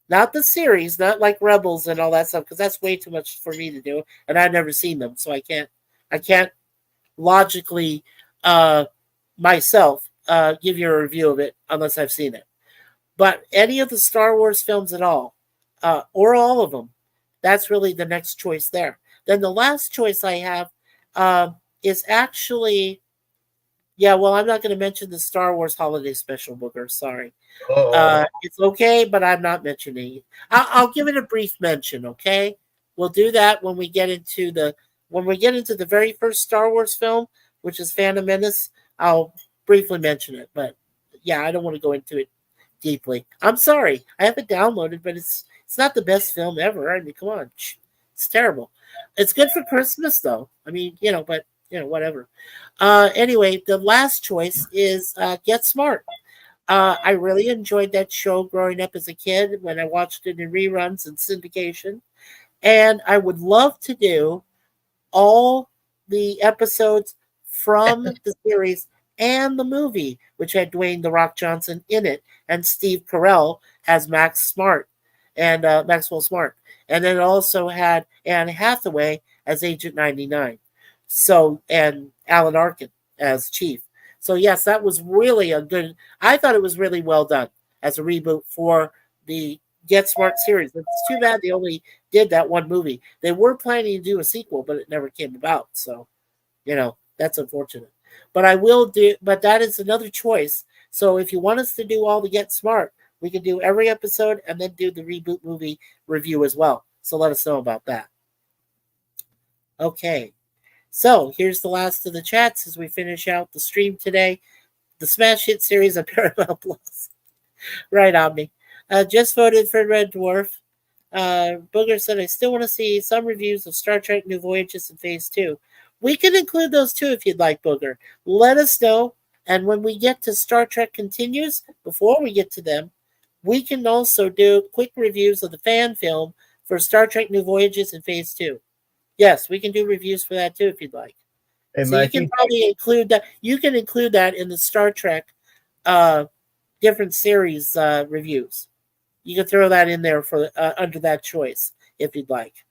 not the series, not like Rebels and all that stuff, because that's way too much for me to do, and I've never seen them, so I can't logically myself give you a review of it unless I've seen it. But any of the Star Wars films at all, or all of them, that's really the next choice there. Then the last choice I have is actually, yeah, well, I'm not going to mention the Star Wars Holiday Special, Booker. Sorry. It's okay, but I'm not mentioning it. I'll give it a brief mention, okay? We'll do that when we get into the very first Star Wars film, which is Phantom Menace. I'll briefly mention it, but yeah, I don't want to go into it deeply. I'm sorry. I have it downloaded, but it's not the best film ever. I mean, come on. It's terrible. It's good for Christmas though. I mean, but whatever. Anyway, the last choice is Get Smart. I really enjoyed that show growing up as a kid when I watched it in reruns and syndication. And I would love to do all the episodes from the series and the movie, which had Dwayne "The Rock" Johnson in it, and Steve Carell as Max Smart and Maxwell Smart. And then it also had Anne Hathaway as Agent 99. So, and Alan Arkin as Chief. So yes, that was really I thought it was really well done as a reboot for the Get Smart series. It's too bad they only did that one movie. They were planning to do a sequel, but it never came about. So, that's unfortunate. But that is another choice. So if you want us to do all the Get Smart, we can do every episode and then do the reboot movie review as well. So let us know about that. Okay. So here's the last of the chats as we finish out the stream today. The Smash Hit series on Paramount Plus. Right on me. Just voted for Red Dwarf. Booger said, I still want to see some reviews of Star Trek New Voyages in Phase 2. We can include those too if you'd like, Booger. Let us know. And when we get to Star Trek Continues, before we get to them, we can also do quick reviews of the fan film for Star Trek New Voyages in Phase 2. Yes, we can do reviews for that too if you'd like. Hey, so you can probably include that. You can include that in the Star Trek different series reviews. You can throw that in there for under that choice if you'd like.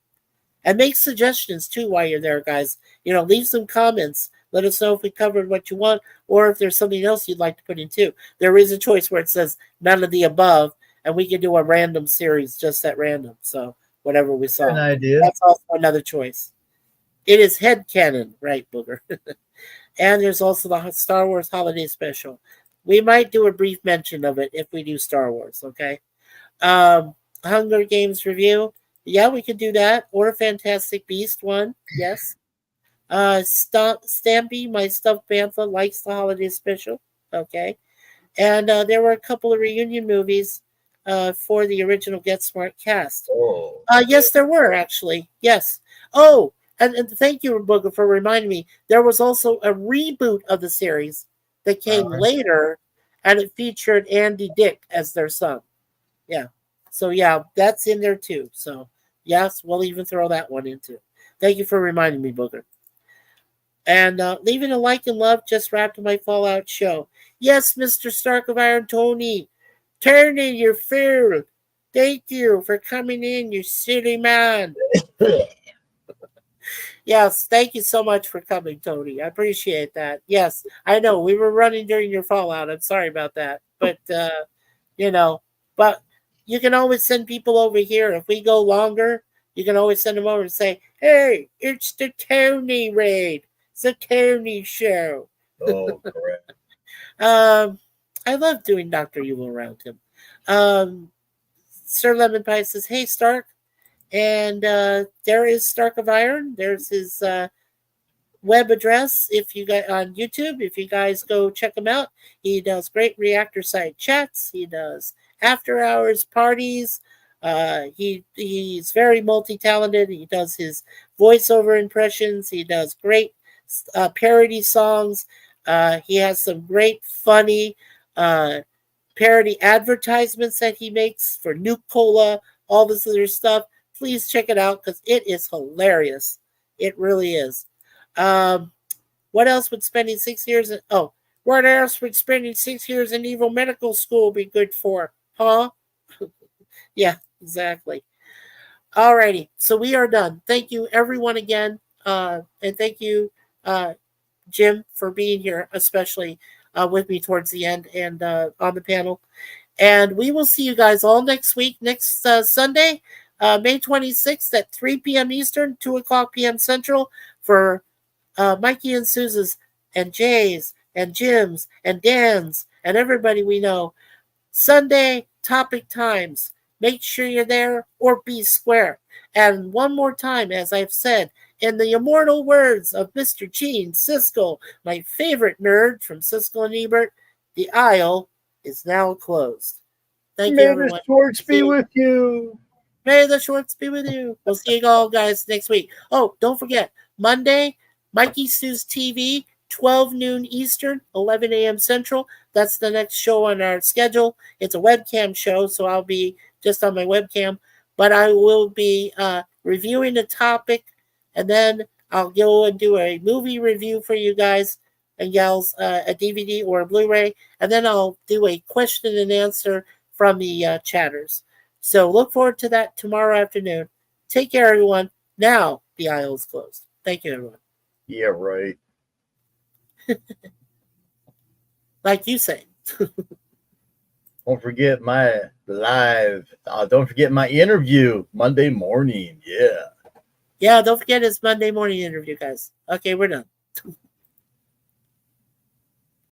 And make suggestions too while you're there, guys. Leave some comments. Let us know if we covered what you want or if there's something else you'd like to put in too. There is a choice where it says none of the above, and we can do a random series just at random. So whatever we saw. An idea. That's also another choice. It is headcanon, right, Booger? And there's also the Star Wars Holiday Special. We might do a brief mention of it if we do Star Wars, okay? Hunger Games review. Yeah, we could do that. Or a Fantastic Beast one. Yes. Stampy, my stuffed bantha, likes the Holiday Special. Okay. And there were a couple of reunion movies for the original Get Smart cast. Oh. Yes, there were actually. Yes. Oh, and thank you, Booger, for reminding me. There was also a reboot of the series that came later, and it featured Andy Dick as their son. Yeah. So, yeah, that's in there too. So, yes, we'll even throw that one in too. Thank you for reminding me, Booger. And leaving a like and love just wrapped my Fallout show. Yes, Mr. Stark of Iron Tony. Turn in your food. Thank you for coming in, you silly man. Yes, thank you so much for coming, Tony. I appreciate that. Yes, I know we were running during your Fallout. I'm sorry about that. But, but you can always send people over here. If we go longer, you can always send them over and say, hey, it's the Tony raid. It's the Tony show. Oh, correct. I love doing Dr. Evil around him. Sir Lemon Pie says, hey, Stark. And there is Stark of Iron. There's his web address if you guys on YouTube. If you guys go check him out, he does great reactor site chats. He does after hours parties. He's very multi-talented. He does his voiceover impressions. He does great parody songs. He has some great funny parody advertisements that he makes for Nuke Cola, all this other stuff. Please check it out because it is hilarious. It really is. What else would spending 6 years in... Oh, what else would spending 6 years in Evil Medical School be good for? Huh? Yeah, exactly. Alrighty, so we are done. Thank you, everyone, again. And thank you, Jim, for being here, especially with me towards the end and on the panel. And we will see you guys all next week, next Sunday, May 26th at 3 p.m. Eastern, 2 o'clock p.m. Central for Mikey and Suze's and Jay's and Jim's and Dan's and everybody we know. Sunday topic times. Make sure you're there or be square. And one more time, as I've said, in the immortal words of Mr. Gene Siskel, my favorite nerd from Siskel and Ebert, the aisle is now closed. Thank you, May the everyone. Schwartz be See you. with you. May the Schwartz be with you. We'll see you all guys next week. Oh, don't forget, Monday, Mikey Sue's TV, 12 noon Eastern, 11 a.m. Central. That's the next show on our schedule. It's a webcam show, so I'll be just on my webcam. But I will be reviewing a topic, and then I'll go and do a movie review for you guys and gals, a DVD or a Blu-ray, and then I'll do a question and answer from the chatters. So look forward to that tomorrow afternoon. Take care, everyone. Now the aisle is closed. Thank you, everyone. Yeah, right. Like you say. Don't forget my live. Don't forget my interview Monday morning. Yeah. Yeah, don't forget it's Monday morning interview, guys. Okay, we're done.